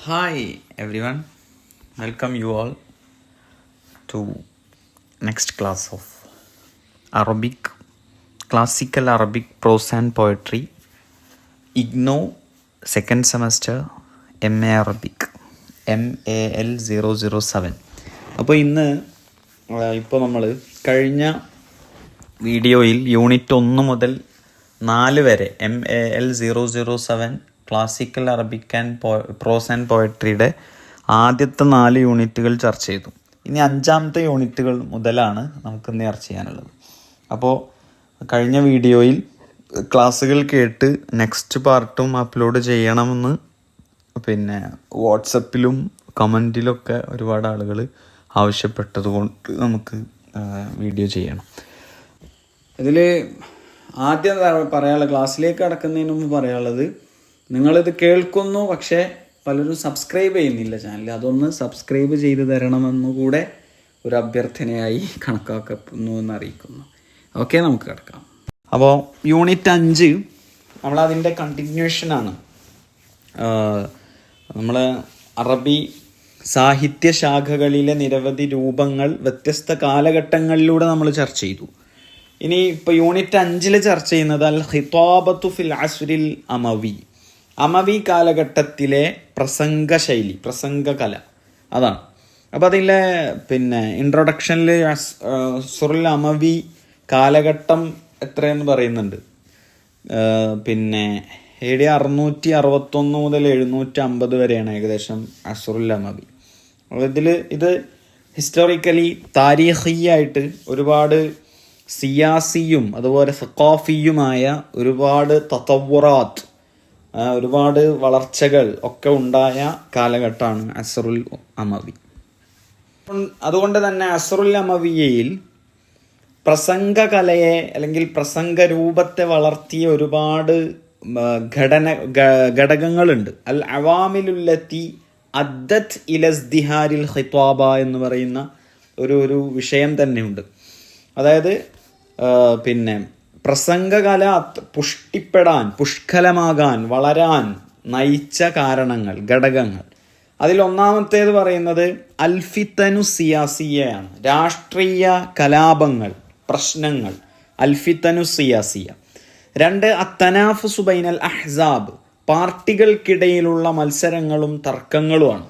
Hi everyone, welcome you all to next class of Arabic, Classical Arabic Prose and Poetry, IGNO second semester MA Arabic MAL 007. അപ്പോൾ ഇപ്പോൾ നമ്മൾ കഴിഞ്ഞ വീഡിയോയിൽ unit 1 മുതൽ 4 വരെ MAL 007 classical Arabic and prose and പോയട്രിയുടെ ആദ്യത്തെ 4 യൂണിറ്റുകൾ ചർച്ച ചെയ്തു. ഇനി 5ാമത്തെ യൂണിറ്റുകൾ മുതലാണ് നമുക്കിന്ന് ചർച്ച ചെയ്യാനുള്ളത്. അപ്പോൾ കഴിഞ്ഞ വീഡിയോയിൽ ക്ലാസ്സുകൾ കേട്ട് നെക്സ്റ്റ് പാർട്ടും അപ്ലോഡ് ചെയ്യണമെന്ന് വാട്സപ്പിലും കമൻറ്റിലൊക്കെ ഒരുപാട് ആളുകൾ ആവശ്യപ്പെട്ടത് കൊണ്ട് നമുക്ക് വീഡിയോ ചെയ്യണം. ഇതിൽ ആദ്യം പറയാനുള്ളത്, ക്ലാസ്സിലേക്ക് കടക്കുന്നതിന് മുമ്പ് പറയാനുള്ളത്, നിങ്ങളിത് കേൾക്കുന്നു പക്ഷേ പലരും സബ്സ്ക്രൈബ് ചെയ്യുന്നില്ല ചാനൽ. അതൊന്ന് സബ്സ്ക്രൈബ് ചെയ്ത് തരണമെന്നുകൂടെ ഒരു അഭ്യർത്ഥനയായി കണക്കാക്കുന്നു എന്ന് അറിയിക്കുന്നു. ഓക്കെ, നമുക്ക് കിടക്കാം. അപ്പോൾ യൂണിറ്റ് 5 നമ്മളതിൻ്റെ കണ്ടിന്യൂഷനാണ്. നമ്മൾ അറബി സാഹിത്യ ശാഖകളിലെ നിരവധി രൂപങ്ങൾ വ്യത്യസ്ത കാലഘട്ടങ്ങളിലൂടെ നമ്മൾ ചർച്ച ചെയ്തു. ഇനി ഇപ്പോൾ യൂണിറ്റ് 5 ചർച്ച ചെയ്യുന്നത് അൽ ഖിതാബത്തു ഫിൽ അസ്രിൽ അമവി കാലഘട്ടത്തിലെ പ്രസംഗശൈലി, പ്രസംഗകല, അതാണ്. അപ്പോൾ അതിലെ ഇൻട്രൊഡക്ഷനിൽ അസ്റുൽ അമവി കാലഘട്ടം എത്രയെന്ന് പറയുന്നുണ്ട്. AD 661 മുതൽ 750 വരെയാണ് ഏകദേശം അസ്റുൽ അമവി. ഇത് ഹിസ്റ്റോറിക്കലി താരീഖിയായിട്ട് ഒരുപാട് സിയാസിയും അതുപോലെ സഖാഫിയുമായ ഒരുപാട് തതവ്വുറാത്ത്, ഒരുപാട് വളർച്ചകൾ ഒക്കെ ഉണ്ടായ കാലഘട്ടമാണ് അസ്റുൽ അമവി. അതുകൊണ്ട് തന്നെ അസ്റുൽ അമവിയയിൽ പ്രസംഗകലയെ അല്ലെങ്കിൽ പ്രസംഗ രൂപത്തെ വളർത്തിയ ഒരുപാട് ഘടകങ്ങളുണ്ട്. അൽ അവാമിലുല്ലത്തി അദ്ദത് ഇലസ്ദിഹാരിൽ ഖിതാബ എന്ന് പറയുന്ന ഒരു വിഷയം തന്നെയുണ്ട്. അതായത് പ്രസംഗകല പുഷ്ടിപ്പെടാൻ, പുഷ്കലമാകാൻ, വളരാൻ നയിച്ച കാരണങ്ങൾ, ഘടകങ്ങൾ. അതിലൊന്നാമത്തേത് പറയുന്നത് അൽഫിത്തനു സിയാസിയയാണ്. രാഷ്ട്രീയ കലാപങ്ങൾ, പ്രശ്നങ്ങൾ, അൽഫിത്തനു സിയാസിയ. 2 അത്തനാഫുസു ബൈനൽ അഹ്സാബ്, പാർട്ടികൾക്കിടയിലുള്ള മത്സരങ്ങളും തർക്കങ്ങളുമാണ്.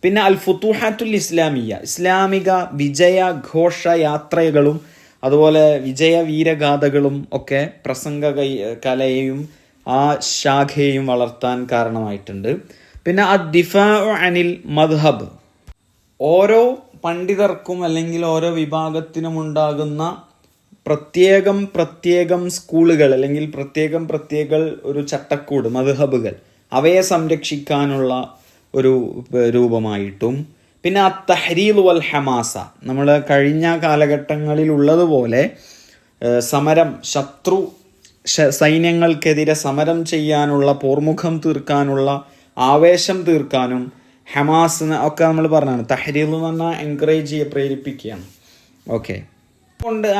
പിന്നെ അൽ ഫുതൂഹാത്തുൽ ഇസ്ലാമിയ, ഇസ്ലാമിക വിജയഘോഷയാത്രകളും അതുപോലെ വിജയവീരഗാഥകളും ഒക്കെ പ്രസംഗ കലയെയും ആ ശാഖയെയും വളർത്താൻ കാരണമായിട്ടുണ്ട്. പിന്നെ അദ്ദിഫാഉ അനിൽ മദ്ഹബ്, ഓരോ പണ്ഡിതർക്കും അല്ലെങ്കിൽ ഓരോ വിഭാഗത്തിനും ഉണ്ടാകുന്ന പ്രത്യേകം സ്കൂളുകൾ അല്ലെങ്കിൽ പ്രത്യേക ഒരു ചട്ടക്കൂട്, മദ്ഹബുകൾ, അവയെ സംരക്ഷിക്കാനുള്ള ഒരു രൂപമായിട്ടും. പിന്നെ അത്തഹരീൽ വൽ ഹമാസ, നമ്മൾ കഴിഞ്ഞ കാലഘട്ടങ്ങളിൽ ഉള്ളതുപോലെ സമരം, ശത്രു സൈന്യങ്ങൾക്കെതിരെ സമരം ചെയ്യാനുള്ള, പോർമുഖം തീർക്കാനുള്ള ആവേശം തീർക്കാനും ഹമാസ് ഒക്കെ നമ്മൾ പറഞ്ഞാണ്. തഹരീൽ എന്ന് പറഞ്ഞാൽ എൻകറേജ് പ്രേരിപ്പിക്കുകയാണ്. ഓക്കെ,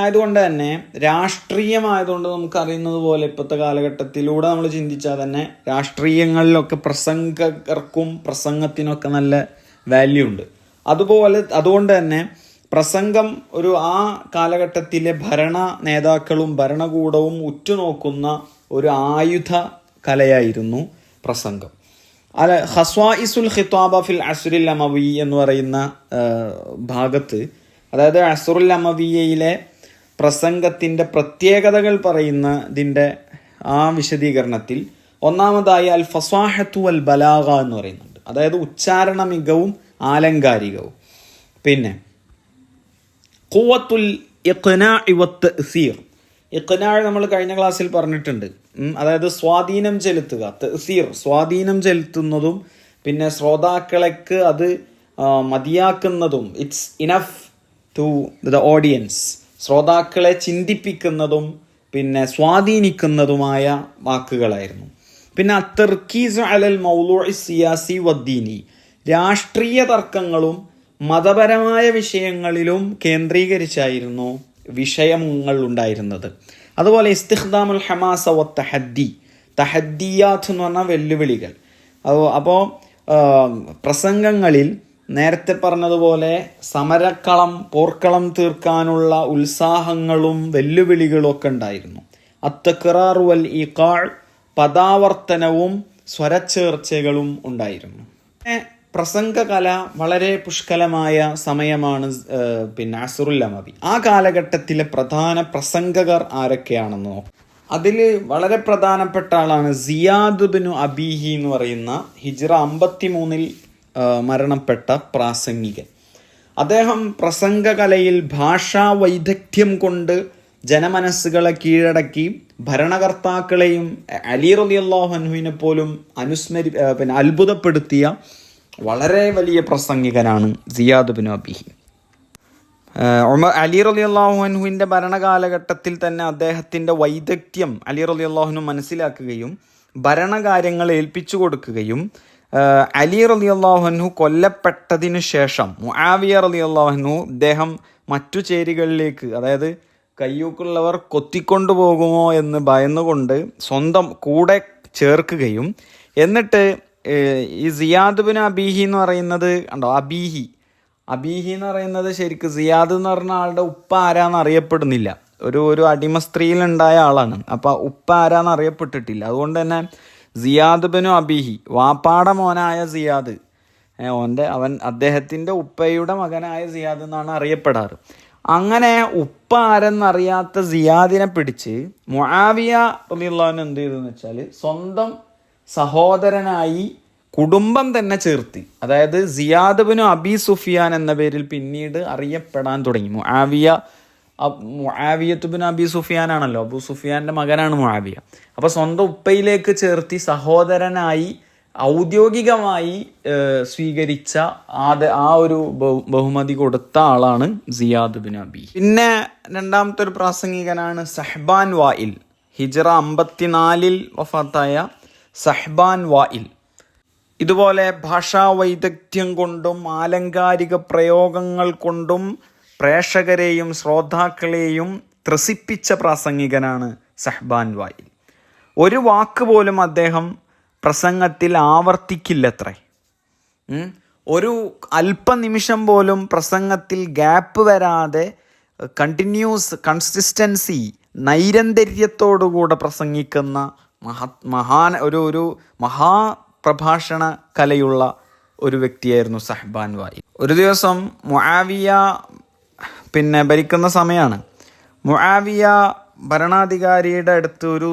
ആയതുകൊണ്ട് തന്നെ രാഷ്ട്രീയമായതുകൊണ്ട് നമുക്കറിയുന്നത് പോലെ ഇപ്പോഴത്തെ കാലഘട്ടത്തിലൂടെ നമ്മൾ ചിന്തിച്ചാൽ തന്നെ രാഷ്ട്രീയങ്ങളിലൊക്കെ പ്രസംഗകർക്കും പ്രസംഗത്തിനൊക്കെ നല്ല വാല്യൂ ഉണ്ട്. അതുകൊണ്ട് തന്നെ പ്രസംഗം ആ കാലഘട്ടത്തിലെ ഭരണ നേതാക്കളും ഭരണകൂടവും ഉറ്റുനോക്കുന്ന ഒരു ആയുധ കലയായിരുന്നു പ്രസംഗം. ഖസ്വായിസുൽ ഖിതാബ ഫിൽ അസ്റിൽ അമവി എന്ന് പറയുന്ന ഭാഗത്ത്, അതായത് അസ്റുൽ അമവിയയിലെ പ്രസംഗത്തിൻ്റെ പ്രത്യേകതകൾ പറയുന്നതിൻ്റെ ആ വിശദീകരണത്തിൽ ഒന്നാമതായി അൽ ഫസ്വാഹത്തു വൽ ബലാഗ എന്ന് പറയുന്നുണ്ട്. അതായത് ഉച്ചാരണ മികവും ആലങ്കാരികവും. പിന്നെ ഖുവത്തുൽ ഇഖ്നാഇ വത്തഅ്സീർ, ഇഖ്നാഅ് നമ്മൾ കഴിഞ്ഞ ക്ലാസ്സിൽ പറഞ്ഞിട്ടുണ്ട്. അതായത് സ്വാധീനം ചെലുത്തുക, തഅ്സീർ സ്വാധീനം ചെലുത്തുന്നതും പിന്നെ ശ്രോതാക്കളേക്ക് അത് മതിയാക്കുന്നതും, it's enough to the audience, ശ്രോതാക്കളെ ചിന്തിപ്പിക്കുന്നതും പിന്നെ സ്വാധീനിക്കുന്നതുമായ വാക്കുകളായിരുന്നു. പിന്നെ അത്തർക്കീസ് അലൽ മൗളൂഇ സിയാസി വദ്ദീനി, രാഷ്ട്രീയ തർക്കങ്ങളും മതപരമായ വിഷയങ്ങളിലും കേന്ദ്രീകരിച്ചായിരുന്നു വിഷയങ്ങൾ ഉണ്ടായിരുന്നത്. അതുപോലെ ഇസ്തിഖ്ദാമുൽ ഹമാസ വ തഹദ്ദിയാത്ത് എന്ന് പറഞ്ഞാൽ വെല്ലുവിളികൾ. അപ്പോൾ പ്രസംഗങ്ങളിൽ നേരത്തെ പറഞ്ഞതുപോലെ പോർക്കളം തീർക്കാനുള്ള ഉത്സാഹങ്ങളും വെല്ലുവിളികളും ഒക്കെ ഉണ്ടായിരുന്നു. അത്തഖ്റാർ വൽ ഈഖാൾ, പദാവർത്തനവും സ്വരച്ചേർച്ചകളും ഉണ്ടായിരുന്നു. പ്രസംഗകല വളരെ പുഷ്കലമായ സമയമാണ് അസ്റുൽ അമവി. ആ കാലഘട്ടത്തിലെ പ്രധാന പ്രസംഗകർ ആരൊക്കെയാണെന്ന് നോക്കാം. അതിൽ വളരെ പ്രധാനപ്പെട്ട ആളാണ് സിയാദ് ബിനു അബീഹി എന്ന് പറയുന്ന ഹിജ്റ 53 മരണപ്പെട്ട പ്രാസംഗികൻ. അദ്ദേഹം പ്രസംഗകലയിൽ ഭാഷാ വൈദഗ്ധ്യം കൊണ്ട് ജനമനസ്സുകളെ കീഴടക്കി ഭരണകർത്താക്കളെയും അലി റളിയല്ലാഹു അൻഹുവിനെ പോലും അത്ഭുതപ്പെടുത്തിയ വളരെ വലിയ പ്രസംഗികനാണ് സിയാദ് ബിനു അബീഹി. അലി റളിയല്ലാഹു അൻഹുവിൻ്റെ ഭരണകാലഘട്ടത്തിൽ തന്നെ അദ്ദേഹത്തിൻ്റെ വൈദഗ്ധ്യം അലി റളിയല്ലാഹു അൻഹു മനസ്സിലാക്കുകയും ഭരണകാര്യങ്ങൾ ഏൽപ്പിച്ചു കൊടുക്കുകയും അലി റളിയല്ലാഹു അൻഹു കൊല്ലപ്പെട്ടതിനു ശേഷം മുആവിയ റളിയല്ലാഹു അൻഹു ഇദ്ദേഹം മറ്റു ചേരികളിലേക്ക്, അതായത് കയ്യൂക്കുള്ളവർ കൊത്തിക്കൊണ്ടു പോകുമോ എന്ന് ഭയന്നുകൊണ്ട് സ്വന്തം കൂടെ ചേർക്കുകയും എന്നിട്ട് ഈ സിയാദ് ബിൻ അബീഹി എന്ന് പറയുന്നത് കണ്ടോ, അബീഹി എന്ന് പറയുന്നത് ശരിക്കും സിയാദ് എന്ന് പറഞ്ഞ ആളുടെ ഉപ്പ ആരാന്ന് അറിയപ്പെടുന്നില്ല. ഒരു അടിമ സ്ത്രീയിലുണ്ടായ ആളാണ്. അപ്പം ഉപ്പ ആരാന്ന് അറിയപ്പെട്ടിട്ടില്ല. അതുകൊണ്ട് തന്നെ സിയാദ് ബിനു അബീഹി, വാപ്പാടെ മോനായ സിയാദ്, അദ്ദേഹത്തിൻ്റെ ഉപ്പയുടെ മകനായ സിയാദ് എന്നാണ് അറിയപ്പെടാറ്. അങ്ങനെ ഉപ്പ ആരെന്നറിയാത്ത സിയാദിനെ പിടിച്ച് മുആവിയ റളിയല്ലാഹു അൻഹു എന്ത് ചെയ്തെന്ന് വെച്ചാൽ സ്വന്തം സഹോദരനായി കുടുംബം തന്നെ ചേർത്തി. അതായത് സിയാദ് ബിനു അബി സുഫിയാൻ എന്ന പേരിൽ പിന്നീട് അറിയപ്പെടാൻ തുടങ്ങി. മുആവിയത്ത് ബിൻ അബി സുഫിയാൻ ആണല്ലോ, അബു സുഫിയാന്റെ മകനാണ് മുആവിയ. അപ്പൊ സ്വന്തം ഉപ്പയിലേക്ക് ചേർത്തി സഹോദരനായി ഔദ്യോഗികമായി സ്വീകരിച്ച ആ ഒരു ബഹുമതി കൊടുത്ത ആളാണ് സിയാദ് ബിൻ അബി. പിന്നെ രണ്ടാമത്തെ ഒരു പ്രാസംഗികനാണ് സഹ്ബാൻ വായിൽ. ഹിജ്റ 54 വഫാത്തായ സഹ്ബാൻ വായിൽ. ഇതുപോലെ ഭാഷാ വൈദഗ്ധ്യം കൊണ്ടും ആലങ്കാരിക പ്രയോഗങ്ങൾ കൊണ്ടും പ്രേക്ഷകരെയും ശ്രോതാക്കളെയും ത്രസിപ്പിച്ച പ്രാസംഗികനാണ് സഹ്ബാൻ വായിൽ. ഒരു വാക്ക് പോലും അദ്ദേഹം പ്രസംഗത്തിൽ ആവർത്തിക്കില്ലത്രേ. ഒരു അല്പനിമിഷം പോലും പ്രസംഗത്തിൽ ഗ്യാപ്പ് വരാതെ കൺസിസ്റ്റൻസി, നൈരന്തര്യത്തോടുകൂടെ പ്രസംഗിക്കുന്ന ഒരു മഹാപ്രഭാഷണ കലയുള്ള ഒരു വ്യക്തിയായിരുന്നു സഹ്ബാൻ വായിൽ. ഒരു ദിവസം മുആവിയ ഭരിക്കുന്ന സമയമാണ്. മുആവിയ ഭരണാധികാരിയുടെ അടുത്ത് ഒരു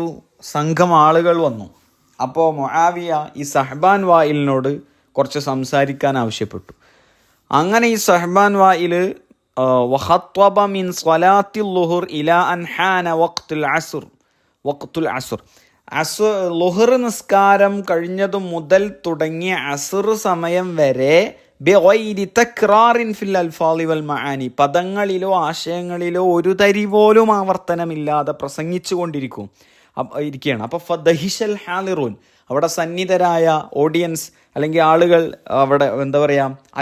സംഘം ആളുകൾ വന്നു. അപ്പോൾ മുആവിയ ഈ സഹ്ബാൻ വായിലിനോട് കുറച്ച് സംസാരിക്കാൻ ആവശ്യപ്പെട്ടു. അങ്ങനെ ഈ സഹ്ബാൻ വായിൽ വഖത്വബ മിൻ സ്വലാത്തിൽ ളുഹുർ ഇലാ അൻ ഹാന വഖ്തുൽ അസ്ർ ളുഹർ നിസ്കാരം കഴിഞ്ഞതു മുതൽ തുടങ്ങിയ അസ്ർ സമയം വരെ ബിഗൈരി തക്റാറിൻ ഫിൽ അൽഫാളി വൽ മആനി, പദങ്ങളിലോ ആശയങ്ങളിലോ ഒരു തരി പോലും ആവർത്തനമില്ലാതെ പ്രസംഗിച്ചു ഇരിക്കുകയാണ്. അപ്പോൾ ഫദഹിഷൽ ഹാലിറൂൻ, അവിടെ സന്നിധരായ ഓഡിയൻസ് അല്ലെങ്കിൽ ആളുകൾ അവിടെ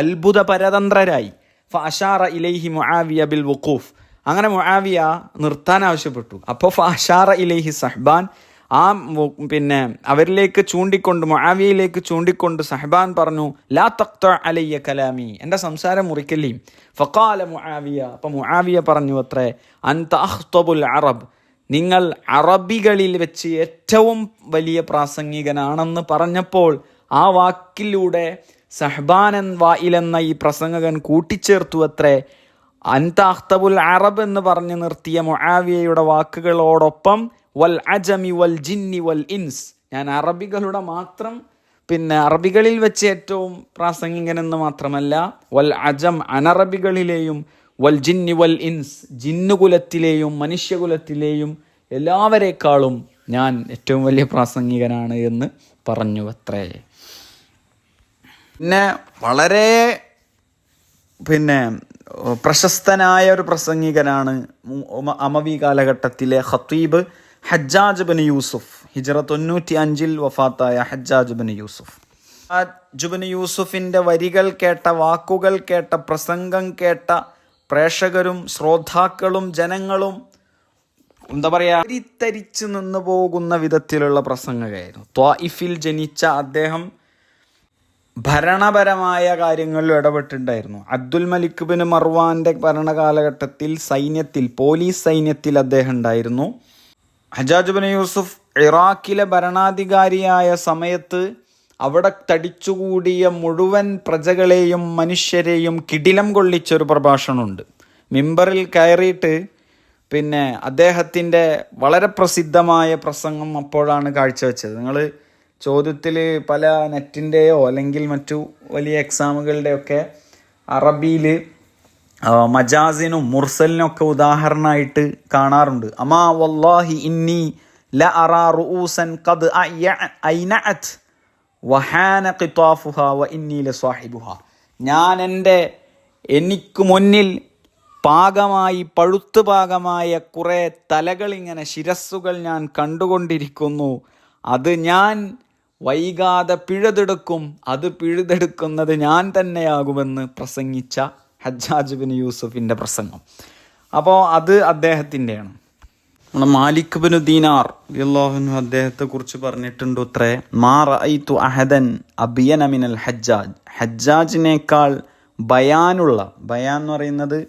അത്ഭുത പരതന്ത്രരായി. ഫഅശാറ ഇലൈഹി മുആവിയ ബിൽ വുഖൂഫ്, അങ്ങനെ മുആവിയ നിർത്താൻ ആവശ്യപ്പെട്ടു. അപ്പോൾ ഫഅശാറ ഇലൈഹി സഹ്ബാൻ, അവരിലേക്ക് മുആവിയയിലേക്ക് ചൂണ്ടിക്കൊണ്ട് സഹ്ബാൻ പറഞ്ഞു, ലാ തഖ്ത അലയ്യ കലാമി, എൻ്റെ സംസാരം മുറിക്കല്ലേ. ഫഖാല മുആവിയ, അപ്പോൾ മുആവിയ പറഞ്ഞു അത്രേ, അൻത അഖ്തബുൽ അറബ്, നിങ്ങൾ അറബികളിൽ വെച്ച് ഏറ്റവും വലിയ പ്രാസംഗികനാണെന്ന് പറഞ്ഞപ്പോൾ ആ വാക്കിലൂടെ സഹ്ബാൻ വായിൽ എന്ന ഈ പ്രസംഗകൻ കൂട്ടിച്ചേർത്തു അത്രേ, അൻത അഖ്തബുൽ അറബ് എന്ന് പറഞ്ഞു നിർത്തിയ മുആവിയയുടെ വാക്കുകളോടൊപ്പം വൽ അജമി വൽ ജിന്നി വൽ ഇൻസ്, ഞാൻ അറബികളുടെ മാത്രം അറബികളിൽ വെച്ച് ഏറ്റവും പ്രാസംഗികനെന്ന് മാത്രമല്ല, വൽ അജം അനറബികളിലെയും, വൽ ജിന്നി വൽ ഇൻസ് ജിന്നുകുലത്തിലെയും മനുഷ്യകുലത്തിലെയും എല്ലാവരേക്കാളും ഞാൻ ഏറ്റവും വലിയ പ്രാസംഗികനാണ് എന്ന് പറഞ്ഞു അത്രേ. പിന്നെ വളരെ പ്രശസ്തനായ ഒരു പ്രസംഗികനാണ് അമവി കാലഘട്ടത്തിലെ ഖത്തീബ് ഹജ്ജാജ് ബിൻ യൂസുഫ്. ഹിജ്റ 95 വഫാത്തായ Hajjaj bin Yusuf. Hajjaj bin യൂസുഫിൻ്റെ വരികൾ കേട്ട, വാക്കുകൾ കേട്ട, പ്രസംഗം കേട്ട പ്രേക്ഷകരും ശ്രോതാക്കളും ജനങ്ങളും തരിച്ചു നിന്ന് പോകുന്ന വിധത്തിലുള്ള പ്രസംഗമായിരുന്നു. ത്വായിഫിൽ ജനിച്ച അദ്ദേഹം ഭരണപരമായ കാര്യങ്ങളിൽ ഇടപെട്ടിട്ടുണ്ടായിരുന്നു. അബ്ദുൽ മലിക് ബിൻ മർവാന്റെ ഭരണകാലഘട്ടത്തിൽ പോലീസ് സൈന്യത്തിൽ അദ്ദേഹം ഉണ്ടായിരുന്നു. ഹജ്ജാജ് ബിൻ യൂസുഫ് ഇറാഖിലെ ഭരണാധികാരിയായ സമയത്ത് അവിടെ തടിച്ചുകൂടിയ മുഴുവൻ പ്രജകളെയും മനുഷ്യരെയും കിടിലം കൊള്ളിച്ചൊരു പ്രഭാഷണമുണ്ട്. മിമ്പറിൽ കയറിയിട്ട് അദ്ദേഹത്തിൻ്റെ വളരെ പ്രസിദ്ധമായ പ്രസംഗം അപ്പോഴാണ് കാഴ്ചവെച്ചത്. നിങ്ങൾ ചോദ്യത്തിൽ പല നെറ്റിൻ്റെയോ അല്ലെങ്കിൽ മറ്റു വലിയ എക്സാമുകളുടെയൊക്കെ അറബിയിൽ മജാസിനും മുർസലിനൊക്കെ ഉദാഹരണമായിട്ട് കാണാറുണ്ട്. അമാ വല്ലാഹി ഇന്നി ല അറാ റുഊസൻ ഖദ് ഐനഅത് വഹാന ഖിതാഫുഹ വ ഇന്നി ലസാഹിബുഹ. എനിക്ക് മുന്നിൽ പഴുത്തു പാകമായ കുറേ തലകളിങ്ങനെ ശിരസ്സുകൾ ഞാൻ കണ്ടുകൊണ്ടിരിക്കുന്നു. അത് ഞാൻ വൈകാതെ പിഴുതെടുക്കും. അത് പിഴുതെടുക്കുന്നത് ഞാൻ തന്നെയാകുമെന്ന് പ്രസംഗിച്ച ഹജ്ജാജ് ബിൻ യൂസുഫിൻ്റെ പ്രസംഗം. അപ്പോൾ അത് അദ്ദേഹത്തിൻ്റെയാണ്. നമ്മുടെ മാലിക് ബിൻ ദീനാർ റളിയല്ലാഹു അൻഹു അദ്ദേഹത്തെക്കുറിച്ച് പറഞ്ഞിട്ടുണ്ട് അത്രേ, മാ റഅയ്തു അഹദൻ അബിയന മിനൽ ഹജ്ജാജ്. ഹജ്ജാജിനേക്കാൾ ബയാൻ എന്ന് പറയുന്നത്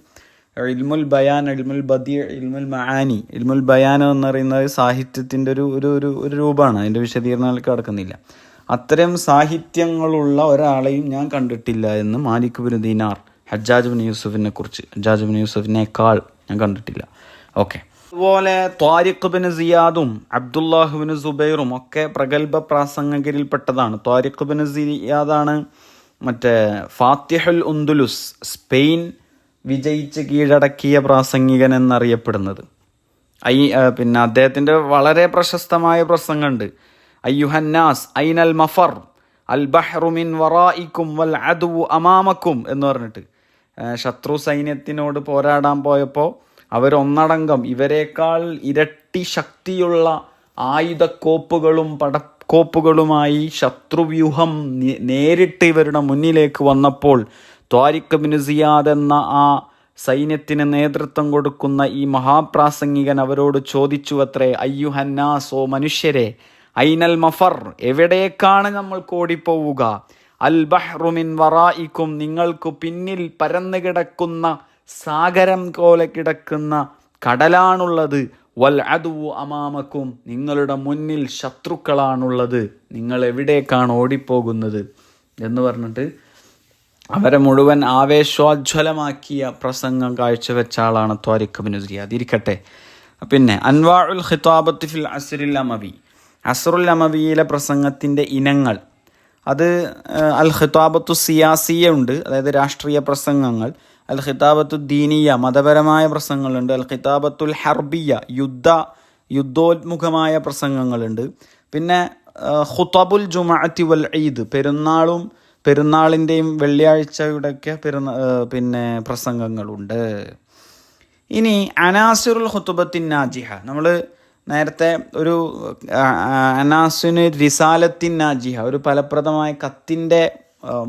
ഇൽമുൽ ബയാൻ, ഇൽമുൽ ബദീ, ഇൽമുൽ മആനി. ഇൽമുൽ ബയാൻ എന്ന് പറയുന്നത് സാഹിത്യത്തിൻ്റെ ഒരു രൂപമാണ്. അതിൻ്റെ വിശദീകരണങ്ങൾക്ക് കടക്കുന്നില്ല. അത്തരം സാഹിത്യങ്ങളുള്ള ഒരാളെയും ഞാൻ കണ്ടിട്ടില്ല എന്ന് Malik bin Dinar Hajjaj bin യൂസുഫിനേക്കാൾ ഞാൻ കണ്ടിട്ടില്ല. ഓക്കെ. അതുപോലെ ത്വാരിഖ് ബിൻ സിയാദും അബ്ദുല്ലാഹ് ബിൻ സുബൈറും ഒക്കെ പ്രഗത്ഭ പ്രാസംഗകരിൽപ്പെട്ടതാണ്. ത്വാരിഖ് ബിൻ സിയാദാണ് ഫാത്തിഹുൽ ഉന്ദുലുസ്, സ്പെയിൻ വിജയിച്ച് കീഴടക്കിയ പ്രാസംഗികൻ എന്നറിയപ്പെടുന്നത്. അദ്ദേഹത്തിൻ്റെ വളരെ പ്രശസ്തമായ പ്രസംഗമുണ്ട്. അയ്യുഹന്നാസ് ഐനൽ മഫർ അൽ ബഹ്റു മിൻ വറായിക്കും വൽ അദുവു അമാമക്കും എന്ന് പറഞ്ഞിട്ട് ശത്രു സൈന്യത്തിനോട് പോരാടാൻ പോയപ്പോൾ അവരൊന്നടങ്കം ഇവരെക്കാൾ ഇരട്ടി ശക്തിയുള്ള ആയുധക്കോപ്പുകളും പടക്കോപ്പുകളുമായി ശത്രുവ്യൂഹം നേരിട്ട് ഇവരുടെ മുന്നിലേക്ക് വന്നപ്പോൾ ത്വാരിഖ് ബിൻ സിയാദ് എന്ന ആ സൈന്യത്തിന് നേതൃത്വം കൊടുക്കുന്ന ഈ മഹാപ്രാസംഗികൻ അവരോട് ചോദിച്ചു അത്രേ, അയ്യുഹന്നാസ്, ഓ മനുഷ്യരെ, ഐനൽ മഫർ, എവിടേക്കാണ് നമ്മൾ ഓടിപ്പോവുക? അൽ ബഹ്റു മിൻ വറായിക്കും, നിങ്ങൾക്ക് പിന്നിൽ പരന്നു കിടക്കുന്ന സാഗരം പോലെ കിടക്കുന്ന കടലാണുള്ളത്. വൽ അദുവു അമാമക്കും, നിങ്ങളുടെ മുന്നിൽ ശത്രുക്കളാണുള്ളത്. നിങ്ങൾ എവിടേക്കാണ് ഓടിപ്പോകുന്നത് എന്ന് പറഞ്ഞിട്ട് അവരെ മുഴുവൻ ആവേശോജ്വലമാക്കിയ പ്രസംഗം കാഴ്ചവെച്ച ആളാണ് ത്വാരിഖ് ബിൻ സിയാദ്. ഇരിക്കട്ടെ. പിന്നെ അൻവാഉൽ ഖിതാബത്ത് ഫിൽ അസ്റുൽ അമവി, അസ്റുൽ അമവിയിലെ പ്രസംഗത്തിൻ്റെ ഇനങ്ങൾ. അത് അൽ ഖിതാബത്തു സിയാസിയ ഉണ്ട്, അതായത് രാഷ്ട്രീയ പ്രസംഗങ്ങൾ. അൽ ഖിതാബത്തു ദീനിയ, മതപരമായ പ്രസംഗങ്ങളുണ്ട്. അൽ ഖിതാബത്തുൽ ഹർബിയ, യുദ്ധോന്മുഖമായ പ്രസംഗങ്ങളുണ്ട്. പിന്നെ ഖുതബുൽ ജുമഅത്തി വൽ ഈദ്, പെരുന്നാളിൻ്റെയും വെള്ളിയാഴ്ചയുടെയൊക്കെ പ്രസംഗങ്ങളുണ്ട്. ഇനി അനാസിറുൽ ഖുതുബത്തിൻ നാജിഹ, നമ്മൾ നേരത്തെ ഒരു അനാസിന് റിസാലത്തിൻ നാജിഹ, ഒരു ഫലപ്രദമായ കത്തിൻ്റെ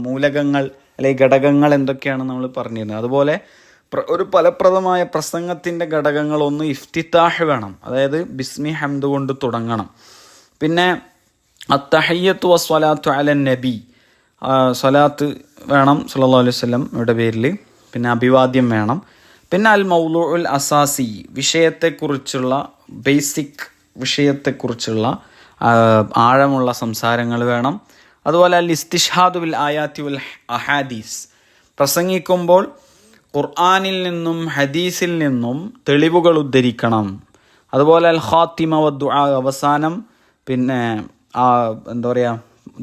മൂലകങ്ങൾ അല്ലെങ്കിൽ ഘടകങ്ങൾ എന്തൊക്കെയാണ് നമ്മൾ പറഞ്ഞിരുന്നത്. അതുപോലെ ഒരു ഫലപ്രദമായ പ്രസംഗത്തിൻ്റെ ഘടകങ്ങൾ ഒന്ന് ഇഫ്തിതാഹ് വേണം, അതായത് ബിസ്മി ഹംദ് കൊണ്ട് തുടങ്ങണം. പിന്നെ അത്തഹയ്യത്തു വസ്സലാത്തു അലൻ നബി, സ്വലാത്ത് വേണം സല്ലല്ലാഹു അലൈഹി വസല്ലം യുടെ പേരിൽ. പിന്നെ അഭിവാദ്യം വേണം. പിന്നെ അൽ മൗലൂഉൽ അസാസി, വിഷയത്തെക്കുറിച്ചുള്ള ബേസിക് വിഷയത്തെക്കുറിച്ചുള്ള ആഴമുള്ള സംസാരങ്ങൾ വേണം. അതുപോലെ അൽ ഇസ്തിഷ്ഹാദു ബിൽ ആയാത്തി വൽ അഹാദീസ്, പ്രസംഗിക്കുമ്പോൾ ഖുർആനിൽ നിന്നും ഹദീസിൽ നിന്നും തെളിവുകൾ ഉദ്ധരിക്കണം. അതുപോലെ അൽ ഖാത്തിമ വദ്ദുആ, അവസാനം പിന്നെ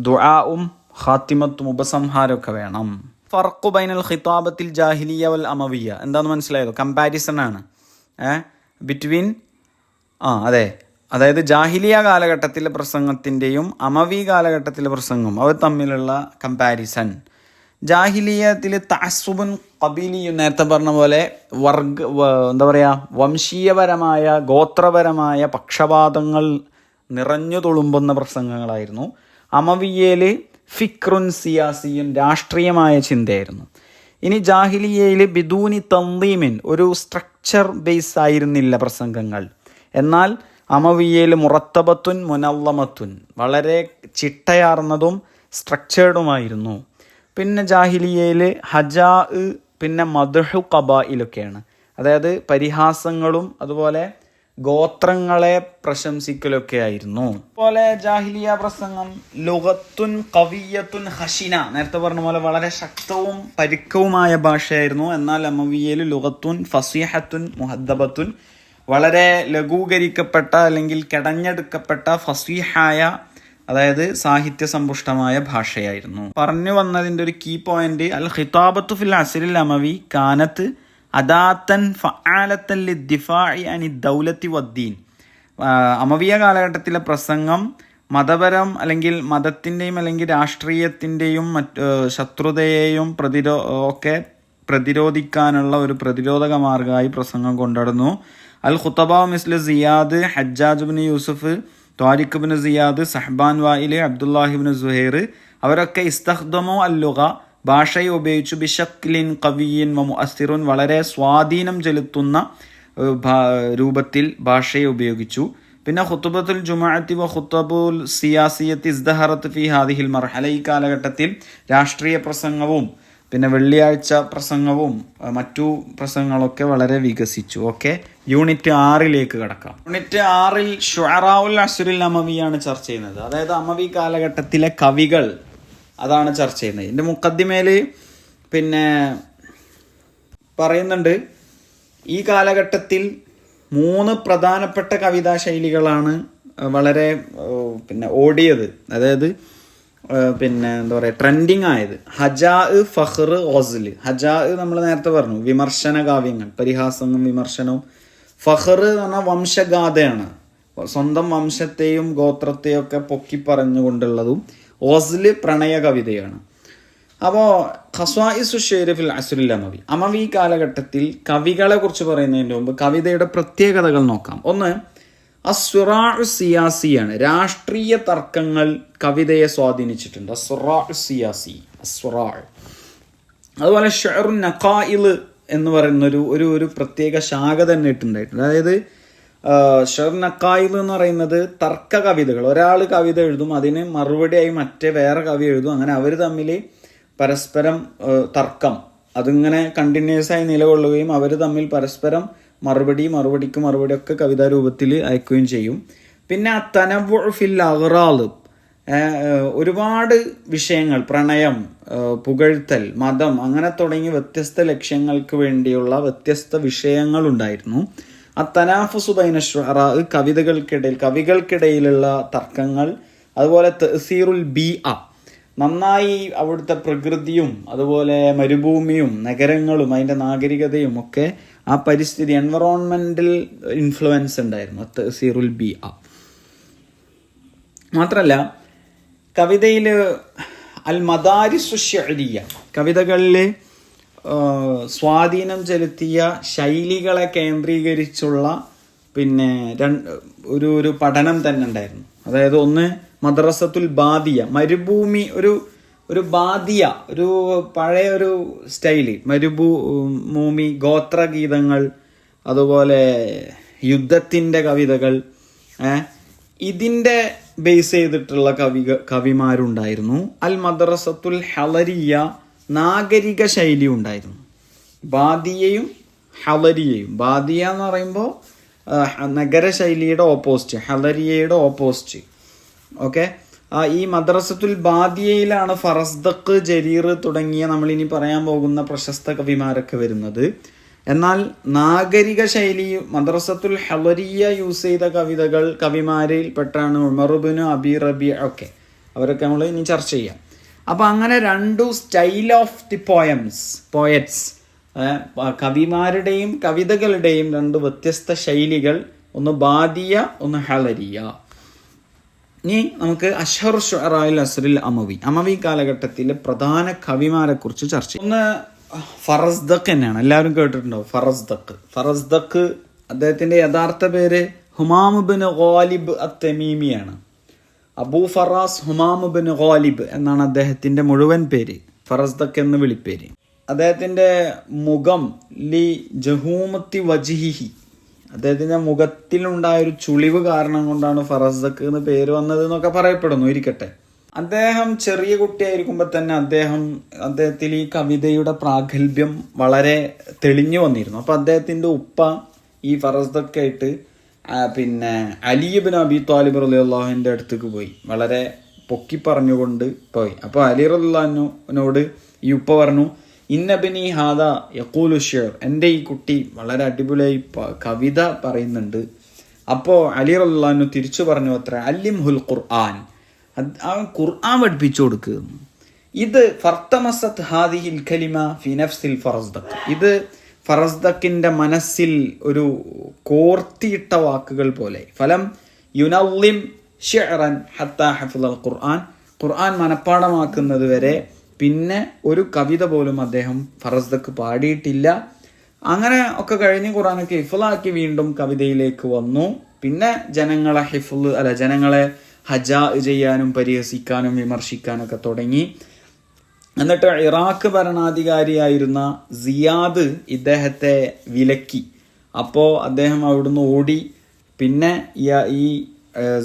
ദുആഉം ഖാത്തിമത്തും ഉപസംഹാരമൊക്കെ വേണം. ഫർഖു ബൈനൽ ഖിതാബത്തിൽ ജാഹിലിയ വൽ അമവിയ, എന്താണെന്ന് മനസ്സിലായതോ? കമ്പാരിസൺ ആണ് ബിറ്റ്വീൻ അതായത് ജാഹിലിയ കാലഘട്ടത്തിലെ പ്രസംഗത്തിൻ്റെയും അമവി കാലഘട്ടത്തിലെ പ്രസംഗം, അവർ തമ്മിലുള്ള കമ്പാരിസൺ. ജാഹിലിയത്തിൽ തഅസ്സുബുൻ ഖബീലിയും, നേരത്തെ പറഞ്ഞ പോലെ വംശീയപരമായ ഗോത്രപരമായ പക്ഷപാതങ്ങൾ നിറഞ്ഞു തുളുമ്പുന്ന പ്രസംഗങ്ങളായിരുന്നു. അമവിയയിൽ ഫിക്റുൻ സിയാസിയും, രാഷ്ട്രീയമായ ചിന്തയായിരുന്നു. ഇനി ജാഹിലിയയിൽ ബിദൂനി തൻദീമിൻ, ഒരു സ്ട്രക്ചർ ബേസ് ആയിരുന്നില്ല പ്രസംഗങ്ങൾ. എന്നാൽ അമവിയയിൽ മുറത്തബത്തുൻ മുനവ്വമത്തുൻ, വളരെ ചിട്ടയാർന്നതും സ്ട്രക്ചേർഡുമായിരുന്നു. പിന്നെ ജാഹിലിയയിൽ ഹജാ, പിന്നെ മദ്ഹു ഖബായിലൊക്കെയാണ്, അതായത് പരിഹാസങ്ങളും അതുപോലെ ഗോത്രങ്ങളെ പ്രശംസിക്കലൊക്കെ ആയിരുന്നു. അതുപോലെ ജാഹിലിയ പ്രസംഗം ലുഗത്തുൻ ഖവിയ്യത്തുൻ ഹഷിന, നേരത്തെ പറഞ്ഞ പോലെ വളരെ ശക്തവും പരുക്കവുമായ ഭാഷയായിരുന്നു. എന്നാൽ അമവിയയിൽ ലുഗത്തുൻ ഫസീഹത്തുൻ മുഹദ്ദബത്തുൻ, വളരെ ലഘൂകരിക്കപ്പെട്ട അല്ലെങ്കിൽ കടഞ്ഞെടുക്കപ്പെട്ട ഫസീഹായ, അതായത് സാഹിത്യ സമ്പുഷ്ടമായ ഭാഷയായിരുന്നു. പറഞ്ഞു വന്നതിൻ്റെ ഒരു കീ പോയിന്റ്, അൽ ഖിതാബത്തു ഫിൽ അസ്രിൽ അമവി കാനത്ത് അദാത്തൻ ഫആലത്തൻ ലിദ്ദിഫാഇ അനി ദൗലത്തി വദ്ദീൻ. അമവിയ കാലഘട്ടത്തിലെ പ്രസംഗം മതപരം അല്ലെങ്കിൽ മതത്തിൻ്റെയും അല്ലെങ്കിൽ രാഷ്ട്രീയത്തിൻ്റെയും ശത്രുതയെയും ഒക്കെ പ്രതിരോധിക്കാനുള്ള ഒരു പ്രതിരോധക മാർഗമായി പ്രസംഗം കൊണ്ടുവന്നു. അൽ ഖുതബ മിസ്ലു Ziyad, Hajjaj bin Yusuf, Tariq bin Ziyad, Sahban Wail, അബ്ദുല്ലാഹിബിൻ സുഹൈർ, അവരൊക്കെ ഇസ്തഖ്ദമു അല്ലുഗ, ഭാഷയെ ഉപയോഗിച്ചു, ബിഷക്ലിൻ ഖവിയിൻ വ മുഅസ്സിറുൻ, വളരെ സ്വാധീനം ചെലുത്തുന്ന രൂപത്തിൽ ഭാഷയെ ഉപയോഗിച്ചു. പിന്നെ ഖുതുബത്തുൽ ജുമുഅത്തി വ ഖുതുബുൽ സിയാസിയത്തി ഇസ്ദഹറത്ത് ഫി ഹാദിഹിൽ മർഹല, ഈ കാലഘട്ടത്തിൽ രാഷ്ട്രീയ പ്രസംഗവും പിന്നെ വെള്ളിയാഴ്ച പ്രസംഗവും മറ്റു പ്രസംഗങ്ങളൊക്കെ വളരെ വികസിച്ചു. ഓക്കെ, യൂണിറ്റ് 6 കടക്കാം. യൂണിറ്റ് 6 ഷുഅറാഉൽ അസ്റിൽ അമവിയാണ് ചർച്ച ചെയ്യുന്നത്, അതായത് അമവി കാലഘട്ടത്തിലെ കവികൾ, അതാണ് ചർച്ച ചെയ്യുന്നത്. ഇതിൻ്റെ മുഖദ്ദിമയിൽ പിന്നെ പറയുന്നുണ്ട്, ഈ കാലഘട്ടത്തിൽ 3 പ്രധാനപ്പെട്ട കവിതാ ശൈലികളാണ് വളരെ പിന്നെ ഓടിയത്, അതായത് പിന്നെ എന്താ പറയുക ട്രെൻഡിങ് ആയത്. ഹജാ, ഫഖ്ർ, ഗസ്ൽ. ഹജാ നമ്മൾ നേരത്തെ പറഞ്ഞു, വിമർശന കാവ്യങ്ങൾ, പരിഹാസവും വിമർശനവും. ഫഖ്ർ എന്ന് പറഞ്ഞാൽ വംശഗാഥയാണ്, സ്വന്തം വംശത്തെയും ഗോത്രത്തെയും ഒക്കെ പൊക്കി പറഞ്ഞുകൊണ്ടുള്ളതും. ഗസ്ൽ പ്രണയ കവിതയാണ്. അപ്പോൾ ഖസ്വായിസു ഷെയ്ർ ഫിൽ അസ്റിൽ അമവി, അമവി കാലഘട്ടത്തിൽ കവികളെ കുറിച്ച് പറയുന്നതിന് മുമ്പ് കവിതയുടെ പ്രത്യേകതകൾ നോക്കാം. ഒന്ന്, അസ്റാഉ സിയാസിയാണ്, രാഷ്ട്രീയ തർക്കങ്ങൾ കവിതയെ സ്വാധീനിച്ചിട്ടുണ്ട്. അസ്റാഉ സിയാസി, അസ്റാഉ. അതുപോലെ ഷുഅറു നഖായിൽ എന്ന് പറയുന്ന ഒരു പ്രത്യേക ശാഖ തന്നെ ഇട്ടുണ്ടായിട്ടുണ്ട്. അതായത് ഷുഅറു നഖായിൽ എന്ന് പറയുന്നത് തർക്ക കവിതകൾ. ഒരാൾ കവിത എഴുതും, അതിന് മറുപടിയായി വേറെ കവി എഴുതും, അങ്ങനെ അവർ തമ്മിൽ പരസ്പരം തർക്കം അതിങ്ങനെ കണ്ടിന്യൂസ് ആയി നിലകൊള്ളുകയും അവർ തമ്മിൽ പരസ്പരം മറുപടിക്ക് മറുപടിയൊക്കെ കവിതാ രൂപത്തിൽ അയക്കുകയും ചെയ്യും. പിന്നെ തനവ്വു ഫിൽ അഗ്റാദ്, ഒരുപാട് വിഷയങ്ങൾ, പ്രണയം, പുകഴ്ത്തൽ, മതം, അങ്ങനെ തുടങ്ങി വ്യത്യസ്ത ലക്ഷ്യങ്ങൾക്ക് വേണ്ടിയുള്ള വ്യത്യസ്ത വിഷയങ്ങൾ ഉണ്ടായിരുന്നു. തനാഫുസു ബൈന ശുഅറാ, കവികൾക്കിടയിലുള്ള തർക്കങ്ങൾ. അതുപോലെ തഅ്സീറുൽ ബീഅ, നന്നായി അവിടുത്തെ പ്രകൃതിയും അതുപോലെ മരുഭൂമിയും നഗരങ്ങളും അതിൻ്റെ നാഗരികതയും ഒക്കെ ആ പരിസ്ഥിതി, എൻവറോൺമെന്റൽ ഇൻഫ്ലുവൻസ് ഉണ്ടായിരുന്നു. തഅ്സീറുൽ ബീഅ. മാത്രമല്ല കവിതയിൽ അൽ മദാരിസു ശഅരിയ, കവിതകളിൽ സ്വാധീനം ചെലുത്തിയ ശൈലികളെ കേന്ദ്രീകരിച്ചുള്ള പിന്നെ ഒരു പഠനം തന്നെ ഉണ്ടായിരുന്നു. അതായത് ഒന്ന് മദ്രസത്തുൽ ബാദിയ, മരുഭൂമി, ഒരു ബാദിയ, ഒരു പഴയ ഒരു സ്റ്റൈല്, മരുഭൂമി ഗോത്രഗീതങ്ങൾ, അതുപോലെ യുദ്ധത്തിൻ്റെ കവിതകൾ, ഇതിൻ്റെ ബേസ് ചെയ്തിട്ടുള്ള കവിമാരുണ്ടായിരുന്നു. അൽ മദ്രസത്തുൽ ഹലരിയ, നാഗരിക ശൈലി ഉണ്ടായിരുന്നു. ബാദിയയും ഹലരിയയും, ബാദിയ എന്ന് പറയുമ്പോൾ നഗരശൈലിയുടെ ഓപ്പോസിറ്റ്, ഹലരിയയുടെ ഓപ്പോസിറ്റ്. ഓക്കെ, ഈ മദ്രസത്തുൽ ബാദിയയിലാണ് ഫറസ്ദഖ്, ജരീർ തുടങ്ങിയ നമ്മളിനി പറയാൻ പോകുന്ന പ്രശസ്ത കവിമാരൊക്കെ വരുന്നത്. എന്നാൽ നാഗരിക ശൈലി മദ്രസത്തുൽ ഹലരിയ യൂസ് ചെയ്ത കവിമാരിൽ പെട്ടാണ് ഉമർ ഇബ്നു അബി റബിയ ഒക്കെ, അവരൊക്കെ നമ്മൾ ഇനി ചർച്ച ചെയ്യാം. അപ്പം അങ്ങനെ 2 സ്റ്റൈൽ ഓഫ് ദി പോയറ്റ്സ്, കവിമാരുടെയും കവിതകളുടെയും 2 വ്യത്യസ്ത ശൈലികൾ, ഒന്ന് ബാദിയ, ഒന്ന് ഹലരിയ. ഇനി നമുക്ക് അഷ്ഹറു ശുഅറാഇൽ അസ്റിൽ അമവി കാലഘട്ടത്തിലെ പ്രധാന കവിമാരെ കുറിച്ച് ചർച്ച ചെയ്യാം. ഒന്ന് ഫറസ്ദഖ് തന്നെയാണ്, എല്ലാവരും കേട്ടിട്ടുണ്ടാവും. ഫറസ്ദഖ് അദ്ദേഹത്തിന്റെ യഥാർത്ഥ പേര് ഹുമാം ഇബ്നു ഗാലിബ് അത്തമീമിയാണ്. അബൂ ഫറാസ് ഹുമാം ഇബ്നു ഗാലിബ് എന്നാണ് അദ്ദേഹത്തിന്റെ മുഴുവൻ പേര്, ഫറസ്ദഖ് എന്ന് വിളിപ്പേര്. അദ്ദേഹത്തിന്റെ മുഖം ലി ജഹൂമത്തി വജ്ഹിഹി, അദ്ദേഹത്തിന്റെ മുഖത്തിലുണ്ടായ ഒരു ചുളിവ് കാരണം കൊണ്ടാണ് ഫറസ്ദഖ് എന്ന് പേര് വന്നത് എന്നൊക്കെ പറയപ്പെടുന്നു. ഇരിക്കട്ടെ, അദ്ദേഹം ചെറിയ കുട്ടിയായിരിക്കുമ്പോൾ തന്നെ അദ്ദേഹത്തിൽ ഈ കവിതയുടെ പ്രാഗൽഭ്യം വളരെ തെളിഞ്ഞു വന്നിരുന്നു. അപ്പോൾ അദ്ദേഹത്തിൻ്റെ ഉപ്പ ഈ ഫറസ്ദക്കായിട്ട് പിന്നെ അലി ഇബ്നു അബി ത്വാലിബ് റളിയല്ലാഹുവിൻ്റെ അടുത്തേക്ക് പോയി, വളരെ പൊക്കി പറഞ്ഞുകൊണ്ട് പോയി. അപ്പോൾ അലി റളിയല്ലാഹുവിനോട് ഈ ഉപ്പ പറഞ്ഞു, ഇന്നബിനി ഹാദ യഖൂലു ഷിർ, എൻ്റെ ഈ കുട്ടി വളരെ അടിപൊളിയായി കവിത പറയുന്നുണ്ട്. അപ്പോൾ അലി റളിയല്ലാഹു തിരിച്ചു പറഞ്ഞു അത്ര, അല്ലിംഹുൽ ഖുർആൻ, അവൻ ഖുർആൻ പഠിപ്പിച്ചു കൊടുക്കുക. ഇത് ഫർത്തമസത്ത് ഹാദിഹിൽ കലിമ ഫി നഫ്സിൽ ഫറസ്ദഖ്, ഇത് ഫറസ്ദഖിൻ്റെ മനസ്സിൽ ഒരു കോർത്തിയിട്ട വാക്കുകൾ പോലെ. ഫലം യുനള്ളിം ഷിഅറൻ ഹത്താ ഹഫിളൽ ഖുർആൻ, ഖുർആൻ മനഃപ്പാടമാക്കുന്നത് വരെ പിന്നെ ഒരു കവിത പോലും അദ്ദേഹം ഫറസ്ദഖ് പാടിയിട്ടില്ല. അങ്ങനെ ഒക്കെ കഴിഞ്ഞ് ഖുർആനൊക്കെ ഹിഫ്ളാക്കി വീണ്ടും കവിതയിലേക്ക് വന്നു. പിന്നെ ജനങ്ങളെ ഹജാ ചെയ്യാനും പരിഹസിക്കാനും വിമർശിക്കാനൊക്കെ തുടങ്ങി. എന്നിട്ട് ഇറാഖ് ഭരണാധികാരിയായിരുന്ന സിയാദ് ഇദ്ദേഹത്തെ വിലക്കി. അപ്പോൾ അദ്ദേഹം അവിടുന്ന് ഓടി. പിന്നെ ഈ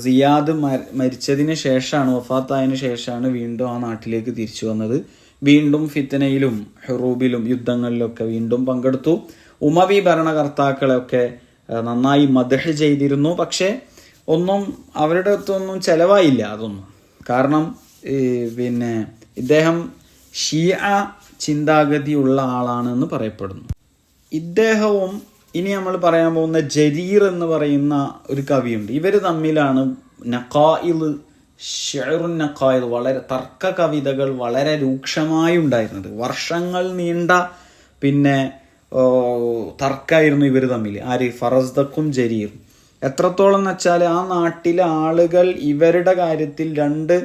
സിയാദ് മരിച്ചതിന് ശേഷമാണ്, വഫാത്തായതിനു ശേഷമാണ് വീണ്ടും ആ നാട്ടിലേക്ക് തിരിച്ചു വന്നത്. വീണ്ടും ഫിത്നയിലും ഹുറൂബിലും യുദ്ധങ്ങളിലൊക്കെ വീണ്ടും പങ്കെടുത്തു. ഉമവി ഭരണകർത്താക്കളെയൊക്കെ നന്നായി മദ്ഹ് ചെയ്തിരുന്നു. പക്ഷേ ഒന്നും അവരുടെ അടുത്തൊന്നും ചെലവായില്ല അതൊന്നും. കാരണം പിന്നെ ഇദ്ദേഹം ഷിയ ചിന്താഗതിയുള്ള ആളാണെന്ന് പറയപ്പെടുന്നു. ഇദ്ദേഹവും ഇനി നമ്മൾ പറയാൻ പോകുന്ന ജരീർ എന്ന് പറയുന്ന ഒരു കവിയുണ്ട്. ഇവർ തമ്മിലാണ് ഷെയറുൻ നഖായിൽ, വളരെ തർക്ക കവിതകൾ വളരെ രൂക്ഷമായി ഉണ്ടായിരുന്നത്. വർഷങ്ങൾ നീണ്ട പിന്നെ തർക്കമായിരുന്നു ഇവർ തമ്മിൽ. ആര്? ഫറസ്ദഖും ജരീറും. എത്രത്തോളം എന്ന് വെച്ചാൽ ആ നാട്ടിലെ ആളുകൾ ഇവരുടെ കാര്യത്തിൽ രണ്ട്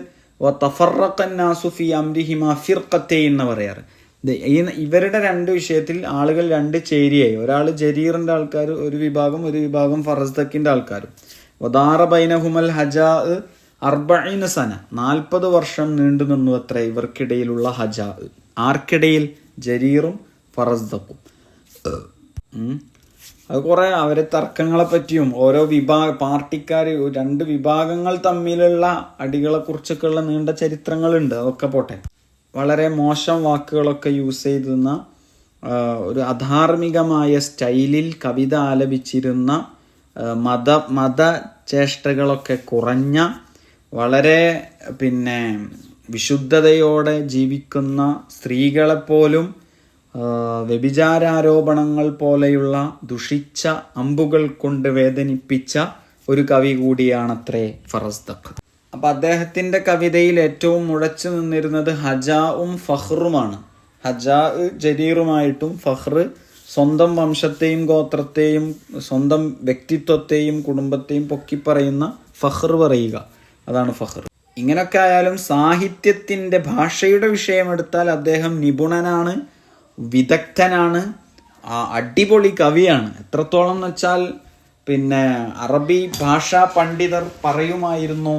തഫറഖന്നാസു ഫി അംരിഹിമാ ഫിർഖത്തൈൻ എന്ന് പറയാറ്. ഇവരുടെ രണ്ട് വിഷയത്തിൽ ആളുകൾ രണ്ട് ചേരിയായി. ഒരാൾ ജരീറിന്റെ ആൾക്കാർ ഒരു വിഭാഗം ഫറസ്ദഖിന്റെ ആൾക്കാരും. വദാറ ബൈനഹുമൽ ഹജാ 40 സന, 40 വർഷം നീണ്ടു നിന്നു അത്ര ഇവർക്കിടയിലുള്ള ഹജാ. ആർക്കിടയിൽ? ജരീറും ഫറസ്ദഖും. അത് കുറെ അവരെ തർക്കങ്ങളെ പറ്റിയും ഓരോ പാർട്ടിക്കാർ രണ്ട് വിഭാഗങ്ങൾ തമ്മിലുള്ള അടികളെ കുറിച്ചൊക്കെയുള്ള നീണ്ട ചരിത്രങ്ങളുണ്ട്. അതൊക്കെ പോട്ടെ. വളരെ മോശം വാക്കുകളൊക്കെ യൂസ് ചെയ്തിരുന്ന, ഒരു അധാർമികമായ സ്റ്റൈലിൽ കവിത ആലപിച്ചിരുന്ന, മതചേഷ്ടകളൊക്കെ കുറഞ്ഞ, വളരെ പിന്നെ വിശുദ്ധതയോടെ ജീവിക്കുന്ന സ്ത്രീകളെപ്പോലും വ്യഭിചാരാരോപണങ്ങൾ പോലെയുള്ള ദുഷിച്ച അമ്പുകൾ കൊണ്ട് വേദനിപ്പിച്ച ഒരു കവി കൂടിയാണത്രേ ഫറസ്ദഖ്. അപ്പം അദ്ദേഹത്തിൻ്റെ കവിതയിൽ ഏറ്റവും മുഴച്ചു നിന്നിരുന്നത് ഹജാഉം ഫഖ്റുമാണ്. ഹജാ ജരീറുമായിട്ടും ഫഖ്റ് സ്വന്തം വംശത്തെയും ഗോത്രത്തെയും സ്വന്തം വ്യക്തിത്വത്തെയും കുടുംബത്തെയും പൊക്കിപ്പറയുന്ന ഫഖ്റ് പറയുക, അതാണ് ഫഖ്റ്. ഇങ്ങനൊക്കെ ആയാലും സാഹിത്യത്തിൻ്റെ ഭാഷയുടെ വിഷയമെടുത്താൽ അദ്ദേഹം നിപുണനാണ്, വിദഗ്ധനാണ്, അടിപൊളി കവിയാണ്. എത്രത്തോളം എന്ന് വെച്ചാൽ പിന്നെ അറബി ഭാഷാ പണ്ഡിതർ പറയുമായിരുന്നു,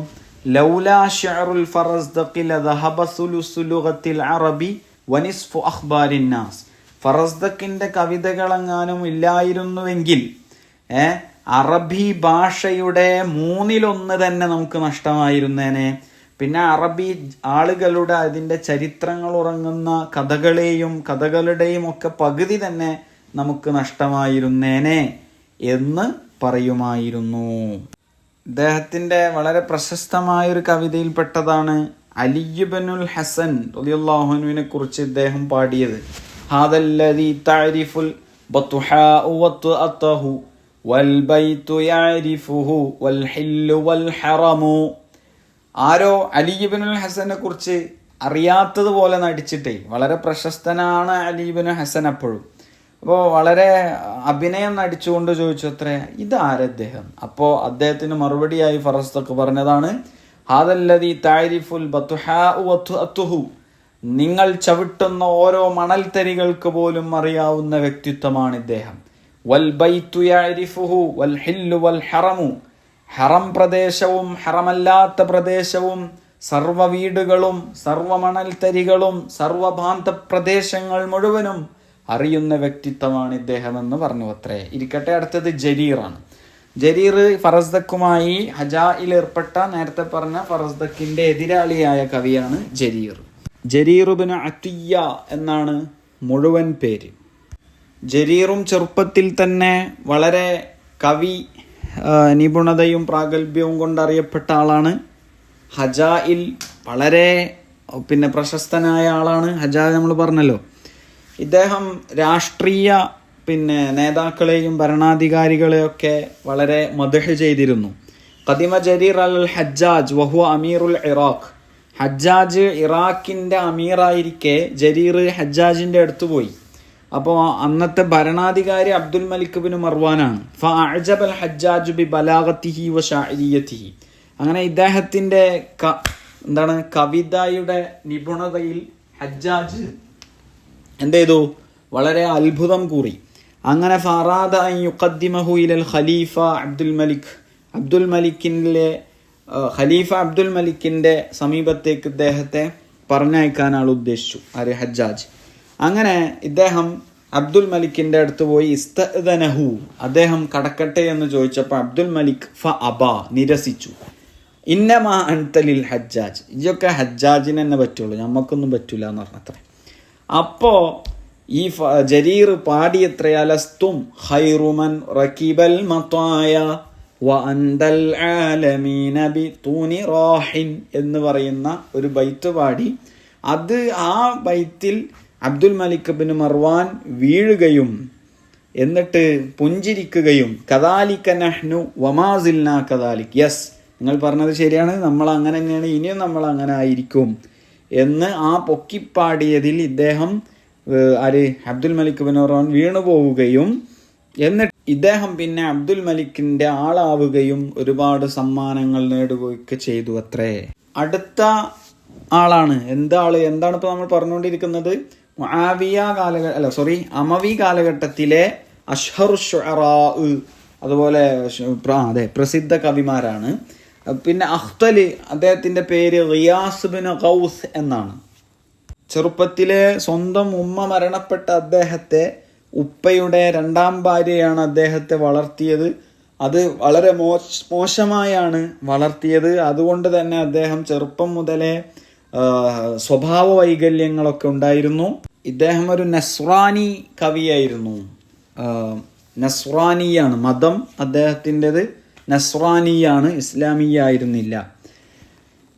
ലൗലാ ശഅറുൽ ഫറസ്ദഖി ലദഹബ സുലുസു ലുഗത്തിൽ അറബി വനിസ്ഫു അഖ്ബാരിൻ നാസ്. ഫറസ്ദഖിന്റെ കവിതകളെങ്ങാനും ഇല്ലായിരുന്നുവെങ്കിൽ അറബി ഭാഷയുടെ 1/3 തന്നെ നമുക്ക് നഷ്ടമായിരുന്നേനെ. പിന്നെ അറബി ആളുകളുടെ അതിൻ്റെ ചരിത്രങ്ങൾ ഉറങ്ങുന്ന കഥകളുടെയും ഒക്കെ പകുതി തന്നെ നമുക്ക് നഷ്ടമായിരുന്നേനെ എന്ന് പറയുമായിരുന്നു. ഇദ്ദേഹത്തിൻ്റെ വളരെ പ്രശസ്തമായൊരു കവിതയിൽപ്പെട്ടതാണ് അലി ഇബ്നുൽ ഹസൻ റളിയല്ലാഹു അൻഹുവിനെ കുറിച്ച് ഇദ്ദേഹം പാടിയത്. ഹാദല്ലദീ തഅരിഫുൽ ബത്ഹാഉ വത്അതഹു വൽ ബൈതു യഅരിഫുഹു വൽ ഹില്ലു വൽ ഹറമു. ആരോ അലി ഇബ്നുൽ ഹസനെ കുറിച്ച് അറിയാത്തതുപോലെ നടിച്ചിട്ടേ, വളരെ പ്രശസ്തനാണ് അലി ഇബ്നു ഹസൻ അപ്പോഴും. അപ്പോൾ വളരെ അഭിനയം നടിച്ചുകൊണ്ട് ചോദിച്ചു അത്രേ, ഇതാരദ്ദേഹം? അപ്പോൾ അദ്ദേഹത്തിന് മറുപടിയായി ഫറസ്ദഖ് പറഞ്ഞതാണ്, ഹാദല്ലദീ തഅരിഫുൽ ബത്ഹാഉ വത്അതുഹു, നിങ്ങൾ ചവിട്ടുന്ന ഓരോ മണൽത്തരികൾക്ക് പോലും അറിയാവുന്ന വ്യക്തിത്വമാണ് ഇദ്ദേഹം. വൽ ബൈതു യഅരിഫുഹു വൽ ഹില്ലു വൽ ഹറമു, ഹറം പ്രദേശവും ഹറമല്ലാത്ത പ്രദേശവും സർവ്വ വീടുകളും സർവ്വ മണൽത്തരികളും സർവ്വഭാന്ത പ്രദേശങ്ങൾ മുഴുവനും അറിയുന്ന വ്യക്തിത്വമാണ് ഇദ്ദേഹം എന്ന് പറഞ്ഞു അത്രേ. ഇരിക്കട്ടെ, അടുത്തത് ജരീറാണ്. ജരീർ ഫറസ്ദക്കുമായി ഹജായിൽ ഏർപ്പെട്ട നേരത്തെ പറഞ്ഞ ഫറസ്ദക്കിന്റെ എതിരാളിയായ കവിയാണ് ജരീർ. ജരീർ ഇബ്നു അത്തിയ്യ എന്നാണ് മുഴുവൻ പേര്. ജരീറും ചെറുപ്പത്തിൽ തന്നെ വളരെ കവി നിപുണതയും പ്രാഗൽഭ്യവും കൊണ്ടറിയപ്പെട്ട ആളാണ്. ഹജായിൽ വളരെ പ്രശസ്തനായ ആളാണ്. ഹജാ നമ്മൾ പറഞ്ഞല്ലോ. ഇദ്ദേഹം രാഷ്ട്രീയ നേതാക്കളെയും ഭരണാധികാരികളെയൊക്കെ വളരെ മദ്ഹ് ചെയ്തിരുന്നു. ഖദിമ ജരീർ അൽ ഹജ്ജാജ് വഹുവ അമീറുൽ ഇറാഖ്. ഹജ്ജാജ് ഇറാഖിൻ്റെ അമീറായിരിക്കെ ജരീർ ഹജ്ജാജിൻ്റെ അടുത്ത് പോയി. അപ്പോൾ അന്നത്തെ ഭരണാധികാരി അബ്ദുൽ മലിക് ബിൻ മർവാനാണ്. ഫഅഅജബൽ ഹജ്ജാജ് ബി ബലാഗതിഹി വ ശാഇരിയതിഹി. അങ്ങനെ ഇദ്ദേഹത്തിൻ്റെ കവിതയുടെ നിപുണതയിൽ ഹജ്ജാജ് എന്ത് ചെയ്തു? വളരെ അത്ഭുതം കൂറി. അങ്ങനെ ഫറാദ അൻ യുഖദ്ദിമഹു ഇലൽ ഖലീഫ അബ്ദുൽ മലിക്. ഖലീഫ അബ്ദുൽ മലിക്കിൻ്റെ സമീപത്തേക്ക് ഇദ്ദേഹത്തെ പറഞ്ഞയക്കാനാണ് ഉദ്ദേശിച്ചു ഹജ്ജാജ്. അങ്ങനെ ഇദ്ദേഹം അബ്ദുൽ മലിക്കിൻ്റെ അടുത്ത് പോയി. ഇസ്തഅദനഹു, അദ്ദേഹം കടക്കട്ടെ എന്ന് ചോദിച്ചപ്പോൾ അബ്ദുൽ മലിക് ഫഅബാ, നിരസിച്ചു. ഇന്നമാ അൻത ലിൽ ഹജ്ജാജ്, ഇതൊക്കെ ഹജ്ജാജിന് തന്നെ പറ്റുള്ളൂ, നമുക്കൊന്നും പറ്റൂല എന്ന് പറഞ്ഞത്രേ. അപ്പോൾ ഈ ജരീർ പാടിയത്ര അലസ്തും ഖൈറുമൻ റകിബൽ മതായ വ അൻതൽ ആലമീന ബിതൂനി റാഹിൻ എന്ന് പറയുന്ന ഒരു ബൈത്ത് പാടി. അത് ആ ബൈത്തിൽ അബ്ദുൽ മലിക് ബിൻ മർവാൻ വീഴുകയും എന്നിട്ട് പുഞ്ചിരിക്കുകയും കദാലിക നഹ്നു വമാ സിൽനാ കദാലിക്, യെസ് നിങ്ങൾ പറഞ്ഞത് ശരിയാണ്, നമ്മൾ അങ്ങനെ തന്നെയാണ്, ഇനിയും നമ്മൾ അങ്ങനെ ആയിരിക്കും എന്ന് ആ പൊക്കിപ്പാടിയതിൽ ഇദ്ദേഹം അബ്ദുൽ മലിക് ബിൻ മർവാൻ വീണു പോവുകയും എന്നിട്ട് ഇദ്ദേഹം പിന്നെ അബ്ദുൽ മലിക്കിൻ്റെ ആളാവുകയും ഒരുപാട് സമ്മാനങ്ങൾ നേടുകയൊക്കെ ചെയ്തു അത്രേ. അടുത്ത ആളാണ് എന്താണ് ഇപ്പോൾ നമ്മൾ പറഞ്ഞുകൊണ്ടിരിക്കുന്നത്? അമവി കാലഘട്ടത്തിലെ അഷ്ഹറു ശുഅറാ, അതുപോലെ പ്രസിദ്ധ കവിമാരാണ്. പിന്നെ അഖ്തൽ, അദ്ദേഹത്തിൻ്റെ പേര് ഗിയാസ് ബിൻ ഖൗസ് എന്നാണ്. ചെറുപ്പത്തിലെ സ്വന്തം ഉമ്മ മരണപ്പെട്ട അദ്ദേഹത്തെ ഉപ്പയുടെ രണ്ടാം ഭാര്യയാണ് അദ്ദേഹത്തെ വളർത്തിയത്. അത് വളരെ മോശമായാണ് വളർത്തിയത്. അതുകൊണ്ട് തന്നെ അദ്ദേഹം ചെറുപ്പം മുതലേ സ്വഭാവ വൈകല്യങ്ങളൊക്കെ ഉണ്ടായിരുന്നു. ഇദ്ദേഹം ഒരു നസ്രാനി കവിയായിരുന്നു. നസ്രാനിയാണ് മതം അദ്ദേഹത്തിൻ്റെത്, നസ്രാനിയാണ്, ഇസ്ലാമിയ ആയിരുന്നില്ല.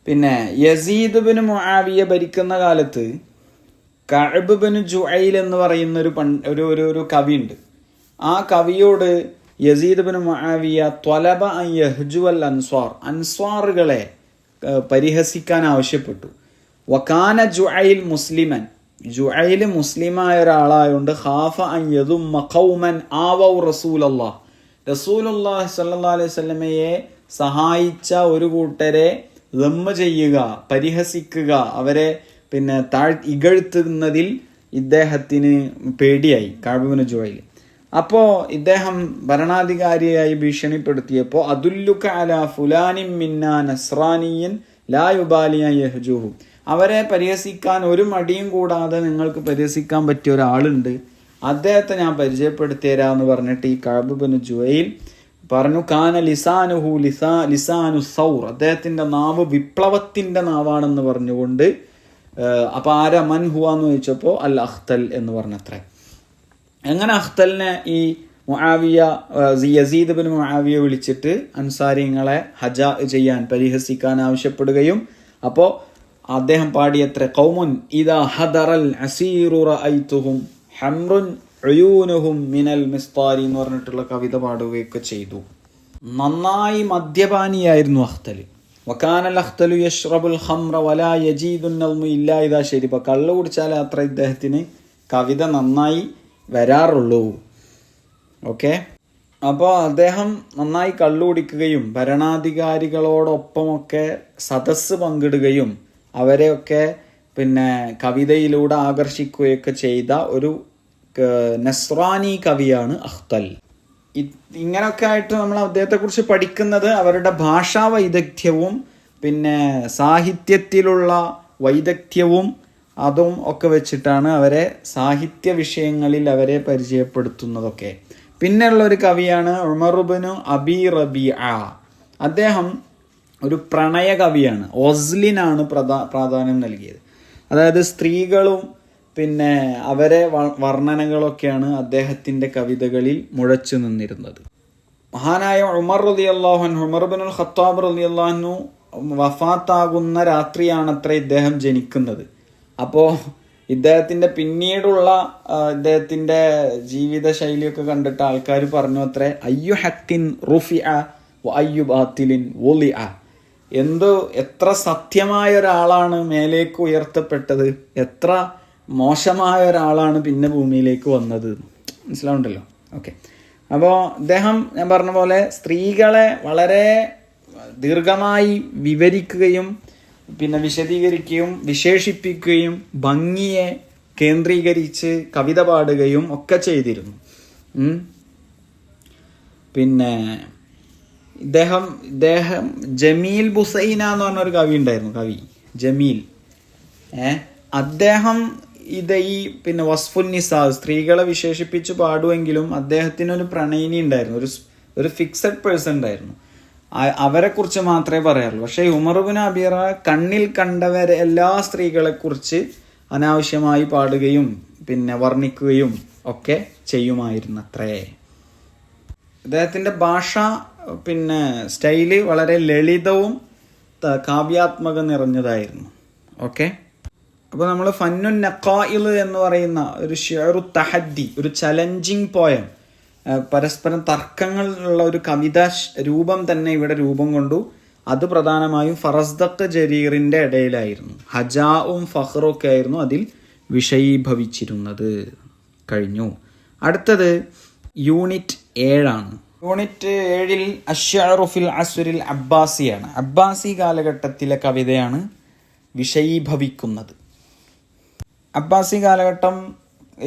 പിന്നെ യസീദ് ബിൻ മുആവിയ ഭരിക്കുന്ന കാലത്ത് കഅബ് ബിൻ ജുഐൽ എന്ന് പറയുന്ന ഒരു കവിയുണ്ട്. ആ കവിയോട് യസീദ് ബിൻ മുആവിയ ത്വലബ അൻ യഹ്ജുവൽ അൻസ്വാറുകളെ പരിഹസിക്കാൻ ആവശ്യപ്പെട്ടു. വകാന ജുഐൽ മുസ്ലിമൻ, ജുഐൽ മുസ്ലിമായ ഒരാളായതുകൊണ്ട് ഖാഫ അൻ യദുമ്മ ഖൗമൻ ആവൗ റസൂലല്ലാഹ്, റസൂലുള്ളാഹി സ്വല്ലല്ലാഹു അലൈഹി വസല്ലമയെ സഹായിച്ച ഒരു കൂട്ടരെ ദമ്മ ചെയ്യുക, പരിഹസിക്കുക, അവരെ ഇകഴ്ത്തുന്നതിൽ ഇദ്ദേഹത്തിന് പേടിയായി കഅബ് ബിൻ ജുഐൽ. അപ്പോൾ ഇദ്ദേഹം ഭരണാധികാരിയായി ഭീഷണിപ്പെടുത്തിയപ്പോൾ അതുല്ലുക അലാ ഫുലാനിൻ മിന്നാ നസ്രാനിയൻ ലാ യുബാലിയ യഹ്ജുഹു, അവരെ പരിഹസിക്കാൻ ഒരു മടിയും കൂടാതെ നിങ്ങൾക്ക് പരിഹസിക്കാൻ പറ്റിയ ഒരാളുണ്ട്, അദ്ദേഹത്തെ ഞാൻ പരിചയപ്പെടുത്തി തരാമെന്ന് പറഞ്ഞിട്ട് ഈ കഅബ് ബിൻ ജുഐൽ പറഞ്ഞു. കാന ലിസാനുഹു ലിസാനു സൗർ, അദ്ദേഹത്തിൻ്റെ നാവ് വിപ്ലവത്തിൻ്റെ നാവാണെന്ന് പറഞ്ഞുകൊണ്ട്. അപ്പോൾ ആരാ മൻ ഹുവാന്ന് ചോദിച്ചപ്പോൾ അൽ അഖ്തൽ എന്ന് പറഞ്ഞത്രേ. അങ്ങനെ അഖ്തലിനെ ഈ യസീദ് ബിൻ മുആവിയ വിളിച്ചിട്ട് അൻസാരിങ്ങളെ ഹജ ചെയ്യാൻ, പരിഹസിക്കാൻ ആവശ്യപ്പെടുകയും അപ്പോൾ അദ്ദേഹം പാടിയത്ര ഖൗമുൻ ഇദാ ഹദറൽ അസീറു റഅയ്തുഹും ഹംറുൻ ഉയൂനുഹും മിനൽ മിസ്താരി എന്ന് പറഞ്ഞിട്ടുള്ള കവിത പാടുകയൊക്കെ ചെയ്തു. നന്നായി മദ്യപാനിയായിരുന്നു അഖ്തൽ. വകാനൽ അഖ്തലു യശ്റബുൽ ഖംറ വലാ യജീദുൻ നൗമു ഇല്ലാ ഇദാ ശരിബ, കള്ളു കുടിച്ചാലേ അത്ര ഇദ്ദേഹത്തിന് കവിത നന്നായി വരാറുള്ളൂ. ഓക്കെ, അപ്പോൾ അദ്ദേഹം നന്നായി കള്ളു കുടിക്കുകയും ഭരണാധികാരികളോടൊപ്പമൊക്കെ സദസ്സ് പങ്കിടുകയും അവരെയൊക്കെ കവിതയിലൂടെ ആകർഷിക്കുകയൊക്കെ ചെയ്ത ഒരു നസ്രാനി കവിയാണ് അഖ്തൽ. ഇങ്ങനെയൊക്കെ ആയിട്ട് നമ്മൾ അദ്ദേഹത്തെക്കുറിച്ച് പഠിക്കുന്നത് അവരുടെ ഭാഷാ വൈദഗ്ധ്യവും സാഹിത്യത്തിലുള്ള വൈദഗ്ധ്യവും അതും ഒക്കെ വെച്ചിട്ടാണ് അവരെ സാഹിത്യ വിഷയങ്ങളിൽ അവരെ പരിചയപ്പെടുത്തുന്നതൊക്കെ. പിന്നെയുള്ള ഒരു കവിയാണ് ഉമർ ഇബ്നു അബി റബീഅ. അദ്ദേഹം ഒരു പ്രണയ കവിയാണ്. ഒസ്ലിനാണ് പ്രാധാന്യം നൽകിയത്. അതായത് സ്ത്രീകളും പിന്നെ അവരെ വർണ്ണനകളൊക്കെയാണ് അദ്ദേഹത്തിൻ്റെ കവിതകളിൽ മുഴച്ചു നിന്നിരുന്നത്. മഹാനായ ഉമർ റളിയല്ലാഹു അൻഹു, ഉമർ ഇബ്നുൽ ഖത്താബ് റളിയല്ലാഹു അൻഹു വഫാത്താകുന്ന രാത്രിയാണത്രേ ഇദ്ദേഹം ജനിക്കുന്നത്. അപ്പോൾ ഇദ്ദേഹത്തിൻ്റെ പിന്നീടുള്ള ഇദ്ദേഹത്തിൻ്റെ ജീവിത ശൈലിയൊക്കെ കണ്ടിട്ട് ആൾക്കാർ പറഞ്ഞു അത്രേ, അയ്യു ഹക്കിൻ റുഫിഅ വ അയ്യു ബാത്തിലിൻ വുളിഅ. എത്ര സത്യമായ ഒരാളാണ് മേലേക്ക് ഉയർത്തപ്പെട്ടത്, എത്ര മോശമായ ഒരാളാണ് പിന്നെ ഭൂമിയിലേക്ക് വന്നത്. മനസ്സിലാവുണ്ടല്ലോ? ഓക്കെ. അപ്പോൾ അദ്ദേഹം ഞാൻ പറഞ്ഞ പോലെ സ്ത്രീകളെ വളരെ ദീർഘമായി വിവരിക്കുകയും പിന്നെ വിശദീകരിക്കുകയും വിശേഷിപ്പിക്കുകയും ഭംഗിയെ കേന്ദ്രീകരിച്ച് കവിത പാടുകയും ഒക്കെ ചെയ്തിരുന്നു. പിന്നെ ഇദ്ദേഹം ജമീൽ ബുസൈന എന്ന് പറഞ്ഞൊരു കവി ഉണ്ടായിരുന്നു, കവി ജമീൽ. അദ്ദേഹം ഈ പിന്നെ വസ്ഫുൻ നിസാ, സ്ത്രീകളെ വിശേഷിപ്പിച്ച് പാടുമെങ്കിലും അദ്ദേഹത്തിനൊരു പ്രണയിനി ഉണ്ടായിരുന്നു, ഒരു ഫിക്സഡ് പേഴ്സൺ ഉണ്ടായിരുന്നു. അവരെ കുറിച്ച് മാത്രമേ പറയാറുള്ളൂ. പക്ഷേ ഉമർ ഇബ്നു അബീ റബീഅ കണ്ണിൽ കണ്ടവരെ എല്ലാ സ്ത്രീകളെ കുറിച്ച് അനാവശ്യമായി പാടുകയും പിന്നെ വർണ്ണിക്കുകയും ഒക്കെ ചെയ്യുമായിരുന്നത്രേ. അദ്ദേഹത്തിൻ്റെ ഭാഷ പിന്നെ സ്റ്റൈല് വളരെ ലളിതവും കാവ്യാത്മക നിറഞ്ഞതായിരുന്നു. ഓക്കെ. അപ്പോൾ നമ്മൾ ഫന്നുൻ നഖായിൽ എന്ന് പറയുന്ന ഒരു ഷിഅറു തഹദ്ദി, ഒരു ചലഞ്ചിങ് പോയം, പരസ്പരം തർക്കങ്ങളുള്ള ഒരു കവിതാ രൂപം തന്നെ ഇവിടെ രൂപം കൊണ്ടു. അത് പ്രധാനമായും ഫറസ്ദഖ് ജരീറിൻ്റെ ഇടയിലായിരുന്നു. ഹജാവും ഫഖ്റും ഒക്കെ ആയിരുന്നു അതിൽ വിഷയീഭവിച്ചിരുന്നത്. കഴിഞ്ഞു. അടുത്തത് യൂണിറ്റ് 7 യൂണിറ്റ് 7 അശ്ശഅറു ഫിൽ അസ്റിൽ അബ്ബാസിയാണ്. അബ്ബാസി കാലഘട്ടത്തിലെ കവിതയാണ് വിഷയീഭവിക്കുന്നത്. അബ്ബാസി കാലഘട്ടം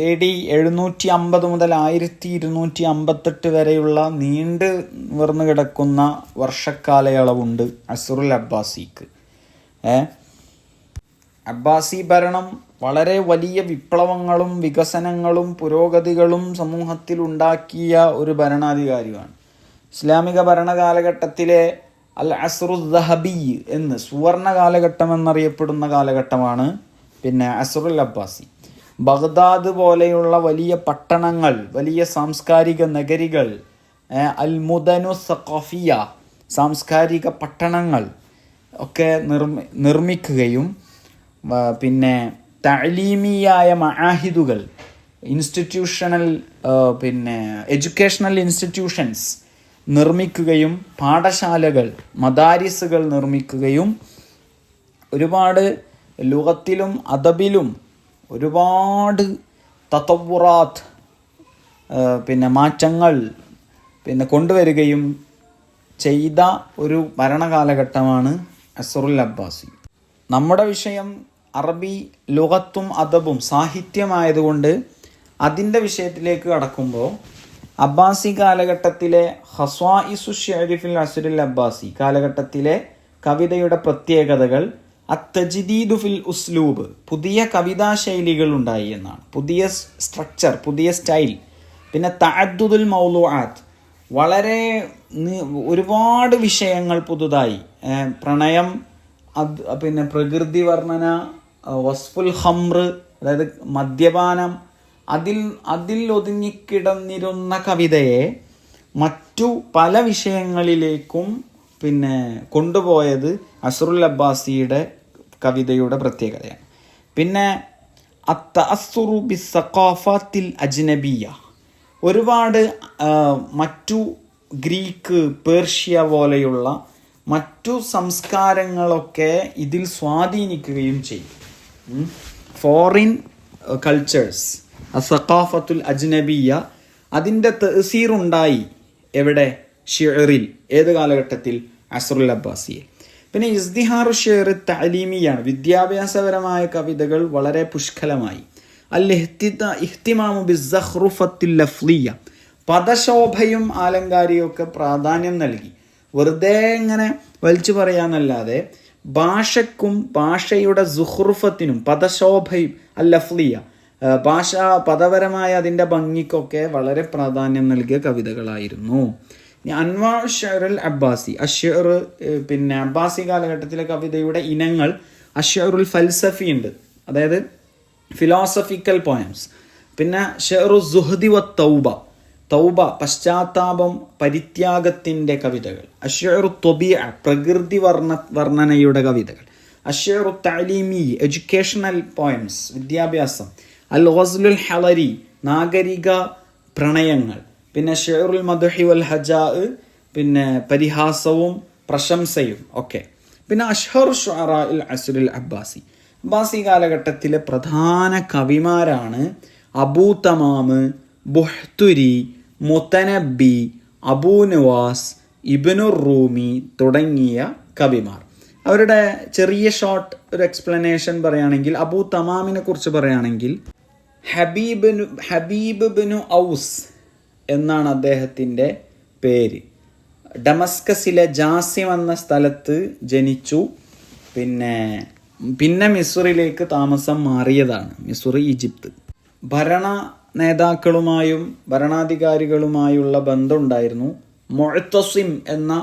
AD 750 മുതൽ 1258 വരെയുള്ള നീണ്ടു നിവർന്നു കിടക്കുന്ന വർഷക്കാലയളവുണ്ട് അസ്റുൽ അബ്ബാസിക്ക്. അബ്ബാസി ഭരണം വളരെ വലിയ വിപ്ലവങ്ങളും വികസനങ്ങളും പുരോഗതികളും സമൂഹത്തിൽ ഉണ്ടാക്കിയ ഒരു ഭരണാധികാരിയാണ്. ഇസ്ലാമിക ഭരണകാലഘട്ടത്തിലെ അൽ അസ്റു ദഹബി എന്ന് സുവർണ കാലഘട്ടം എന്നറിയപ്പെടുന്ന കാലഘട്ടമാണ് പിന്നെ അസ്റുൽ അബ്ബാസി. ബഗ്ദാദ് പോലെയുള്ള വലിയ പട്ടണങ്ങൾ, വലിയ സാംസ്കാരിക നഗരികൾ, അൽ മുദനു സഖാഫിയ സാംസ്കാരിക പട്ടണങ്ങൾ ഒക്കെ നിർമ്മിക്കുകയും പിന്നെ തഅലീമിയായ മആഹിദുകൾ, ഇൻസ്റ്റിറ്റ്യൂഷണൽ പിന്നെ എഡ്യൂക്കേഷണൽ ഇൻസ്റ്റിറ്റ്യൂഷൻസ് നിർമ്മിക്കുകയും പാഠശാലകൾ മദാരിസുകൾ നിർമ്മിക്കുകയും ഒരുപാട് ലുഗത്തിലും അദബിലും ഒരുപാട് തതവ്വുറാത്ത് പിന്നെ മാറ്റങ്ങൾ പിന്നെ കൊണ്ടുവരികയും ചെയ്ത ഒരു ഭരണകാലഘട്ടമാണ് അസ്റുൽ അബ്ബാസി. നമ്മുടെ വിഷയം അറബി ലുഗത്തും അദബും സാഹിത്യമായതുകൊണ്ട് അതിൻ്റെ വിഷയത്തിലേക്ക് കടക്കുമ്പോൾ അബ്ബാസി കാലഘട്ടത്തിലെ ഖസ്വാഇസു ശിഅരി ഫിൽ അസ്റിൽ അബ്ബാസി കാലഘട്ടത്തിലെ കവിതയുടെ പ്രത്യേകതകൾ അത്തജ്ദീദു ഫിൽ ഉസ്ലൂബ്, പുതിയ കവിതാ ശൈലികൾ ഉണ്ടായി എന്നാണ്. പുതിയ സ്ട്രക്ചർ, പുതിയ സ്റ്റൈൽ. പിന്നെ തഅദ്ദുദുൽ മൗലൂആത്ത്, വളരെ ഒരുപാട് വിഷയങ്ങൾ പുതുതായി. പ്രണയം, പിന്നെ പ്രകൃതി വർണ്ണന, വസ്ഫുൽ ഖംർ അതായത് മദ്യപാനം, അതിൽ ഒതുങ്ങിക്കിടന്നിരുന്ന കവിതയെ മറ്റു പല വിഷയങ്ങളിലേക്കും പിന്നെ കൊണ്ടുപോയത് അസ്റുൽ അബ്ബാസിയുടെ കവിതയുടെ പ്രത്യേകതയാണ്. പിന്നെ അത്തഅസ്സുറു ബിസ്സഖാഫത്തിൽ അജ്നബിയ, ഒരുപാട് മറ്റു ഗ്രീക്ക്, പേർഷ്യ പോലെയുള്ള മറ്റു സംസ്കാരങ്ങളൊക്കെ ഇതിൽ സ്വാധീനിക്കുകയും ചെയ്യും. ഫോറിൻ കൾച്ചേഴ്സ്, അസഖാഫത്തുൽ അജ്നബിയ, അതിൻ്റെ തഅ്സീറുണ്ടായി. എവിടെ? ഷിഅറിൽ. ഏത് കാലഘട്ടത്തിൽ? അസ്റുൽ അബ്ബാസിയിൽ. പിന്നെ ഇസ്തിഹാറു ഷിഅർ തഅലീമിയാണ്, വിദ്യാഭ്യാസപരമായ കവിതകൾ വളരെ പുഷ്കലമായി. അൽ ഇഹ്തിമാമു ബിസ്സഖ്റുഫത്തിൽ ലഫ്ലിയ, പദശോഭയും ആലങ്കാരിയും ഒക്കെ പ്രാധാന്യം നൽകി. വെറുതെ ഇങ്ങനെ വലിച്ചു പറയാന്നല്ലാതെ ഭാഷയ്ക്കും ഭാഷയുടെ സുഹ്റുഫത്തിനും പദശോഭയും അൽ ലഫ്ലിയ പദപരമായ അതിൻ്റെ ഭംഗിക്കൊക്കെ വളരെ പ്രാധാന്യം നൽകിയ കവിതകളായിരുന്നു. അൻവാ ഷെറുൽ അബ്ബാസി, അഷ്ഷർ പിന്നെ അബ്ബാസി കാലഘട്ടത്തിലെ കവിതയുടെ ഇനങ്ങൾ അഷ്ഷറുൽ ഫൽസഫി ഉണ്ട്, അതായത് ഫിലോസഫിക്കൽ പോയംസ്. പിന്നെ ഷെറു സുഹദി വ തൗബ, തൗബ പശ്ചാത്താപം പരിത്യാഗത്തിൻ്റെ കവിതകൾ. അഷ്ഷറു ത്വബിഅ പ്രകൃതി വർണ്ണനയുടെ കവിതകൾ. അഷ്ഷറു തഅലീമി എഡ്യൂക്കേഷണൽ പോയംസ് വിദ്യാഭ്യാസം. അൽ ഗസ്ലുൽ ഹളരി നാഗരിക പ്രണയങ്ങൾ. പിന്നെ ഷെറുൽ മദ്ഹി വൽ ഹജാ പിന്നെ പരിഹാസവും പ്രശംസയും ഒക്കെ. പിന്നെ അഷ്ഹറു ശുഅറാഇൽ അസ്റുൽ അബ്ബാസി, അബ്ബാസി കാലഘട്ടത്തിലെ പ്രധാന കവിമാരാണ് അബൂ തമാം, ബുഹ്തുരി, മുത്തനബി, അബൂ നവാസ്, ഇബ്നുർ റൂമി തുടങ്ങിയ കവിമാർ. അവരുടെ ചെറിയ ഷോർട്ട് ഒരു എക്സ്പ്ലനേഷൻ പറയുകയാണെങ്കിൽ, അബൂ തമാമിനെ കുറിച്ച് പറയുകയാണെങ്കിൽ ഹബീബ് ബിനു ഔസ് എന്നാണ് അദ്ദേഹത്തിൻ്റെ പേര്. ഡമസ്കസിലെ ജാസിം എന്ന സ്ഥലത്ത് ജനിച്ചു. പിന്നെ മിസ്റിലേക്ക് താമസം മാറിയതാണ്. മിസ്ർ ഈജിപ്ത്. ഭരണ നേതാക്കളുമായും ഭരണാധികാരികളുമായുള്ള ബന്ധമുണ്ടായിരുന്നു. മുഅ്തസിം എന്ന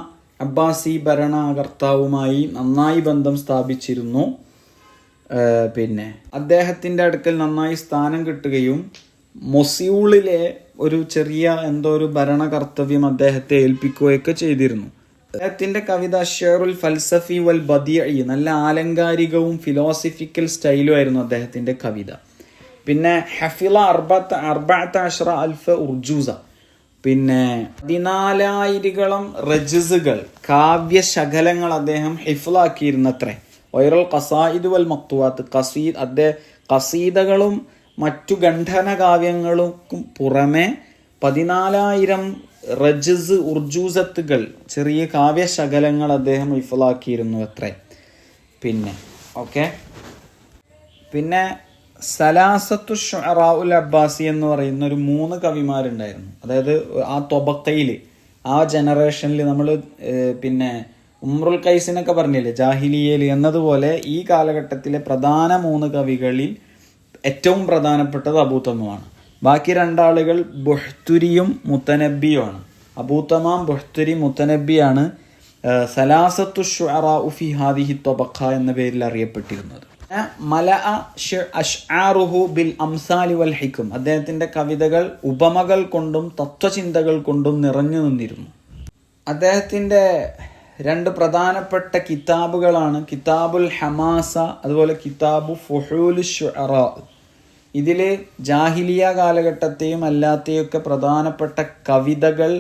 അബ്ബാസി ഭരണകർത്താവുമായി നന്നായി ബന്ധം സ്ഥാപിച്ചിരുന്നു. പിന്നെ അദ്ദേഹത്തിൻ്റെ അടുക്കൽ നന്നായി സ്ഥാനം കിട്ടുകയും മൊസ്യൂളിലെ ഒരു ചെറിയ ഒരു ഭരണകർത്തവ്യം അദ്ദേഹത്തെ ഏൽപ്പിക്കുകയൊക്കെ ചെയ്തിരുന്നു. അദ്ദേഹത്തിൻ്റെ കവിത ഷെറുൽ ഫൽസഫി വൽ ബദിഇ, നല്ല ആലങ്കാരികവും ഫിലോസഫിക്കൽ സ്റ്റൈലും ആയിരുന്നു അദ്ദേഹത്തിൻ്റെ കവിത. പിന്നെ ഹഫിള അർബഅത അശ്റ അൽഫ ഉർജൂസ, പിന്നെ 14,000 റജ്സുകൾ കാവ്യശകലങ്ങൾ അദ്ദേഹം ഹിഫ്ളാക്കിയിരുന്നത്രേ. വൈറൽ ഖസായിദ് വൽ മക്തുവാത്ത്, ഖസീദകളും മറ്റു ഖണ്ഡന കാവ്യങ്ങൾക്കും പുറമെ 14,000 റജ്സ് ഉർജൂസത്തുകൾ ചെറിയ കാവ്യശകലങ്ങൾ അദ്ദേഹം ഹിഫ്ളാക്കിയിരുന്നു അത്രേ. പിന്നെ സലാസത്തു ഷുഅറാഉൽ അബ്ബാസി എന്ന് പറയുന്ന ഒരു 3 കവിമാരുണ്ടായിരുന്നു. അതായത് ആ തൊബക്കയിൽ, ആ ജനറേഷനിൽ നമ്മൾ പിന്നെ ഉംറുൽ ഖൈസിനൊക്കെ പറഞ്ഞില്ലേ ജാഹിലിയയിൽ എന്നതുപോലെ ഈ കാലഘട്ടത്തിലെ പ്രധാന 3 കവികളിൽ ഏറ്റവും പ്രധാനപ്പെട്ടത് അബൂ തമാമാണ്. ബാക്കി 2 ആളുകൾ ബുഹ്തുരിയും മുത്തനബിയുമാണ്. അബൂ തമാം, ബുഹ്തുരി, മുത്തനബിയാണ് സലാസത്തു ഷുഅറാഉ ഫി ഹാദിഹി തൊബക്ക എന്ന പേരിൽ അറിയപ്പെട്ടിരുന്നത്. അഷ്ആറുഹു ബിൽ അംസാലി വൽ ഹിക്ം, അദ്ദേഹത്തിൻ്റെ കവിതകൾ ഉപമകൾ കൊണ്ടും തത്വചിന്തകൾ കൊണ്ടും നിറഞ്ഞു നിന്നിരുന്നു. അദ്ദേഹത്തിൻ്റെ 2 പ്രധാനപ്പെട്ട കിതാബുകളാണ് കിതാബുൽ ഹമാസ, അതുപോലെ കിതാബു ഫുഹൂലു ശുഅറാ. ഇതിൽ ജാഹിലിയ കാലഘട്ടത്തെയും അല്ലാത്തെയൊക്കെ പ്രധാനപ്പെട്ട കവിതകൾ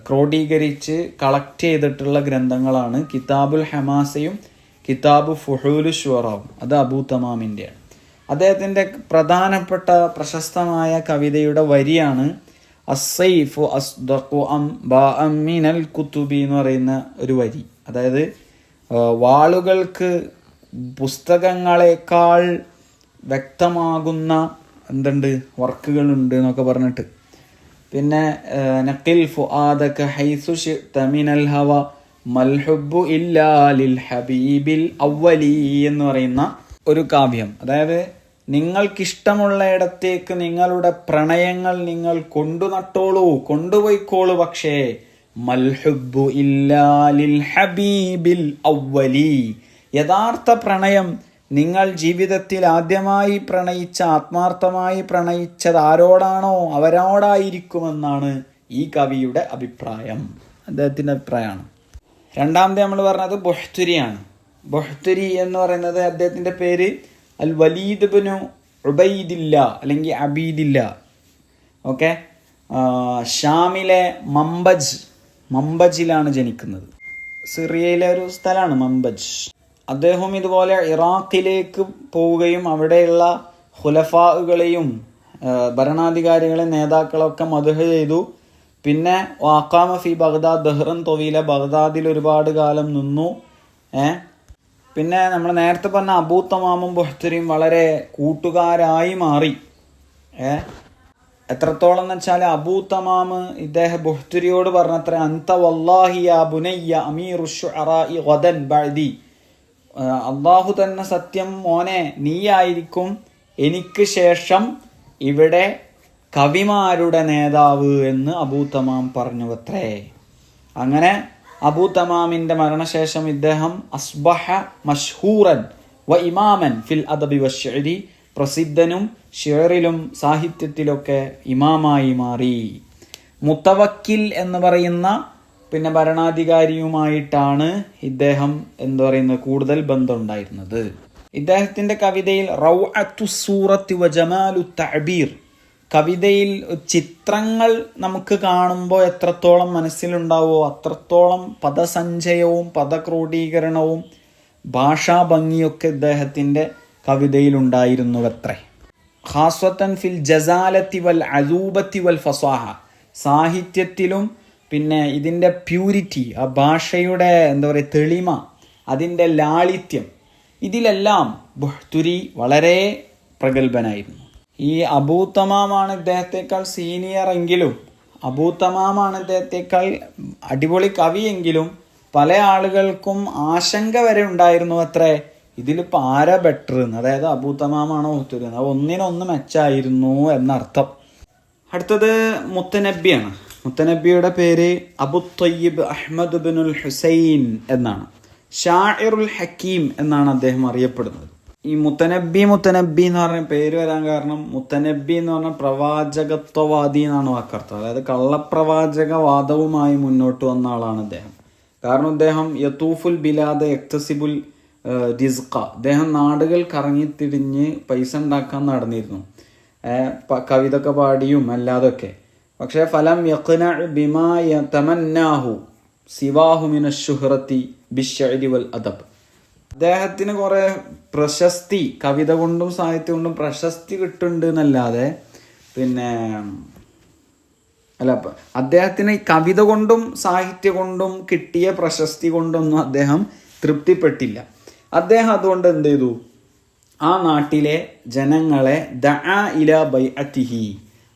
ക്രോഡീകരിച്ച് കളക്ട് ചെയ്തിട്ടുള്ള ഗ്രന്ഥങ്ങളാണ് കിതാബുൽ ഹമാസയും കിതാബു ഫുഹൂലു ശുഅറാവും. അത് അബൂ തമാമിൻ്റെയാണ്. അദ്ദേഹത്തിൻ്റെ പ്രധാനപ്പെട്ട പ്രശസ്തമായ കവിതയുടെ വരിയാണ് അസ്സൈഫു അസ്ദഖു ബാഅം മിനൽ കുതുബി എന്ന് പറയുന്ന ഒരു വരി. അതായത് വാളുകൾക്ക് പുസ്തകങ്ങളെക്കാൾ വ്യക്തമാകുന്ന വർക്കുകളുണ്ട് എന്നൊക്കെ പറഞ്ഞിട്ട്. പിന്നെ നഖിൽ ഫുആദക ഹൈസു ശിഅത മിനൽ ഹവ മൽഹുബ്ബു ഇല്ലാ ലിൽ ഹബീബിൽ അവ്വലി എന്ന് പറയുന്ന ഒരു കാവ്യം. അതായത് നിങ്ങൾക്കിഷ്ടമുള്ള ഇടത്തേക്ക് നിങ്ങളുടെ പ്രണയങ്ങൾ നിങ്ങൾ കൊണ്ടുപോയിക്കോളൂ, പക്ഷേ മൽഹുബ്ബു ഇല്ലാ ലിൽ ഹബീബിൽ അവ്വലി, യഥാർത്ഥ പ്രണയം നിങ്ങൾ ജീവിതത്തിൽ ആദ്യമായി ആത്മാർത്ഥമായി പ്രണയിച്ചത് ആരോടാണോ അവരോടായിരിക്കുമെന്നാണ് ഈ കവിയുടെ അഭിപ്രായം. അദ്ദേഹത്തിൻ്റെ അഭിപ്രായമാണ്. രണ്ടാമത്തെ നമ്മൾ പറഞ്ഞത് ബുഹ്തുരിയാണ്. ബുഹ്തുരി എന്ന് പറയുന്നത് അദ്ദേഹത്തിൻ്റെ പേര് അൽ വലീദ് ബിനു ഉബൈദില്ല അല്ലെങ്കിൽ അബീദില്ല. ഓക്കെ, ഷാമിലെ മമ്പജിലാണ് ജനിക്കുന്നത്. സിറിയയിലെ ഒരു സ്ഥലമാണ് മമ്പജ്. അദ്ദേഹം ഇതുപോലെ ഇറാഖിലേക്ക് പോവുകയും അവിടെയുള്ള ഖുലഫാകളെയും ഭരണാധികാരികളെ നേതാക്കളൊക്കെ മദ്ഹ് ചെയ്തു. പിന്നെ വാഖാമ ഫി ബഗ്ദാദ് ദഹ്റൻ തൊവീല, ബഗ്ദാദിൽ ഒരുപാട് കാലം നിന്നു. പിന്നെ നമ്മൾ നേരത്തെ പറഞ്ഞ അബൂ തമാമും ബുഹ്തുരിയും വളരെ കൂട്ടുകാരായി മാറി. എത്രത്തോളം എന്ന് വെച്ചാൽ അബൂ തമാമ് ഇദ്ദേഹം ബുഹ്തുരിയോട് പറഞ്ഞത്ര അൻത വല്ലാഹി യാ ബുനയ്യ അമീറു ശുഅറാഇ ഗദൻ ബഅദി, അള്ളാഹു തന്നെ സത്യം മോനെ നീയായിരിക്കും എനിക്ക് ശേഷം ഇവിടെ കവിമാരുടെ നേതാവ് എന്ന് അബൂ തമാം പറഞ്ഞുവത്രേ. അങ്ങനെ അബൂ തമാമിന്റെ മരണശേഷം ഇദ്ദേഹം അസ്ബഹ മഷ്ഹൂറൻ വ ഇമാമൻ ഫിൽ അദബി വശ്ശിഅരി, പ്രസിദ്ധനും ഷിഅറിലും സാഹിത്യത്തിലൊക്കെ ഇമാമായി മാറി. മുത്തവക്കിൽ എന്ന് പറയുന്ന പിന്നെ ഭരണാധികാരിയുമായിട്ടാണ് ഇദ്ദേഹം കൂടുതൽ ബന്ധമുണ്ടായിരുന്നത്. ഇദ്ദേഹത്തിന്റെ കവിതയിൽ റൗഅത്തു സൂറത്തി വ ജമാലു തഅബീർ, കവിതയിൽ ചിത്രങ്ങൾ നമുക്ക് കാണുമ്പോൾ എത്രത്തോളം മനസ്സിലുണ്ടാവുമോ അത്രത്തോളം പദസഞ്ചയവും പദക്രോഡീകരണവും ഭാഷാ ഭംഗിയൊക്കെ ഇദ്ദേഹത്തിന്റെ കവിതയിലുണ്ടായിരുന്നുവത്രേ. ഖാസ്വത്തൻ ഫിൽ ജസാലത്തി വൽ അദൂബത്തി വൽ ഫസാഹ, സാഹിത്യത്തിലും പിന്നെ ഇതിൻ്റെ പ്യൂരിറ്റി, ആ ഭാഷയുടെ തെളിമ, അതിൻ്റെ ലാളിത്യം, ഇതിലെല്ലാം ബുഹ്തുരി വളരെ പ്രഗത്ഭനായിരുന്നു. ഈ അബൂ തമാമാണ് ഇദ്ദേഹത്തെക്കാൾ സീനിയർ എങ്കിലും, അബൂ തമാമാണ് ഇദ്ദേഹത്തെക്കാൾ അടിപൊളി കവിയെങ്കിലും പല ആളുകൾക്കും ആശങ്ക വരെ ഉണ്ടായിരുന്നു അത്രേ, ഇതിലിപ്പോൾ ആരാ ബെറ്റർ എന്ന്. അതായത് അബൂ തമാമാണോ ബുഹ്തുരി, അത് ഒന്നിനൊന്ന് മെച്ചായിരുന്നു എന്നർത്ഥം. അടുത്തത് മുത്തനബിയാണ്. മുത്തനബിയുടെ പേര് അബു ത്വയ്യിബ് അഹ്മദ് ബിനുൽ ഹുസൈൻ എന്നാണ്. ഷാഇറുൽ ഹക്കീം എന്നാണ് അദ്ദേഹം അറിയപ്പെടുന്നത്. ഈ മുത്തനബി എന്ന് പറഞ്ഞ പേര് വരാൻ കാരണം, മുത്തനബി എന്ന് പറഞ്ഞ പ്രവാചകത്വവാദി എന്നാണ് വാക്കർത്ഥം. അതായത് കള്ളപ്രവാചകവാദവുമായി മുന്നോട്ട് വന്ന ആളാണ് അദ്ദേഹം. കാരണം അദ്ദേഹം യത്തൂഫുൽ ബിലാദ് യക്തസിബുൽ റിസ്ഖ, അദ്ദേഹം നാടുകൾ കറങ്ങിത്തിരിഞ്ഞ് പൈസ ഉണ്ടാക്കാൻ നടന്നിരുന്നു, കവിതൊക്കെ പാടിയും അല്ലാതൊക്കെ. പക്ഷേ ഫലം യഖ്ന ബിമാ യതമന്നാഹു സിവാഹു മിനശ് ശുഹ്റത്തി ബിശ്ശഅരി വൽ അദബ്, അദ്ദേഹത്തിന് കുറെ പ്രശസ്തി, കവിത കൊണ്ടും സാഹിത്യം കൊണ്ടും പ്രശസ്തി കിട്ടുന്നുണ്ട് എന്നല്ലാതെ അദ്ദേഹത്തിന് കവിത കൊണ്ടും സാഹിത്യം കൊണ്ടും കിട്ടിയ പ്രശസ്തി കൊണ്ടൊന്നും അദ്ദേഹം തൃപ്തിപ്പെട്ടില്ല. അദ്ദേഹം അതുകൊണ്ട് എന്ത് ചെയ്തു, ആ നാട്ടിലെ ജനങ്ങളെ ദഅ ഇലാ ബൈഅത്തിഹി,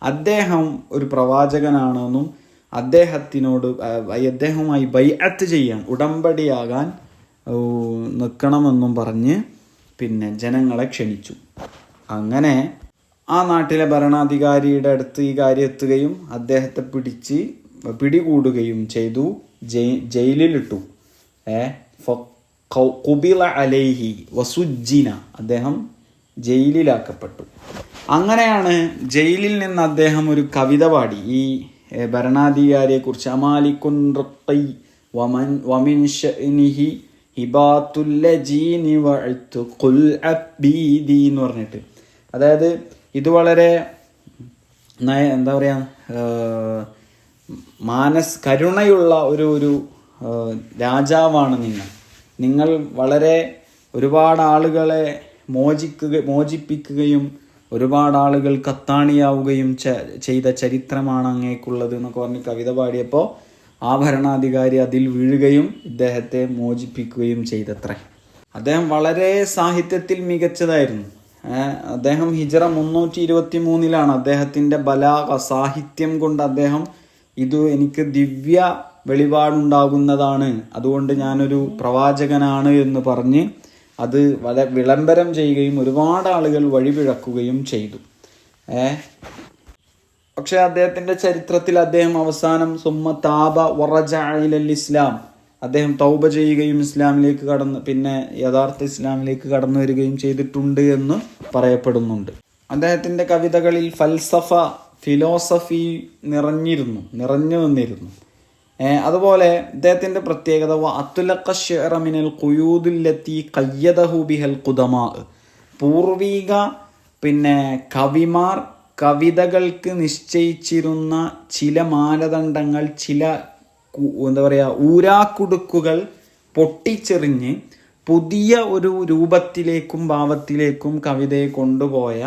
അദ്ദേഹം ഒരു പ്രവാചകനാണെന്നും അദ്ദേഹവുമായി ബൈഅത്ത് ചെയ്യാൻ, ഉടമ്പടിയാകാൻ നിൽക്കണമെന്നും പറഞ്ഞ് ജനങ്ങളെ ക്ഷണിച്ചു. അങ്ങനെ ആ നാട്ടിലെ ഭരണാധികാരിയുടെ അടുത്ത് ഈ കാര്യം എത്തുകയും അദ്ദേഹത്തെ പിടികൂടുകയും ചെയ്തു, ജയിലിലിട്ടു. ഖുബില അലൈഹി വസുജ്ജിന, അദ്ദേഹം ജയിലിലാക്കപ്പെട്ടു. അങ്ങനെയാണ് ജയിലിൽ നിന്ന് അദ്ദേഹം ഒരു കവിത പാടി ഈ ഭരണാധികാരിയെ കുറിച്ച്. അമാലിക്കുൻ റഖി വമിൻ ശഅനിഹി ഹിബാത്തുല്ലജീനി വഅത്ഖുൽ അബീദി എന്ന് പറഞ്ഞിട്ട്. അതായത് ഇത് വളരെ കരുണയുള്ള ഒരു രാജാവാണ് നിങ്ങൾ വളരെ ഒരുപാട് ആളുകളെ മോചിപ്പിക്കുകയും ഒരുപാട് ആളുകൾ കത്താണിയാവുകയും ചെയ്ത ചരിത്രമാണ് അങ്ങേക്കുള്ളത് എന്നൊക്കെ പറഞ്ഞ് കവിത പാടിയപ്പോൾ ആ ഭരണാധികാരി അതിൽ വീഴുകയും ഇദ്ദേഹത്തെ മോചിപ്പിക്കുകയും ചെയ്തത്രേ. അദ്ദേഹം വളരെ സാഹിത്യത്തിൽ മികച്ചതായിരുന്നു. അദ്ദേഹം ഹിജ്റ 323 അദ്ദേഹത്തിൻ്റെ ബലാഗ, സാഹിത്യം കൊണ്ട് അദ്ദേഹം ഇത് എനിക്ക് ദിവ്യ വെളിപാടുണ്ടാകുന്നതാണ്, അതുകൊണ്ട് ഞാനൊരു പ്രവാചകനാണ് എന്ന് പറഞ്ഞ് അത് വിളംബരം ചെയ്യുകയും ഒരുപാട് ആളുകൾ വഴിപിഴക്കുകയും ചെയ്തു. പക്ഷെ അദ്ദേഹത്തിന്റെ ചരിത്രത്തിൽ അദ്ദേഹം അവസാനം സുമ്മ താബ വറജഅ ഇലൽ ഇസ്ലാം, അദ്ദേഹം തൗബ ചെയ്യുകയും ഇസ്ലാമിലേക്ക് യഥാർത്ഥ ഇസ്ലാമിലേക്ക് കടന്നു വരികയും ചെയ്തിട്ടുണ്ട് എന്ന് പറയപ്പെടുന്നുണ്ട്. അദ്ദേഹത്തിന്റെ കവിതകളിൽ ഫൽസഫ, ഫിലോസഫി നിറഞ്ഞു നിന്നിരുന്നു. അതുപോലെ ഇദ്ദേഹത്തിന്റെ പ്രത്യേകത അത്തുലഖ ശിഅറ മിനൽ ഖുയൂദില്ലത്തി ഖയ്യദഹു ബിഹൽ ഖുദമാ, പൂർവിക കവിമാർ കവിതകൾക്ക് നിശ്ചയിച്ചിരുന്ന ചില മാനദണ്ഡങ്ങൾ, ചില ഊരാക്കുടുക്കുകൾ പൊട്ടിച്ചെറിഞ്ഞ് പുതിയ ഒരു രൂപത്തിലേക്കും ഭാവത്തിലേക്കും കവിതയെ കൊണ്ടുപോയ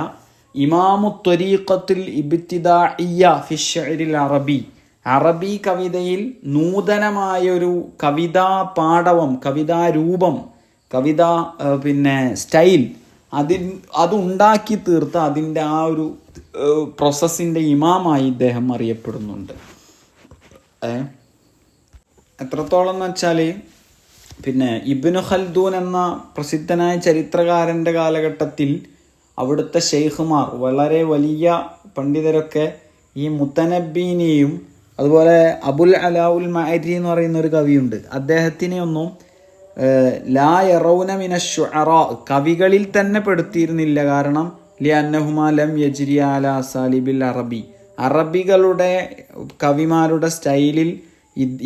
ഇമാമു ത്വരീഖത്തുൽ ഇബ്തിദാഇയ്യ ഫി ശഅരിൽ അറബി, അറബി കവിതയിൽ നൂതനമായൊരു കവിതാ പാടവം, കവിതാരൂപം, കവിതാ സ്റ്റൈൽ അതുണ്ടാക്കി തീർത്ത അതിൻ്റെ ആ ഒരു പ്രോസസ്സിൻ്റെ ഇമാമായി ഇദ്ദേഹം അറിയപ്പെടുന്നുണ്ട്. എത്രത്തോളം എന്ന് വെച്ചാൽ ഇബ്നു ഖൽദൂൻ എന്ന പ്രസിദ്ധനായ ചരിത്രകാരൻ്റെ കാലഘട്ടത്തിൽ അവിടുത്തെ ഷെയ്ഖുമാർ വളരെ വലിയ പണ്ഡിതരൊക്കെ ഈ മുത്തനബീനെയും അതുപോലെ അബുൽ അലാഉൽ മഅരി എന്ന് പറയുന്ന ഒരു കവിയുണ്ട്, അദ്ദേഹത്തിനെയൊന്നും ലാ യറൗന മിന ശുഅറാ കവികളിൽ തന്നെ പെടുത്തിയിരുന്നില്ല. കാരണം ലിഅന്നഹുമാ ലം യജ്രി അലാ അസാലിബിൽ അറബി അറബികളുടെ കവിമാരുടെ സ്റ്റൈലിൽ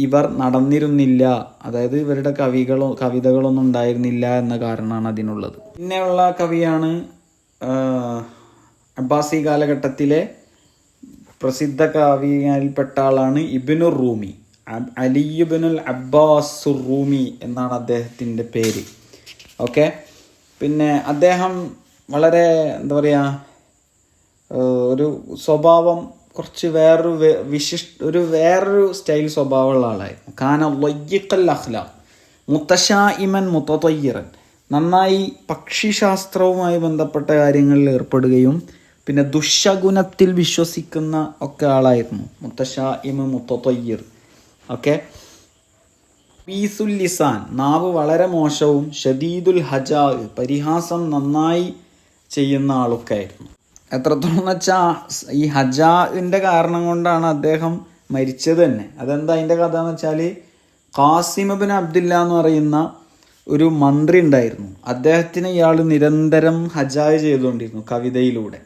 ഇവർ നടന്നിരുന്നില്ല, അതായത് ഇവരുടെ കവിതകളൊന്നും ഉണ്ടായിരുന്നില്ല എന്ന കാരണമാണ് അതിനുള്ളത്. പിന്നെയുള്ള കവിയാണ് അബ്ബാസി കാലഘട്ടത്തിലെ പ്രസിദ്ധ കവിയിൽപ്പെട്ട ആളാണ് ഇബ്നുർ റൂമി. അലി ഇബ്നുൽ അബ്ബാസുർ റൂമി എന്നാണ് അദ്ദേഹത്തിൻ്റെ പേര്. ഓക്കെ, പിന്നെ അദ്ദേഹം വളരെ എന്താ പറയുക, ഒരു സ്വഭാവം കുറച്ച് വേറൊരു സ്റ്റൈൽ സ്വഭാവമുള്ള ആളായിരുന്നു. കാന ലയ്യിഖൽ അഖ്ലാഖ് മുതശായിമൻ മുതതയ്യിറൻ, നന്നായി പക്ഷിശാസ്ത്രവുമായി ബന്ധപ്പെട്ട കാര്യങ്ങളിൽ ഏർപ്പെടുകയും പിന്നെ ദുശഗുണത്തിൽ വിശ്വസിക്കുന്ന ഒക്കെ ആളായിരുന്നു. മുതശായിമ മുതതയ്യിർ. ഓക്കെ, ബീസുൽ ലിസാൻ നാവ് വളരെ മോശവും, ഷദീദുൽ ഹജാ പരിഹാസം നന്നായി ചെയ്യുന്ന ആളൊക്കെ ആയിരുന്നു. എത്രത്തോളം എന്ന് വെച്ചാൽ ഈ ഹജാഇൻ്റെ കാരണം കൊണ്ടാണ് അദ്ദേഹം മരിച്ചത് തന്നെ. അതെന്താ അതിൻ്റെ കഥ എന്ന് വെച്ചാൽ, ഖാസിം ഇബ്നു അബ്ദുല്ല എന്ന് പറയുന്ന ഒരു മന്ത്രി ഉണ്ടായിരുന്നു. അദ്ദേഹത്തിന് ഇയാൾ നിരന്തരം ഹജായ് ചെയ്തുകൊണ്ടിരുന്നു കവിതയിലൂടെ.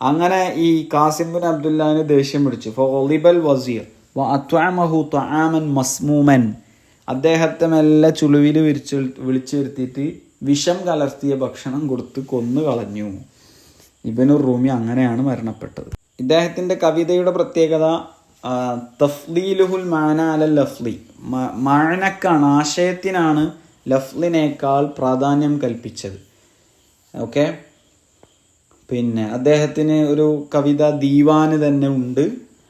അങ്ങനെ ഈ ഖാസിം ഇബ്നു അബ്ദുല്ലാന് ദേഷ്യം പിടിച്ചു. ഫഗളിബൽ വസീർ വഅത്അമഹു തആമൻ മസ്മൂമൻ, അദ്ദേഹത്തെ മെല്ലെ ചുളുവിൽ വിളിച്ചു വരുത്തിയിട്ട് വിഷം കലർത്തിയ ഭക്ഷണം കൊടുത്ത് കൊന്നു കളഞ്ഞു. ഇബ്നുർ റൂമി അങ്ങനെയാണ് മരണപ്പെട്ടത്. ഇദ്ദേഹത്തിൻ്റെ കവിതയുടെ പ്രത്യേകത തഫ്ലീലുഹുൽ മാന അലൽ ലഫ്ലി, മാനക്കാണ്, ആശയത്തിനാണ് ലഫ്ലിനേക്കാൾ പ്രാധാന്യം കൽപ്പിച്ചത്. ഓക്കെ, പിന്നെ അദ്ദേഹത്തിന് ഒരു കവിത ദീവാന് തന്നെ ഉണ്ട്.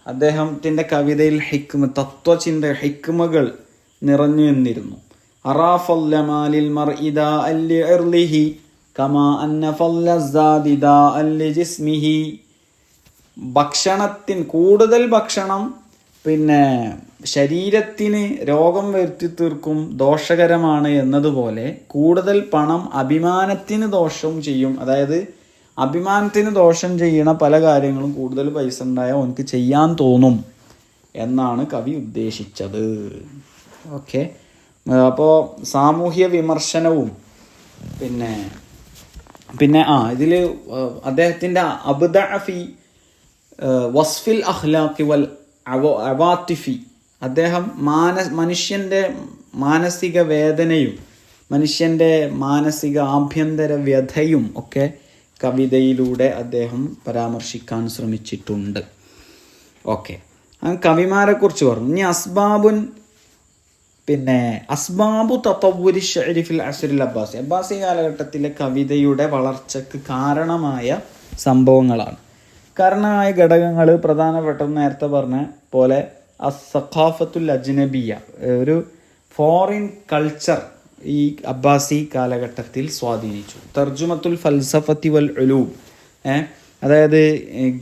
അദ്ദേഹത്തിൻ്റെ കവിതയിൽ തത്വചിന്ത ഹിക്മകൾ നിറഞ്ഞു എന്നിരുന്നു. അറാഫല്ലമാലിൽ മർഇദാ അല്ലി ഇർലിഹി കമാ അന്ന ഫല്ലസാദിദാ അല്ലി ജിസ്മിഹി, കൂടുതൽ ഭക്ഷണം പിന്നെ ശരീരത്തിന് രോഗം വരുത്തി തീർക്കും, ദോഷകരമാണ് എന്നതുപോലെ കൂടുതൽ പണം അഭിമാനത്തിന് ദോഷം ചെയ്യും. അതായത് അഭിമാനത്തിന് ദോഷം ചെയ്യണ പല കാര്യങ്ങളും കൂടുതൽ പൈസ ഉണ്ടായാൽ അവനക്ക് ചെയ്യാൻ തോന്നും എന്നാണ് കവി ഉദ്ദേശിച്ചത്. ഓക്കെ, അപ്പോൾ സാമൂഹ്യ വിമർശനവും പിന്നെ ഇതിൽ അദ്ദേഹത്തിൻ്റെ അബ്ദഅഫി വസ്ഫിൽ അഖ്ലാഖി വൽ അവാത്തിഫി, അദ്ദേഹം മനുഷ്യൻ്റെ മാനസിക വേദനയും മനുഷ്യൻ്റെ മാനസിക ആഭ്യന്തര വ്യഥയും ഒക്കെ കവിതയിലൂടെ അദ്ദേഹം പരാമർശിക്കാൻ ശ്രമിച്ചിട്ടുണ്ട്. ഓക്കെ, കവിമാരെ കുറിച്ച് പറഞ്ഞു. ഇനി അസ്ബാബു തതവ്വുരി ശഅരി ഫിൽ അസ്റിൽ അബ്ബാസി, അബ്ബാസി കാലഘട്ടത്തിലെ കവിതയുടെ വളർച്ചയ്ക്ക് കാരണമായ സംഭവങ്ങളാണ്. കാരണമായ ഘടകങ്ങൾ പ്രധാനപ്പെട്ട നേരത്തെ പറഞ്ഞ പോലെ അസ്സഖാഫത്തുൽ അജ്നബിയ, ഒരു ഫോറിൻ കൾച്ചർ ഈ അബ്ബാസി കാലഘട്ടത്തിൽ സ്വാധീനിച്ചു. തർജുമത്തുൽ ഫൽസഫത്തി വൽ ഉലൂം, അതായത്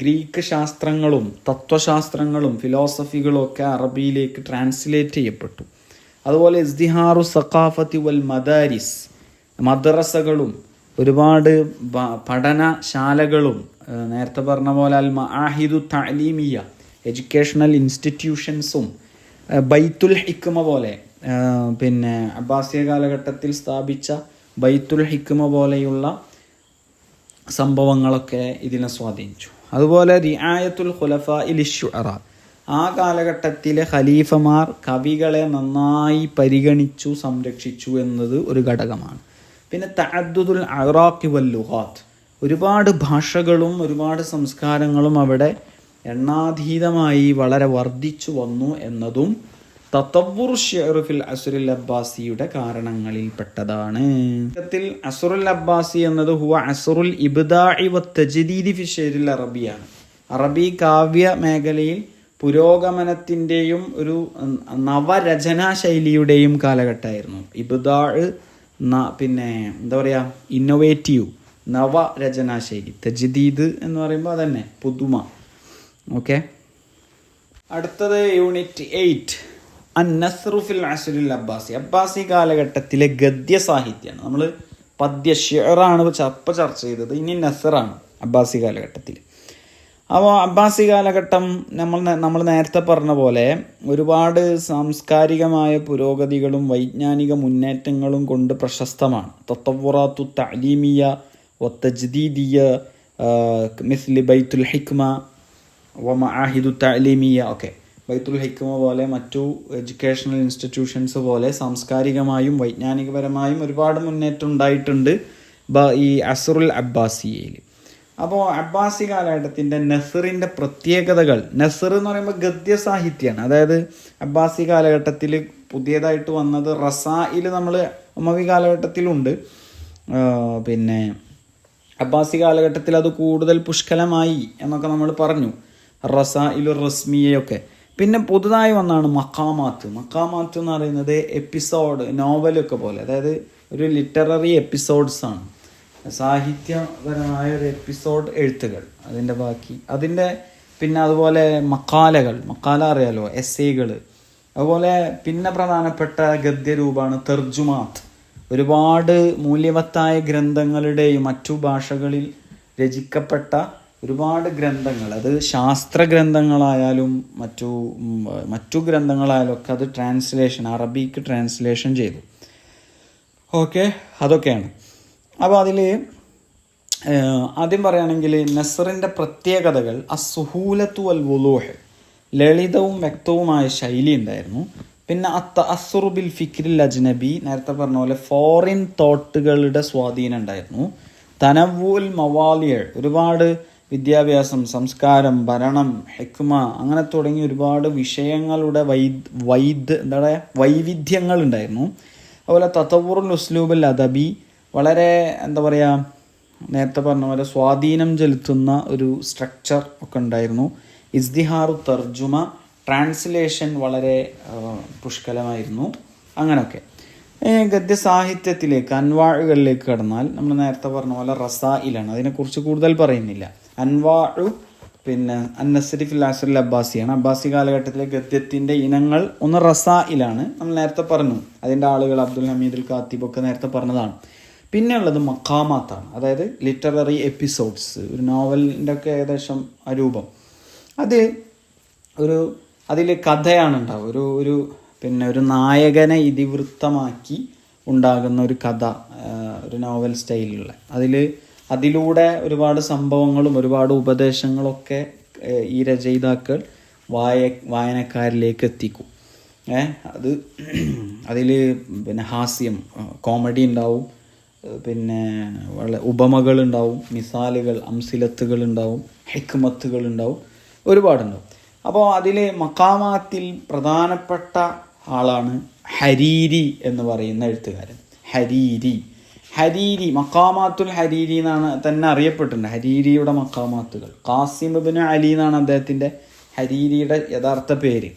ഗ്രീക്ക് ശാസ്ത്രങ്ങളും തത്വശാസ്ത്രങ്ങളും ഫിലോസഫികളും ഒക്കെ അറബിയിലേക്ക് ട്രാൻസ്ലേറ്റ് ചെയ്യപ്പെട്ടു. അതുപോലെ ഇസ്തിഹാറു സഖാഫത്തി വൽ മദാരിസ്, മദ്രസകളും ഒരുപാട് പഠനശാലകളും നേരത്തെ പറഞ്ഞ പോലെ അൽ മആഹിദു തഅലീമിയ, എഡ്യൂക്കേഷണൽ ഇൻസ്റ്റിറ്റ്യൂഷൻസും ബൈത്തുൽ ഹിക്മ പോലെ പിന്നെ അബ്ബാസിയ കാലഘട്ടത്തിൽ സ്ഥാപിച്ച ബൈത്തുൽ ഹിക്മ പോലെയുള്ള സംഭവങ്ങളൊക്കെ ഇതിനെ സ്വാധീനിച്ചു. അതുപോലെ റിആയത്തുൽ ഖുലഫാഇ ലിശ്ശുഅറ, ആ കാലഘട്ടത്തിലെ ഖലീഫമാർ കവികളെ നന്നായി പരിഗണിച്ചു സംരക്ഷിച്ചു എന്നത് ഒരു ഘടകമാണ്. പിന്നെ തഅദ്ദുദുൽ അറാഖി വൽ ലുഗാത്ത്, ഒരുപാട് ഭാഷകളും ഒരുപാട് സംസ്കാരങ്ങളും അവിടെ എണ്ണാതീതമായി വളരെ വർദ്ധിച്ചു വന്നു എന്നതും തതവ്വുർ ശിഅർ ഫിൽ അസ്റിൽ അബ്ബാസിയുടെ കാരണങ്ങളിൽപ്പെട്ടതാണ്. അസ്റുൽ അബ്ബാസി എന്നത് ഹുവ അസ്റുൽ ഇബ്ദാഇ വത്തജ്ദീദി ഫി ശിഅറിൽ അറബിയാണ്. അറബി കാവ്യ മേഖലയിൽ പുരോഗമനത്തിൻ്റെയും ഒരു നവരചനാ ശൈലിയുടെയും കാലഘട്ടമായിരുന്നു. ഇബ്ദാഅ് പിന്നെ എന്താ പറയുക, ഇന്നോവേറ്റീവ്, നവരചനാ ശൈലി. തജ്ദീദ് എന്ന് പറയുമ്പോൾ അതന്നെ പുതുമ. ഓക്കെ, അടുത്തത് യൂണിറ്റ് 8 അൻ നസ്റു ഫിൽ അസ്റിൽ അബ്ബാസി. അബ്ബാസി കാലഘട്ടത്തിലെ ഗദ്യ സാഹിത്യമാണ്. നമ്മൾ ഷിഅറാണ് ഇപ്പോൾ ചർച്ച ചെയ്തത്. ഇനി നസറാണ് അബ്ബാസി കാലഘട്ടത്തിൽ. അപ്പോൾ അബ്ബാസി കാലഘട്ടം നമ്മൾ നേരത്തെ പറഞ്ഞ പോലെ ഒരുപാട് സാംസ്കാരികമായ പുരോഗതികളും വൈജ്ഞാനിക മുന്നേറ്റങ്ങളും കൊണ്ട് പ്രശസ്തമാണ്. തത്തവുറാത്തു തഅലീമിയ വത്തജ്ദീദിയ മിസ്ലി ബൈത്തുൽ ഹിക്മ വ മആഹിദു തഅലീമിയ ഒക്കെ. ബൈത്തുൽ ഹിക്മ പോലെ മറ്റു എഡ്യൂക്കേഷണൽ ഇൻസ്റ്റിറ്റ്യൂഷൻസ് പോലെ സാംസ്കാരികമായും വൈജ്ഞാനികപരമായും ഒരുപാട് മുന്നേറ്റം ഉണ്ടായിട്ടുണ്ട് ഈ അസ്റുൽ അബ്ബാസിയയിൽ. അപ്പോൾ അബ്ബാസി കാലഘട്ടത്തിൻ്റെ നസറിൻ്റെ പ്രത്യേകതകൾ. നസർ എന്ന് പറയുമ്പോൾ ഗദ്യ സാഹിത്യമാണ്. അതായത് അബ്ബാസി കാലഘട്ടത്തിൽ പുതിയതായിട്ട് വന്നത് റസായിൽ, നമ്മൾ ഉമവി കാലഘട്ടത്തിലുണ്ട്. പിന്നെ അബ്ബാസി കാലഘട്ടത്തിൽ അത് കൂടുതൽ പുഷ്കലമായി എന്നൊക്കെ നമ്മൾ പറഞ്ഞു, റസായിലു റസ്മിയൊക്കെ. പിന്നെ പുതുതായി വന്നാണ് മക്കാമാത്ത്. മക്കാമാത്ത് എന്ന് പറയുന്നത് എപ്പിസോഡ് നോവലൊക്കെ പോലെ, അതായത് ഒരു ലിറ്റററി എപ്പിസോഡ്സാണ്, സാഹിത്യപരമായ ഒരു എപ്പിസോഡ് എഴുത്തുകൾ, അതിൻ്റെ ബാക്കി അതിൻ്റെ. പിന്നെ അതുപോലെ മക്കാല അറിയാലോ, എസ്സേകൾ. അതുപോലെ പിന്നെ പ്രധാനപ്പെട്ട ഗദ്യരൂപമാണ് തർജുമാത്ത്. ഒരുപാട് മൂല്യവത്തായ ഗ്രന്ഥങ്ങളുടെയും മറ്റു ഭാഷകളിൽ രചിക്കപ്പെട്ട ഒരുപാട് ഗ്രന്ഥങ്ങൾ, അത് ശാസ്ത്ര ഗ്രന്ഥങ്ങളായാലും മറ്റു ഗ്രന്ഥങ്ങളായാലും ഒക്കെ അത് ട്രാൻസ്ലേഷൻ, അറബിക്ക് ട്രാൻസ്ലേഷൻ ചെയ്തു. ഓക്കെ, അതൊക്കെയാണ്. അപ്പോൾ അതിൽ ആദ്യം പറയുകയാണെങ്കിൽ നസറിൻ്റെ പ്രത്യേകതകൾ അസ്സുഹൂലത്തു വൽ വുളൂഹ്, ലളിതവും വ്യക്തവുമായ ശൈലി ഉണ്ടായിരുന്നു. പിന്നെ അത്തഅസ്സുറു ബിൽ ഫിക്രിൽ അജ്നബി, നേരത്തെ പറഞ്ഞ പോലെ ഫോറിൻ തോട്ടുകളുടെ സ്വാധീനം ഉണ്ടായിരുന്നു. തനവ്വുൽ മവാലിയ, ഒരുപാട് വിദ്യാഭ്യാസം, സംസ്കാരം, ഭരണം, ഹിക്മ അങ്ങനെ തുടങ്ങി ഒരുപാട് വിഷയങ്ങളുടെ വൈവിധ്യങ്ങൾ ഉണ്ടായിരുന്നു. അതുപോലെ തതവ്വുറുൽ ഉസ്ലൂബുൽ അദബി, വളരെ നേരത്തെ പറഞ്ഞ പോലെ സ്വാധീനം ചെലുത്തുന്ന ഒരു സ്ട്രക്ചർ ഒക്കെ ഉണ്ടായിരുന്നു. ഇസ്തിഹാറു തർജുമ, ട്രാൻസ്ലേഷൻ വളരെ പുഷ്കലമായിരുന്നു. അങ്ങനെയൊക്കെ. ഗദ്യസാഹിത്യത്തിലേക്ക് അൻവാഴുകളിലേക്ക് കടന്നാൽ നമ്മൾ നേരത്തെ പറഞ്ഞ പോലെ റസായിലാണ്, അതിനെക്കുറിച്ച് കൂടുതൽ പറയുന്നില്ല. അൻവാഴു പിന്നെ അന്നസരി ഫിൽ അസ്റുൽ അബ്ബാസിയാണ്. അബ്ബാസി കാലഘട്ടത്തിലെ ഗദ്യത്തിൻ്റെ ഇനങ്ങൾ ഒന്ന് റസായിലാണ്, നമ്മൾ നേരത്തെ പറഞ്ഞു. അതിൻ്റെ ആളുകൾ അബ്ദുൽ ഹമീദുൽ ഖാത്തിബ് ഒക്കെ നേരത്തെ പറഞ്ഞതാണ്. പിന്നെ ഉള്ളത് മക്കാമാത്താണ്, അതായത് ലിറ്റററി എപ്പിസോഡ്സ്, ഒരു നോവലിൻ്റെ ഒക്കെ ഏകദേശം ആ രൂപം. അതിൽ കഥയാണ് ഉണ്ടാവുക, ഒരു നായകനെ ഇതിവൃത്തമാക്കി ഉണ്ടാകുന്ന ഒരു കഥ, ഒരു നോവൽ സ്റ്റൈലിലുള്ള. അതിലൂടെ ഒരുപാട് സംഭവങ്ങളും ഒരുപാട് ഉപദേശങ്ങളൊക്കെ ഈ രചയിതാക്കൾ വായനക്കാരിലേക്ക് എത്തിക്കും. അതിൽ പിന്നെ ഹാസ്യം, കോമഡി ഉണ്ടാവും, പിന്നെ ഉപമകൾ ഉണ്ടാവും, മിസാലുകൾ, അംസിലത്തുകൾ ഉണ്ടാവും, ഹിക്മത്തുകൾ ഉണ്ടാവും, ഒരുപാടുണ്ടാവും. അപ്പോൾ അതിൽ മക്കാമാത്തിൽ പ്രധാനപ്പെട്ട ആളാണ് ഹരീരി എന്ന് പറയുന്ന എഴുത്തുകാരൻ. ഹരീരി മക്കാമാത്തുൽ ഹരീരി എന്നാണ് തന്നെ അറിയപ്പെട്ടിട്ടുണ്ട്. ഹരീരിയുടെ മക്കാമാത്തുകൾ. ഖാസിം ഇബ്നു അലി എന്നാണ് അദ്ദേഹത്തിൻ്റെ, ഹരീരിയുടെ യഥാർത്ഥ പേര്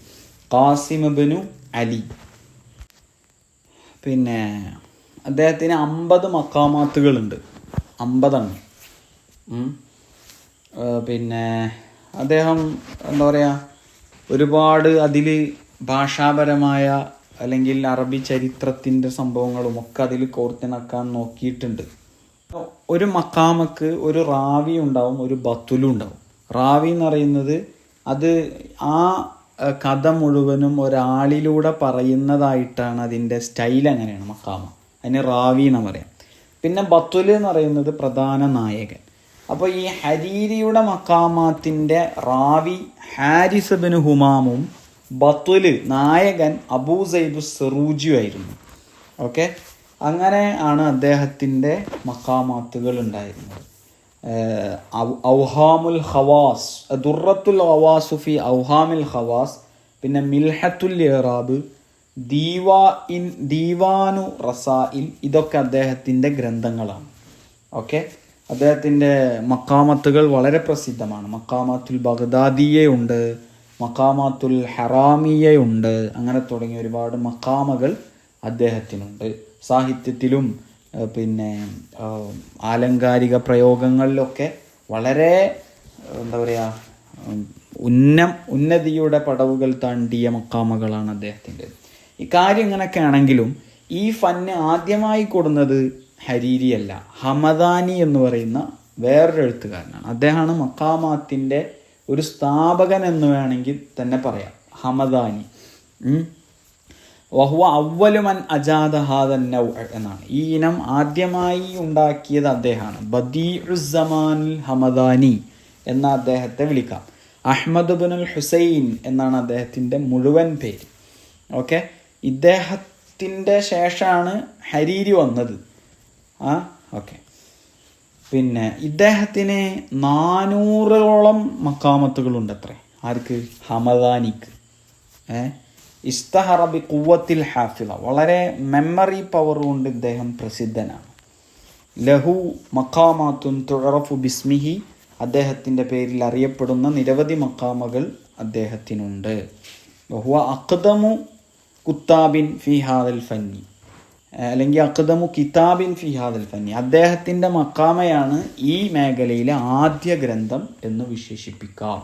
ഖാസിം ഇബ്നു അലി. പിന്നെ അദ്ദേഹത്തിന് 50 മക്കാമാത്തുകളുണ്ട്, 50 പിന്നെ അദ്ദേഹം ഒരുപാട് അതിൽ ഭാഷാപരമായ അല്ലെങ്കിൽ അറബി ചരിത്രത്തിൻ്റെ സംഭവങ്ങളും ഒക്കെ അതിൽ കോർത്തിണക്കാൻ നോക്കിയിട്ടുണ്ട്. ഒരു മക്കാമക്ക് ഒരു റാവി ഉണ്ടാവും, ഒരു ബത്തുലും ഉണ്ടാവും. റാവി എന്ന് പറയുന്നത് അത് ആ കഥ മുഴുവനും ഒരാളിലൂടെ പറയുന്നതായിട്ടാണ് അതിൻ്റെ സ്റ്റൈൽ, അങ്ങനെയാണ് മക്കാമ, അതിന് റാവി എന്ന് പറയാം. പിന്നെ ബത്തുൽ എന്ന് പറയുന്നത് പ്രധാന നായകൻ. അപ്പോൾ ഈ ഹരീരിയുടെ മക്കാമാത്തിൻ്റെ റാവി ഹാരിസ് ഇബ്നു ഹുമാമും ബത്തുല് നായകൻ അബൂ സൈദു സെറൂജി ആയിരുന്നു. ഓക്കെ, അങ്ങനെ ആണ് അദ്ദേഹത്തിൻ്റെ മക്കാമാത്തുകൾ ഉണ്ടായിരുന്നത്. ഔഹാമുൽ ഖവാസ്, ദുർറത്തുൽ ഖവാസുഫി ഔഹാമുൽ ഖവാസ്, പിന്നെ മിൽഹത്തുൽ ഇറാബ്, ദീവാനു റസായിൽ, ഇതൊക്കെ അദ്ദേഹത്തിൻ്റെ ഗ്രന്ഥങ്ങളാണ്. ഓക്കെ, അദ്ദേഹത്തിൻ്റെ മക്കാമത്തുകൾ വളരെ പ്രസിദ്ധമാണ്. മക്കാമത്തുൽ ബഗ്ദാദിയുണ്ട്, മക്കാമത്തുൽ ഹറാമിയുണ്ട്, അങ്ങനെ തുടങ്ങിയ ഒരുപാട് മക്കാമകൾ അദ്ദേഹത്തിനുണ്ട്. സാഹിത്യത്തിലും പിന്നെ ആലങ്കാരിക പ്രയോഗങ്ങളിലൊക്കെ വളരെ ഉന്നതിയുടെ പടവുകൾ താണ്ടിയ മക്കാമകളാണ് അദ്ദേഹത്തിൻ്റെ. ഈ കാര്യം ഇങ്ങനെയൊക്കെ ആണെങ്കിലും ഈ ഫന്ന് ആദ്യമായി കൊടുന്നത് ഹരീരി അല്ല, ഹമദാനി എന്ന് പറയുന്ന വേറൊരു എഴുത്തുകാരനാണ്. അദ്ദേഹമാണ് മഖാമാത്തിൻ്റെ ഒരു സ്ഥാപകൻ എന്ന് വേണമെങ്കിൽ തന്നെ പറയാം, ഹമദാനി. വഹുവ അവ്വലുമൻ അജാദ ഹാദൻ നൗ എന്നാണ്. ഈ ഇനം ആദ്യമായി ഉണ്ടാക്കിയത് അദ്ദേഹമാണ്. ബദീഉസ്സമാനിൽ ഹമദാനി എന്ന അദ്ദേഹത്തെ വിളിക്കാം. അഹ്മദ് ഇബ്നുൽ ഹുസൈൻ എന്നാണ് അദ്ദേഹത്തിൻ്റെ മുഴുവൻ പേര്. ഓക്കെ, ഇദ്ദേഹത്തിൻ്റെ ശേഷമാണ് ഹരീരി വന്നത്. ഓക്കെ, പിന്നെ ഇദ്ദേഹത്തിന് 400ഓളം മക്കാമത്തുകളുണ്ട് അത്രേ. ആർക്ക്? ഹമദാനിക്ക്. ഇസ്തഹറബി ഖുവ്വത്തിൽ ഹാഫിള, വളരെ മെമ്മറി പവർ കൊണ്ട് ഇദ്ദേഹം പ്രസിദ്ധനാണ്. ലഹു മഖാമാത്തുൻ തുഅറഫു ബിസ്മിഹി, അദ്ദേഹത്തിൻ്റെ പേരിൽ അറിയപ്പെടുന്ന നിരവധി മഖാമകൾ അദ്ദേഹത്തിനുണ്ട്. വഹുവ അഖ്ദമു കുത്താബിൻ ഫി ഹാദൽ ഫന്നി, അല്ലെങ്കിൽ അഖ്ദമു കിതാബിൻ ഫി ഹാദൽ ഫന്നി, അദ്ദേഹത്തിൻ്റെ മഖാമയാണ് ഈ മേഖലയിലെ ആദ്യ ഗ്രന്ഥം എന്ന് വിശേഷിപ്പിക്കാം.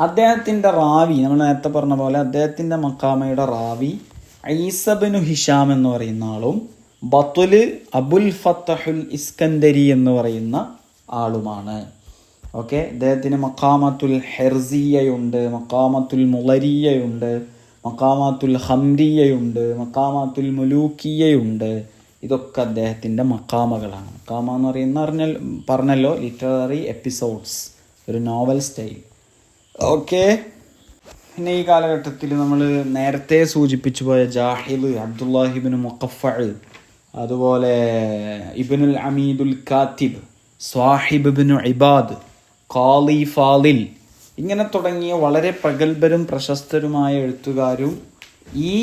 അദ്ദേഹത്തിൻ്റെ റാവി, നമ്മൾ നേരത്തെ പറഞ്ഞ പോലെ അദ്ദേഹത്തിൻ്റെ മഖാമയുടെ റാവി ഈസ ഇബ്നു ഹിഷാം എന്ന് പറയുന്ന ആളും ബത്തുല് അബുൽ ഫത്തഹുൽ ഇസ്കന്ദരി എന്ന് പറയുന്ന ആളുമാണ്. ഓക്കെ, അദ്ദേഹത്തിന് മഖാമത്തുൽ ഹെർസിയയുണ്ട്, മഖാമത്തുൽ മുളരിയയുണ്ട്, മഖാമത്തുൽ ഹംരിയയുണ്ട്, മഖാമത്തുൽ മുലൂക്കിയയുണ്ട്. ഇതൊക്കെ അദ്ദേഹത്തിൻ്റെ മഖാമകളാണ്. മഖാമ എന്ന് പറഞ്ഞല്ലോ ലിറ്റററി എപ്പിസോഡ്സ്, ഒരു നോവൽ സ്റ്റൈൽ. ഓക്കെ, പിന്നെ ഈ കാലഘട്ടത്തിൽ നമ്മൾ നേരത്തെ സൂചിപ്പിച്ചു പോയ ജാഹിദ്, അബ്ദുല്ലാഹിബ്നു മുഖഫഅ്, അതുപോലെ ഇബ്നുൽ അമീദുൽ കാത്തിബ്, സ്വാഹിബ് ഇബ്നു ഇബാദ്, ഖാളി ഫാളിൽ, ഇങ്ങനെ തുടങ്ങിയ വളരെ പ്രഗത്ഭരും പ്രശസ്തരുമായ എഴുത്തുകാരും ഈ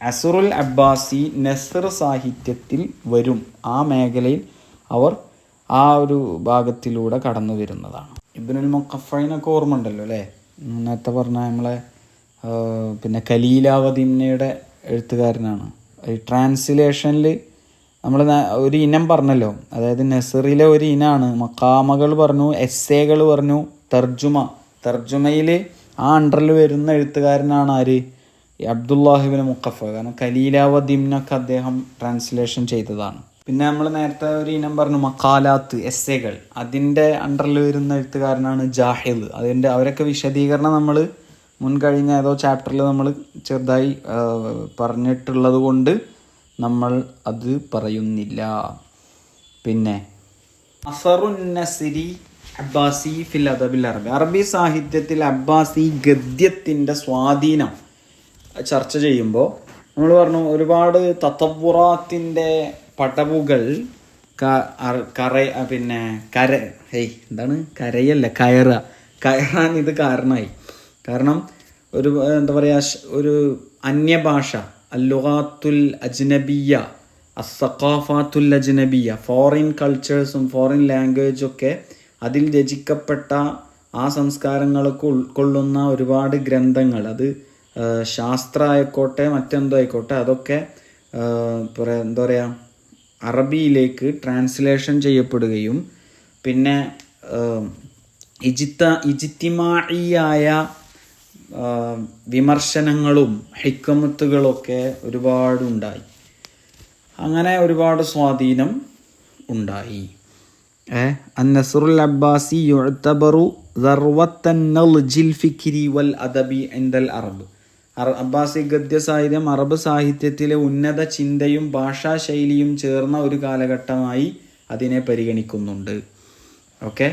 അസ്റുൽ അബ്ബാസി നസ്ർ സാഹിത്യത്തിൽ വരും. ആ മേഖലയിൽ അവർ ആ ഒരു ഭാഗത്തിലൂടെ കടന്നു വരുന്നതാണ്. ഇബ്നുൽ മുഖഫഇനൊക്കെ ഓർമ്മ ഉണ്ടല്ലോ അല്ലേ? നേരത്തെ പറഞ്ഞ നമ്മളെ പിന്നെ ഖലീലാവദീനയുടെ എഴുത്തുകാരനാണ്. ഈ ട്രാൻസ്ലേഷനിൽ നമ്മൾ ഒരു ഇനം പറഞ്ഞല്ലോ, അതായത് നസറിലെ ഒരു ഇനാണ്. മക്കാമകൾ പറഞ്ഞു, എസ്സേകൾ പറഞ്ഞു, തർജുമയിൽ ആ അണ്ടറിൽ വരുന്ന എഴുത്തുകാരനാണ് ആര്? അബ്ദുല്ലാഹിബ്നു മുഖഫ. കാരണം ഖലീലാവദീനൊക്കെ അദ്ദേഹം ട്രാൻസ്ലേഷൻ ചെയ്തതാണ്. പിന്നെ നമ്മൾ നേരത്തെ ഒരു ഇനം പറഞ്ഞു മക്കാലാത്ത്, എസ്സേകൾ, അതിൻ്റെ അണ്ടറിൽ വരുന്ന എഴുത്തുകാരനാണ് ജാഹിദ്. അവരൊക്കെ വിശദീകരണം നമ്മൾ മുൻകഴിഞ്ഞ ഏതോ ചാപ്റ്ററിൽ നമ്മൾ ചെറുതായി പറഞ്ഞിട്ടുള്ളത് കൊണ്ട് നമ്മൾ അത് പറയുന്നില്ല. പിന്നെ അസറുൻ നസ്രി അബ്ബാസി ഫിൽ അദബിൽ അറബി, അറബി സാഹിത്യത്തിൽ അബ്ബാസി ഗദ്യത്തിൻ്റെ സ്വാധീനം ചർച്ച ചെയ്യുമ്പോൾ നമ്മൾ പറഞ്ഞു ഒരുപാട് തത്തവുറാത്തിൻ്റെ പടവുകൾ കയറാൻ ഇത് കാരണമായി. കാരണം ഒരു എന്താ പറയുക, ഒരു അന്യഭാഷ, അല്ലുഗാത്തുൽ അജ്നബിയ, അസ്സഖാഫാത്തുൽ അജ്നബിയ, ഫോറിൻ കൾച്ചേഴ്സും ഫോറിൻ ലാംഗ്വേജൊക്കെ അതിൽ രചിക്കപ്പെട്ട ആ സംസ്കാരങ്ങൾക്ക് ഉൾക്കൊള്ളുന്ന ഒരുപാട് ഗ്രന്ഥങ്ങൾ, അത് ശാസ്ത്രം ആയിക്കോട്ടെ മറ്റെന്തോ ആയിക്കോട്ടെ, അതൊക്കെ എന്താ പറയുക അറബിയിലേക്ക് ട്രാൻസ്ലേഷൻ ചെയ്യപ്പെടുകയും പിന്നെ ഇജ്തിമാഇയായ വിമർശനങ്ങളും ഹിക്മത്തുകളൊക്കെ ഒരുപാടുണ്ടായി. അങ്ങനെ ഒരുപാട് സ്വാധീനം ഉണ്ടായി. അന്നസ്റുൽ അബ്ബാസി യുഅ്തബറു ദർവത്തൻ നൽജിൽ ഫിക്രി വൽ അദബി ഇൻദൽ അറബ്. അബ്ബാസി ഗദ്യ സാഹിത്യം അറബ് സാഹിത്യത്തിലെ ഉന്നത ചിന്തയും ഭാഷാശൈലിയും ചേർന്ന ഒരു കാലഘട്ടമായി അതിനെ പരിഗണിക്കുന്നുണ്ട്. ഓക്കെ,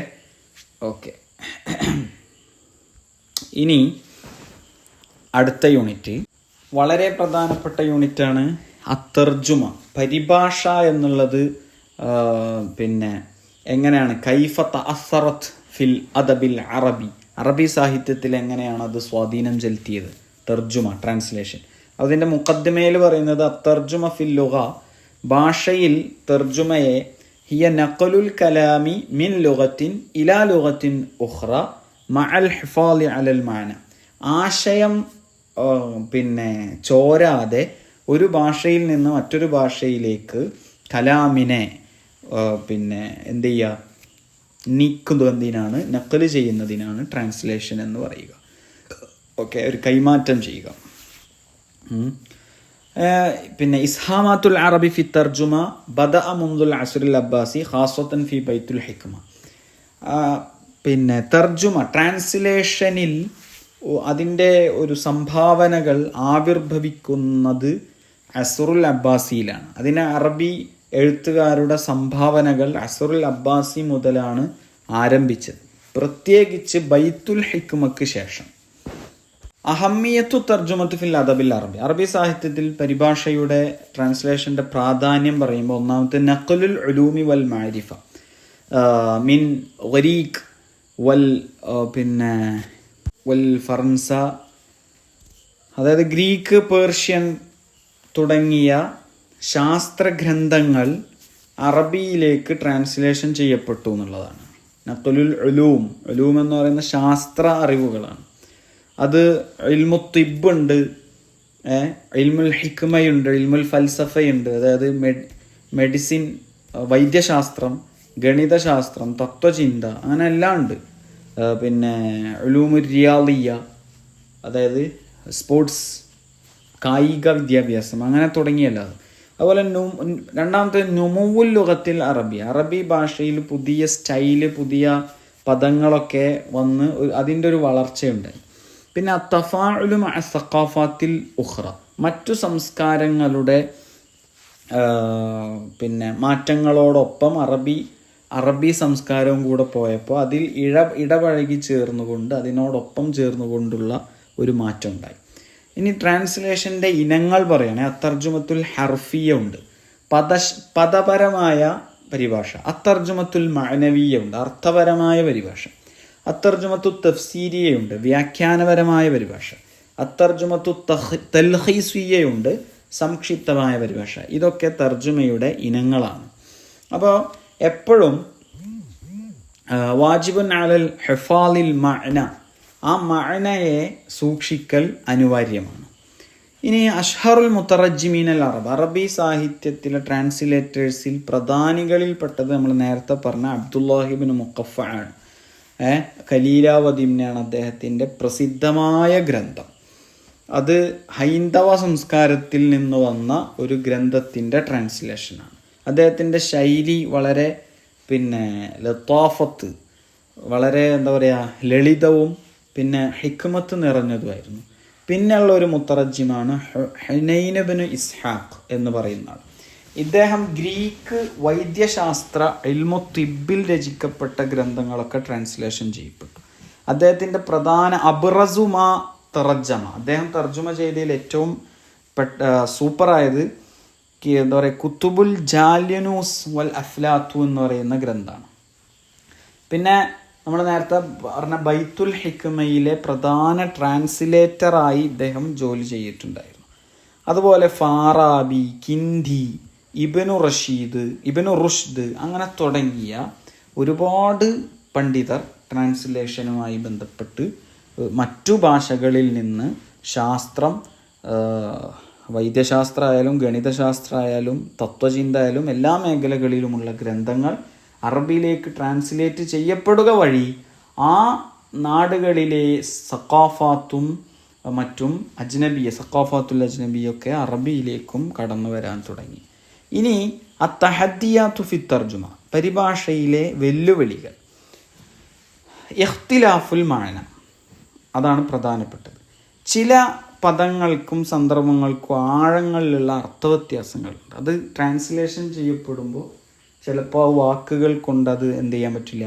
ഇനി അടുത്ത യൂണിറ്റ് വളരെ പ്രധാനപ്പെട്ട യൂണിറ്റാണ് അത്തർജുമ, പരിഭാഷ എന്നുള്ളത്. പിന്നെ എങ്ങനെയാണ് കൈഫ തഅസ്സറത് ഫിൽ അദബിൽ അറബി, അറബി സാഹിത്യത്തിൽ എങ്ങനെയാണ് അത് സ്വാധീനം ചെലുത്തിയത്. തർജുമ, ട്രാൻസ്ലേഷൻ. അതിൻ്റെ മുഖദ്ദിമയിൽ പറയുന്നത് അത്തർജുമ ഫിൽ ലുഗ, ഭാഷയിൽ തർജുമയെ ഹിയ നഖലുൽ കലാമി മിൻ ലുഗത്തിൻ ഇലാ ലുഗത്തിൻ ഉഖ്റ മഅൽ ഹിഫാളി അലൽ മാന, ആശയം പിന്നെ ചോരാതെ ഒരു ഭാഷയിൽ നിന്ന് മറ്റൊരു ഭാഷയിലേക്ക് കലാമിനെ പിന്നെ എന്ത് ചെയ്യുക, നീക്കുന്നതിനാണ്, നഖല് ചെയ്യുന്നതിനാണ് ട്രാൻസ്ലേഷൻ എന്ന് പറയുക. ഓക്കെ, ഒരു കൈമാറ്റം ചെയ്യുക. പിന്നെ ഇസ്ഹാമാത്തുൽ അറബി ഫി തർജുമ ബദഅ മുൻദുൽ അസ്റുൽ അബ്ബാസി ഖാസത്തൻ ഫി ബൈത്തുൽ ഹിക്മ. പിന്നെ തർജുമ ട്രാൻസ്ലേഷനിൽ അതിൻ്റെ ഒരു സംഭാവനകൾ ആവിർഭവിക്കുന്നത് അസ്റുൽ അബ്ബാസിയിലാണ്. അതിന് അറബി എഴുത്തുകാരുടെ സംഭാവനകൾ അസ്റുൽ അബ്ബാസി മുതലാണ് ആരംഭിച്ചത്, പ്രത്യേകിച്ച് ബൈത്തുൽ ഹിക്മക്ക് ശേഷം. അഹമ്മിയത്തു തർജുമത്ത് ഫിൽ അദബിൽ അറബി. അറബി സാഹിത്യത്തിൽ പരിഭാഷയുടെ ട്രാൻസ്ലേഷൻ്റെ പ്രാധാന്യം പറയുമ്പോൾ ഒന്നാമത്തെ നഖ്ലുൽ ഉലൂമി വൽ മാരിഫ മിൻ ഗരീഖ് വൽ വൽ ഫറൻസ, അതായത് ഗ്രീക്ക്, പേർഷ്യൻ തുടങ്ങിയ ശാസ്ത്രഗ്രന്ഥങ്ങൾ അറബിയിലേക്ക് ട്രാൻസ്ലേഷൻ ചെയ്യപ്പെട്ടു എന്നുള്ളതാണ്. നഖ്ലുൽ ഉലൂം, ഉലൂം എന്ന് പറയുന്ന ശാസ്ത്ര അറിവുകളാണ്. അത് ഇൽമു തിബ്ബുണ്ട്, ഇൽമുൽ ഹിക്മയുണ്ട്, ഇൽമുൽ ഫൽസഫയുണ്ട്, അതായത് മെഡിസിൻ, വൈദ്യശാസ്ത്രം, ഗണിതശാസ്ത്രം, തത്വചിന്ത, അങ്ങനെ എല്ലാം ഉണ്ട്. പിന്നെ ഉലൂമുർ റിയാദിയ്യ, അതായത് സ്പോർട്സ്, കായിക വിദ്യാഭ്യാസം, അങ്ങനെ തുടങ്ങിയല്ല. അതുപോലെ രണ്ടാമത്തെ നുമുവുൽ ലുഗത്തിൽ അറബി. അറബി ഭാഷയിൽ പുതിയ സ്റ്റൈല്, പുതിയ പദങ്ങളൊക്കെ വന്ന് അതിൻ്റെ ഒരു വളർച്ചയുണ്ടായി. പിന്നെ തഫാഉലു മഅ സഖാഫാത്തിൽ ഉഖ്റ, മറ്റു സംസ്കാരങ്ങളുടെ പിന്നെ മാറ്റങ്ങളോടൊപ്പം അറബി സംസ്കാരവും കൂടെ പോയപ്പോൾ അതിൽ ഇടപഴകി ചേർന്നുകൊണ്ട്, അതിനോടൊപ്പം ചേർന്നുകൊണ്ടുള്ള ഒരു മാറ്റം ഉണ്ടായി. ഇനി ട്രാൻസ്ലേഷൻ്റെ ഇനങ്ങൾ പറയുകയാണെങ്കിൽ അത്തർജുമത്തുൽ ഹർഫിയ ഉണ്ട്, പദപരമായ പരിഭാഷ. അത്തർജുമത്തുൽ മഅനവിയ ഉണ്ട്, അർത്ഥപരമായ പരിഭാഷ. അത്തർജുമത്തു തഫ്സീരിയുണ്ട്, വ്യാഖ്യാനപരമായ പരിഭാഷ. അത്തർജുമത്തു തൽഖീസിയുണ്ട്, സംക്ഷിപ്തമായ പരിഭാഷ. ഇതൊക്കെ തർജുമയുടെ ഇനങ്ങളാണ്. അപ്പോൾ എപ്പോഴും വാജിബുൻ അലൽ ഹിഫാലിൽ മഅന, ആ മഅനയെ സൂക്ഷിക്കൽ അനിവാര്യമാണ്. ഇനി അഷ്ഹറുൽ മുത്തറജ്ജിമീൻ അൽ അറബ്, അറബി സാഹിത്യത്തിലെ ട്രാൻസ്ലേറ്റേഴ്സിൽ പ്രധാനികളിൽപ്പെട്ടത് നമ്മൾ നേരത്തെ പറഞ്ഞ അബ്ദുല്ലാഹിബ്നു മുഖഫ ആണ്. ഖലീലാവദീനാണ് അദ്ദേഹത്തിൻ്റെ പ്രസിദ്ധമായ ഗ്രന്ഥം. അത് ഹൈന്ദവ സംസ്കാരത്തിൽ നിന്ന് വന്ന ഒരു ഗ്രന്ഥത്തിൻ്റെ ട്രാൻസ്ലേഷനാണ്. അദ്ദേഹത്തിൻ്റെ ശൈലി വളരെ ലത്താഫത്ത്, വളരെ എന്താ പറയുക, ലളിതവും പിന്നെ ഹിക്മത്ത് നിറഞ്ഞതുമായിരുന്നു. പിന്നെയുള്ള ഒരു മുത്തറജ്ജിമാണ് ഹുനൈൻ ഇബ്നു ഇസ്ഹാഖ് എന്ന് പറയുന്ന ആൾ. ഇദ്ദേഹം ഗ്രീക്ക് വൈദ്യശാസ്ത്ര ഇൽമു തിബ്ബിൽ രചിക്കപ്പെട്ട ഗ്രന്ഥങ്ങളൊക്കെ ട്രാൻസ്ലേഷൻ ചെയ്യപ്പെട്ടു. അദ്ദേഹത്തിൻ്റെ പ്രധാന അബ്റസുമാ തർജമ, അദ്ദേഹം തർജമ ചെയ്തതിൽ ഏറ്റവും സൂപ്പറായത് എന്താ പറയുക, കുത്തുബുൽ ജാലിനൂസ് വൽ അഫ്ലാത്തു എന്ന് പറയുന്ന ഗ്രന്ഥമാണ്. പിന്നെ നമ്മൾ നേരത്തെ പറഞ്ഞ ബൈത്തുൽ ഹിക്മയിലെ പ്രധാന ട്രാൻസ്ലേറ്ററായി ഇദ്ദേഹം ജോലി ചെയ്തിട്ടുണ്ടായിരുന്നു. അതുപോലെ ഫാറാബി, കിൻഡി, ഇബ്നു റുഷ്ദ് അങ്ങനെ തുടങ്ങിയ ഒരുപാട് പണ്ഡിതർ ട്രാൻസ്ലേഷനുമായി ബന്ധപ്പെട്ട് മറ്റു ഭാഷകളിൽ നിന്ന് ശാസ്ത്രം, വൈദ്യശാസ്ത്രമായാലും ഗണിതശാസ്ത്രമായാലും തത്വചിന്ത ആയാലും എല്ലാ മേഖലകളിലുമുള്ള ഗ്രന്ഥങ്ങൾ അറബിയിലേക്ക് ട്രാൻസ്ലേറ്റ് ചെയ്യപ്പെടുക വഴി ആ നാടുകളിലെ സഖാഫാത്തും മറ്റും സഖാഫാത്തുൽ അജ്നബിയൊക്കെ അറബിയിലേക്കും കടന്നു വരാൻ തുടങ്ങി. ഇനി അത്തഹദ്ദിയാത്തു ഫി തർജുമ, പരിഭാഷയിലെ വെല്ലുവിളികൾ. ഇഖ്തിലാഫുൽ മഅന, അതാണ് പ്രധാനപ്പെട്ടത്. ചില പദങ്ങൾക്കും സന്ദർഭങ്ങൾക്കും ആഴങ്ങളിലുള്ള അർത്ഥവ്യത്യാസങ്ങളുണ്ട്. അത് ട്രാൻസ്ലേഷൻ ചെയ്യപ്പെടുമ്പോൾ ചിലപ്പോൾ വാക്കുകൾ കൊണ്ട് അത് എന്ത് ചെയ്യാൻ പറ്റില്ല,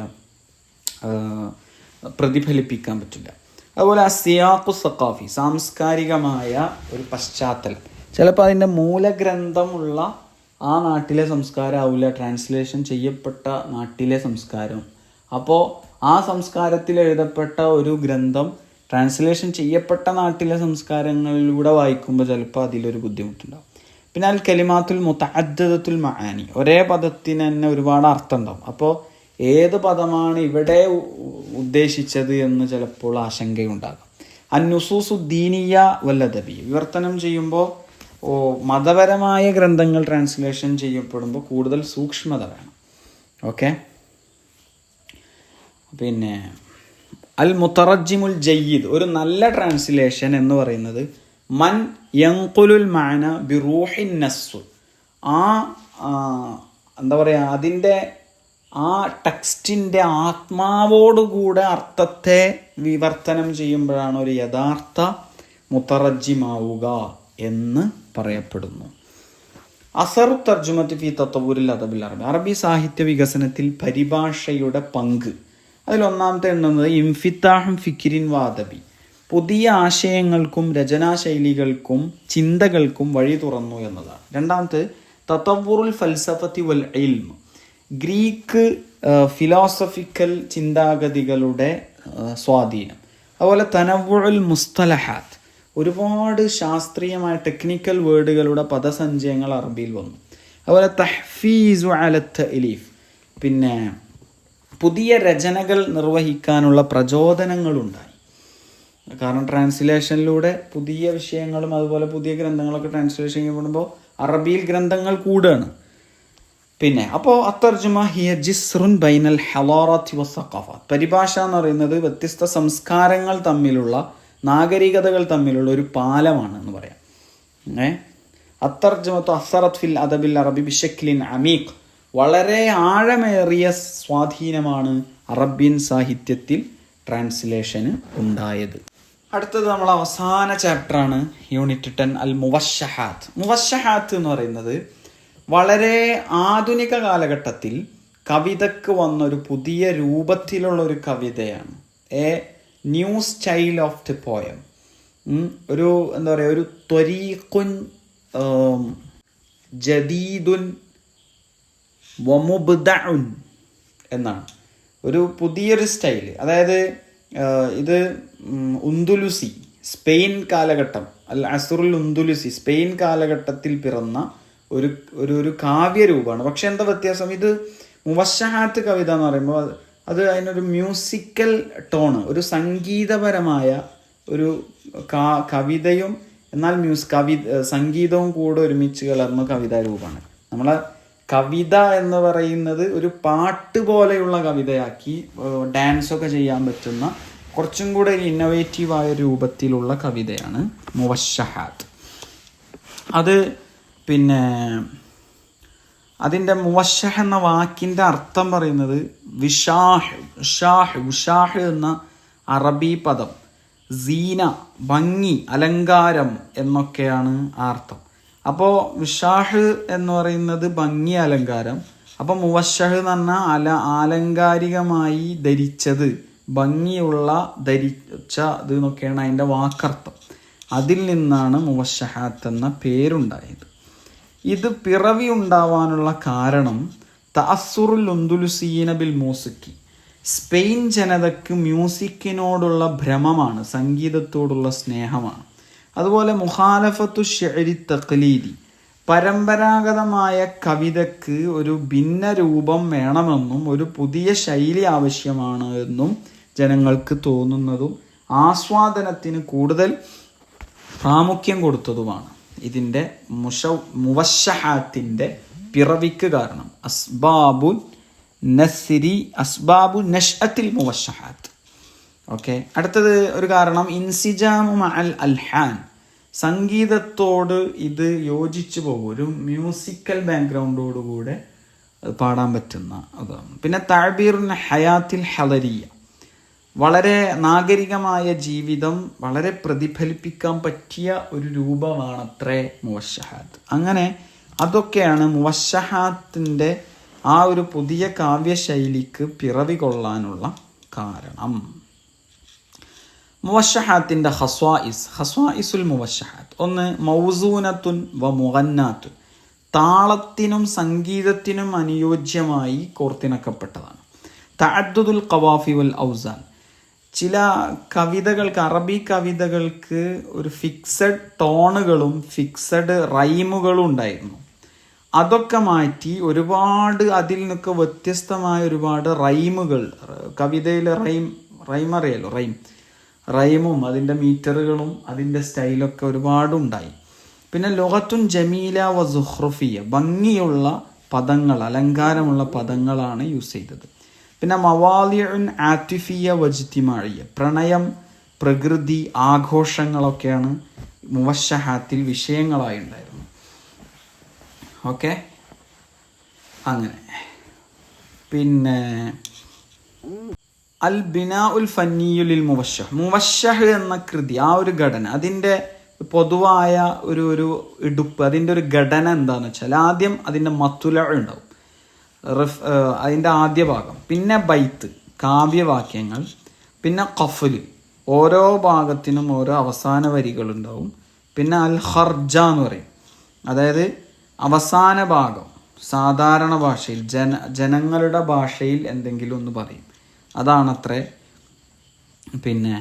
പ്രതിഫലിപ്പിക്കാൻ പറ്റില്ല. അതുപോലെ സിയാഖു സഖാഫി, സാംസ്കാരികമായ ഒരു പശ്ചാത്തലം. ചിലപ്പോൾ അതിൻ്റെ മൂലഗ്രന്ഥമുള്ള ആ നാട്ടിലെ സംസ്കാരം ആവില്ല ട്രാൻസ്ലേഷൻ ചെയ്യപ്പെട്ട നാട്ടിലെ സംസ്കാരം. അപ്പോൾ ആ സംസ്കാരത്തിൽ എഴുതപ്പെട്ട ഒരു ഗ്രന്ഥം ട്രാൻസ്ലേഷൻ ചെയ്യപ്പെട്ട നാട്ടിലെ സംസ്കാരങ്ങളിലൂടെ വായിക്കുമ്പോൾ ചിലപ്പോൾ അതിലൊരു ബുദ്ധിമുട്ടുണ്ടാകും. പിന്നെ അൽ കലിമാത്തുൽ മുതഅദ്ദിദത്തുൽ മആനി, ഒരേ പദത്തിന് തന്നെ ഒരുപാട് അർത്ഥം ഉണ്ടാവും. അപ്പോൾ ഏത് പദമാണ് ഇവിടെ ഉദ്ദേശിച്ചത് എന്ന് ചിലപ്പോൾ ആശങ്കയുണ്ടാകും. അന്നുസൂസു ദീനിയ വല്ലദബി, വിവർത്തനം ചെയ്യുമ്പോൾ മതപരമായ ഗ്രന്ഥങ്ങൾ ട്രാൻസ്ലേഷൻ ചെയ്യപ്പെടുമ്പോൾ കൂടുതൽ സൂക്ഷ്മത വേണം. ഓക്കെ. പിന്നെ അൽ മുത്തറജ്ജിമുൽ ജയ്യിദ്, ഒരു നല്ല ട്രാൻസ്ലേഷൻ എന്ന് പറയുന്നത് മൻ യൻഖുലുൽ മഅന ബിറൂഹിൻ നസ്സ്, എന്താ പറയുക, അതിൻ്റെ ആ ടെക്സ്റ്റിൻ്റെ ആത്മാവോടുകൂടെ അർത്ഥത്തെ വിവർത്തനം ചെയ്യുമ്പോഴാണ് ഒരു യഥാർത്ഥ മുത്തറജ്ജിമാവുക എന്ന് പറയപ്പെടുന്നു. അസറു തർജുമത്ത് ഫി തത്തവൂരിൽ അദബിൽ അറബി, അറബി സാഹിത്യ വികസനത്തിൽ പരിഭാഷയുടെ പങ്ക്. അതിലൊന്നാമത്തെ എണ്ണുന്നത് ഇൻഫിത്താഹും ഫിക്കിരിൻ വാദബി, പുതിയ ആശയങ്ങൾക്കും രചനാശൈലികൾക്കും ചിന്തകൾക്കും വഴി തുറന്നു എന്നതാണ്. രണ്ടാമത് തത്തവൂറുൽ ഫൽസഫത്തി വൽ ഇൽമ്, ഗ്രീക്ക് ഫിലോസഫിക്കൽ ചിന്താഗതികളുടെ സ്വാധീനം. അതുപോലെ തനവ്വുൽ മുസ്തലഹാത്ത്, ഒരുപാട് ശാസ്ത്രീയമായ ടെക്നിക്കൽ വേർഡുകളുടെ പദസഞ്ചയങ്ങൾ അറബിയിൽ വന്നു. അതുപോലെ തഹ്ഫീസു അല തഅലീഫ്, പിന്നെ പുതിയ രചനകൾ നിർവഹിക്കാനുള്ള പ്രചോദനങ്ങളുണ്ടായി. കാരണം ട്രാൻസ്ലേഷനിലൂടെ പുതിയ വിഷയങ്ങളും അതുപോലെ പുതിയ ഗ്രന്ഥങ്ങളൊക്കെ ട്രാൻസ്ലേഷൻ ചെയ്യപ്പെടുമ്പോൾ അറബിയിൽ ഗ്രന്ഥങ്ങൾ കൂടുകയാണ്. പിന്നെ അപ്പോൾ അത്തർജുമ ഹിയ ജിസ്റുൻ ബൈനൽ ഹലാറത്തി വസ്സഖാഫത്ത്, പരിഭാഷ എന്ന് പറയുന്നത് വ്യത്യസ്ത സംസ്കാരങ്ങൾ തമ്മിലുള്ള, നാഗരികതകൾ തമ്മിലുള്ള ഒരു പാലമാണ് എന്ന് പറയാം. അത്തർജുമത്തു അസറത്ത് ഫിൽ അദബിൽ അറബി ബിശക്ലിൻ അമീഖ്, വളരെ ആഴമേറിയ സ്വാധീനമാണ് അറബ്യൻ സാഹിത്യത്തിൽ ട്രാൻസ്ലേഷന് ഉണ്ടായത്. അടുത്തത് നമ്മൾ അവസാന ചാപ്റ്ററാണ്, യൂണിറ്റ് 10 അൽ മുവശഹാത്ത്. മുവശഹാത്ത് എന്ന് പറയുന്നത് വളരെ ആധുനിക കാലഘട്ടത്തിൽ കവിതയ്ക്ക് വന്നൊരു പുതിയ രൂപത്തിലുള്ള ഒരു കവിതയാണ്. A new style of the poem. ഒരു എന്താ പറയുക, ഒരു ത്വരീഖുൻ ജദീദുൻ വമുബ്ദഉൻ എന്നാണ്. ഒരു പുതിയൊരു സ്റ്റൈല്. അതായത് ഇത് ഉന്തുലുസി, സ്പെയിൻ കാലഘട്ടം, അൽ അസുറുൽ ഉന്തുലുസി, സ്പെയിൻ കാലഘട്ടത്തിൽ പിറന്ന ഒരു ഒരു കാവ്യരൂപമാണ്. പക്ഷെ എന്താ വ്യത്യാസം, ഇത് മുവശഹാത്ത് കവിത എന്ന് പറയുമ്പോൾ അത് അതിനൊരു മ്യൂസിക്കൽ ടോണ്, ഒരു സംഗീതപരമായ ഒരു കവിതയും എന്നാൽ സംഗീതവും കൂടെ ഒരുമിച്ച് കലർന്ന കവിതാരൂപമാണ്. നമ്മളെ കവിത എന്ന് പറയുന്നത് ഒരു പാട്ട് പോലെയുള്ള കവിതയാക്കി ഡാൻസൊക്കെ ചെയ്യാൻ പറ്റുന്ന കുറച്ചും കൂടെ ഒരു ഇന്നോവേറ്റീവായ രൂപത്തിലുള്ള കവിതയാണ് മുവശഹാത്ത്. അത് പിന്നെ അതിൻ്റെ മുവശഹ് എന്ന വാക്കിൻ്റെ അർത്ഥം പറയുന്നത് വിഷാഹ് എന്ന അറബി പദം, സീന, ഭംഗി, അലങ്കാരം എന്നൊക്കെയാണ് ആ അർത്ഥം. അപ്പോൾ വിഷാഹ് എന്ന് പറയുന്നത് ഭംഗി, അലങ്കാരം. അപ്പോൾ മുവശഹ് എന്ന് പറഞ്ഞാൽ ആലങ്കാരികമായി ധരിച്ചത്, ഭംഗിയുള്ള ധരിച്ചത് എന്നൊക്കെയാണ് അതിൻ്റെ വാക്കർത്ഥം. അതിൽ നിന്നാണ് മുവശഹാത്ത് എന്ന പേരുണ്ടായത്. ഇത് പിറവി ഉണ്ടാവാനുള്ള കാരണം തഅസ്സുറുൽ ഉന്തുലുസീന ബിൽ മൂസിക്കി, സ്പെയിൻ ജനതയ്ക്ക് മ്യൂസിക്കിനോടുള്ള ഭ്രമമാണ്, സംഗീതത്തോടുള്ള സ്നേഹമാണ്. അതുപോലെ മുഖാലഫത്തു ഷിഅരി തഖ്ലീദി, പരമ്പരാഗതമായ കവിതയ്ക്ക് ഒരു ഭിന്ന രൂപം വേണമെന്നും ഒരു പുതിയ ശൈലി ആവശ്യമാണ് എന്നും ജനങ്ങൾക്ക് തോന്നുന്നതും ആസ്വാദനത്തിന് കൂടുതൽ പ്രാമുഖ്യം കൊടുത്തതുമാണ് ഇതിൻ്റെ മുവശഹാത്തിൻ്റെ പിറവിക്ക് കാരണം. അസ്ബാബു നഷ്അത്തിൽ മുവശഹാത്ത്. ഓക്കെ, അടുത്തത് ഒരു കാരണം ഇൻസിജാമു മഅൽ അൽഹാൻ, സംഗീതത്തോട് ഇത് യോജിച്ചു പോകും, ഒരു മ്യൂസിക്കൽ ബാക്ക്ഗ്രൗണ്ടോടുകൂടെ പാടാൻ പറ്റുന്ന അതാണ്. പിന്നെ തഅബീറുൻ ഹയാത്തിൽ ഹദരിയ, വളരെ നാഗരികമായ ജീവിതം വളരെ പ്രതിഫലിപ്പിക്കാൻ പറ്റിയ ഒരു രൂപമാണത്രേ മുവശഹാത്ത്. അങ്ങനെ അതൊക്കെയാണ് മുവശഹാത്തിൻ്റെ ആ ഒരു പുതിയ കാവ്യശൈലിക്ക് പിറവി കൊള്ളാനുള്ള കാരണം. മുവശഹാത്തിൻ്റെ ഹസ്വായിസുൽ മുവശഹാത്ത്. ഒന്ന് മൗസൂനത്തുൻ വ മുഗന്നാത്തുൻ, താളത്തിനും സംഗീതത്തിനും അനുയോജ്യമായി കോർത്തിണക്കപ്പെട്ടതാണ്. തഅദ്ദുദുൽ ഖവാഫി വൽ ഔസാൻ, ചില കവിതകൾക്ക്, അറബി കവിതകൾക്ക് ഒരു ഫിക്സഡ് ടോണുകളും ഫിക്സഡ് റൈമുകളും ഉണ്ടായിരുന്നു. അതൊക്കെ മാറ്റി ഒരുപാട് അതിൽ നിന്നൊക്കെ വ്യത്യസ്തമായ ഒരുപാട് റൈമുകൾ, കവിതയിൽ റൈം അറിയാലോ, റൈമും അതിൻ്റെ മീറ്ററുകളും അതിൻ്റെ സ്റ്റൈലൊക്കെ ഒരുപാടുണ്ടായി. പിന്നെ ലുഗത്തുൻ ജമീല വ സുഖ്റുഫിയ, ഭംഗിയുള്ള പദങ്ങൾ, അലങ്കാരമുള്ള പദങ്ങളാണ് യൂസ് ചെയ്തത്. പിന്നെ മവാലിഉൻ ആതിഫിയ വജ്തിമാഇയ, പ്രണയം, പ്രകൃതി, ആഘോഷങ്ങളൊക്കെയാണ് മുവശ്ശഹാത്തിൽ വിഷയങ്ങളായി ഉണ്ടായിരുന്നു. ഓക്കെ, അങ്ങനെ. പിന്നെ അൽ ബിനാ ഉൽ ഫന്നിയുലിൽ മുവശ്ശഹ്, മുവശ്ശഹ് എന്ന കൃതി, ആ ഒരു ഘടന, അതിൻ്റെ പൊതുവായ ഒരു എടുപ്പ്, അതിൻ്റെ ഒരു ഘടന എന്താണെന്ന് വെച്ചാൽ ആദ്യം അതിൻ്റെ മത്തുല ഉണ്ടാവും, അതിൻ്റെ ആദ്യ ഭാഗം, പിന്നെ ബൈത്ത് കാവ്യവാക്യങ്ങൾ, പിന്നെ ഖഫല് ഓരോ ഭാഗത്തിനും ഓരോ അവസാന വരികളുണ്ടാവും, പിന്നെ അൽ ഖർജ എന്ന് പറയും, അതായത് അവസാന ഭാഗം സാധാരണ ഭാഷയിൽ ജനങ്ങളുടെ ഭാഷയിൽ എന്തെങ്കിലും ഒന്ന് പറയും. അതാണത്രേ പിന്നെ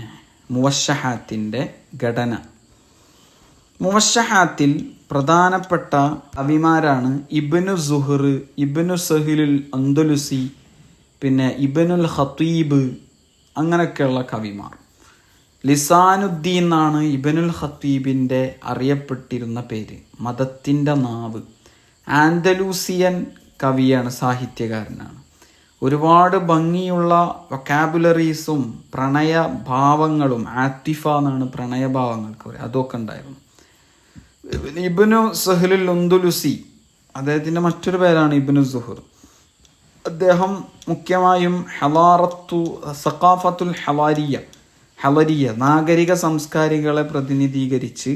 മുവശ്ശഹാത്തിൻ്റെ ഘടന. മുവശ്ശഹാത്തിൽ പ്രധാനപ്പെട്ട കവിമാരാണ് ഇബ്നു സുഹർ, ഇബ്നു സഹിലുൽ അന്ദലുസി, പിന്നെ ഇബ്നുൽ ഖത്തീബ്, അങ്ങനെയൊക്കെയുള്ള കവിമാർ. ലിസാനുദ്ദീൻ എന്നാണ് ഇബ്നുൽ ഖത്തീബിൻ്റെ അറിയപ്പെട്ടിരുന്ന പേര്, മതത്തിൻ്റെ നാവ്. ആൻഡലൂസിയൻ കവിയാണ്, സാഹിത്യകാരനാണ്. ഒരുപാട് ഭംഗിയുള്ള വൊക്കാബുലറീസും പ്രണയഭാവങ്ങളും, ആത്തിഫ എന്നാണ് പ്രണയഭാവങ്ങൾക്ക് പറയുക, അതൊക്കെ ഉണ്ടായിരുന്നു. ഇബ്നു സഹലുൽ അന്ദലുസി, അദ്ദേഹത്തിൻ്റെ മറ്റൊരു പേരാണ് ഇബ്നു സുഹർ. അദ്ദേഹം മുഖ്യമായും സഖാഫത്തുൽ ഹലരിയ നാഗരിക സംസ്കാരികളെ പ്രതിനിധീകരിച്ച്,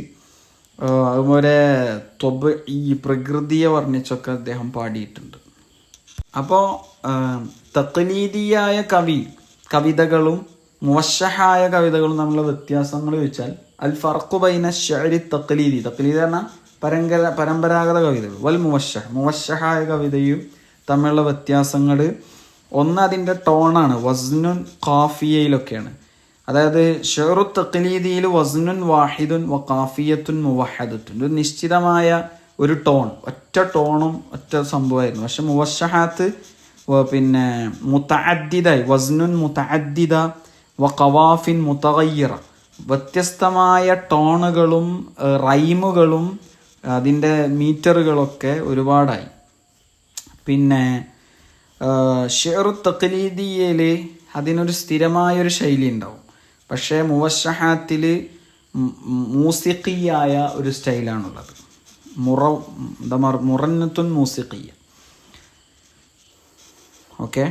അതുപോലെ ഈ പ്രകൃതിയെ വർണ്ണിച്ചൊക്കെ അദ്ദേഹം പാടിയിട്ടുണ്ട്. അപ്പോൾ തഖ്ലീദിയായ കവിതകളും മുവശ്ശഹായ കവിതകളും തമ്മിലുള്ള വ്യത്യാസങ്ങൾ ചോദിച്ചാൽ അൽ ഫർഖു ബൈന ശഅരി തഖ്ലീദി പറഞ്ഞാൽ പരമ്പരാഗത കവിതകൾ, വൽ മുവശ്ശഹായ കവിതയും തമ്മിലുള്ള വ്യത്യാസങ്ങൾ, ഒന്ന് അതിൻ്റെ ടോണാണ്, വസ്നുൻ ഖാഫിയയിലൊക്കെയാണ്. അതായത് ഷെറു തഖ്ലീദിയിൽ വസ്നുൻ വാഹിദുൻ വ ഖാഫിയത്തുൻ മുവഹദത്തുൻ, ഒരു നിശ്ചിതമായ ഒരു ടോൺ, ഒറ്റ ടോണും ഒറ്റ സംഭവമായിരുന്നു. പക്ഷെ മുവശ്ശഹാത്ത് പിന്നെ മുതഅദ്ദിദായി, വസ്നുൻ മുതഅദ്ദിദ വ ഖവാഫിൻ മുതഗയ്യിറ, വ്യത്യസ്തമായ ടോണുകളും റൈമുകളും അതിൻ്റെ മീറ്ററുകളൊക്കെ ഒരുപാടായി. പിന്നെ ഷെറു തഖ്ലീദിയയിൽ അതിനൊരു സ്ഥിരമായൊരു ശൈലി ഉണ്ടാവും. പക്ഷേ മുവശ്ശഹാത്തിൽ മൂസിഖിയായ ഒരു സ്റ്റൈലാണുള്ളത്, മുറന്നത്തുൻ മൂസിഖിയ. ഓക്കെ,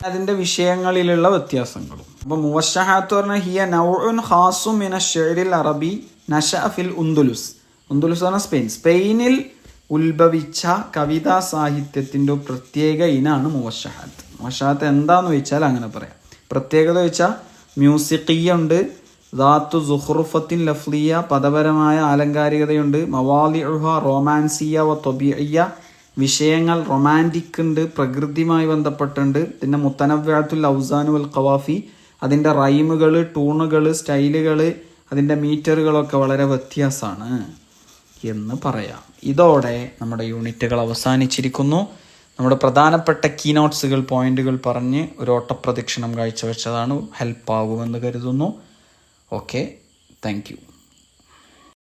അതിൻ്റെ വിഷയങ്ങളിലുള്ള വ്യത്യാസങ്ങളും. അപ്പോൾ മുവശ്ശഹാത്ത് പറഞ്ഞാൽ ഹിയ നൗഉൻ ഖാസും മിന ശഅരിൽ അറബി നശഅ ഫിൽ ഉന്ദുലുസ്. ഉന്ദുലുസ് പറഞ്ഞാൽ സ്പെയിനിൽ ഉത്ഭവിച്ച കവിതാ സാഹിത്യത്തിൻ്റെ പ്രത്യേക ഇനാണ് മുവശ്ശഹാത്ത്. മുവശ്ശഹാത്ത് എന്താന്ന് ചോദിച്ചാൽ അങ്ങനെ പറയാം. പ്രത്യേകത ചോദിച്ചാൽ മ്യൂസിഖിയ ഉണ്ട്, ദാത്തു സുഖ്റുഫത്തിൻ ലഫ്ലിയ, പദപരമായ ആലങ്കാരികതയുണ്ട്, മവാലിഉഹ റൊമാൻസിയ വ ത്വബീഇയ, വിഷയങ്ങൾ റൊമാൻറ്റിക് ഉണ്ട്, പ്രകൃതിയുമായി ബന്ധപ്പെട്ടുണ്ട്. പിന്നെ മുത്തനവ്വഅത്തുൽ ഔസാനു വൽ ഖവാഫി, അതിൻ്റെ റൈമുകൾ, ടൂണുകൾ, സ്റ്റൈലുകൾ, അതിൻ്റെ മീറ്ററുകളൊക്കെ വളരെ വ്യത്യാസമാണ് എന്ന് പറയാം. ഇതോടെ നമ്മുടെ യൂണിറ്റുകൾ അവസാനിച്ചിരിക്കുന്നു. നമ്മുടെ പ്രധാനപ്പെട്ട കീനോട്ട്സുകൾ, പോയിന്റുകൾ പറഞ്ഞ് ഒരു ഓട്ടപ്രദക്ഷിണം കാഴ്ചവെച്ചതാണ്. ഹെൽപ്പ് ആകുമെന്ന് കരുതുന്നു. Okay, thank you.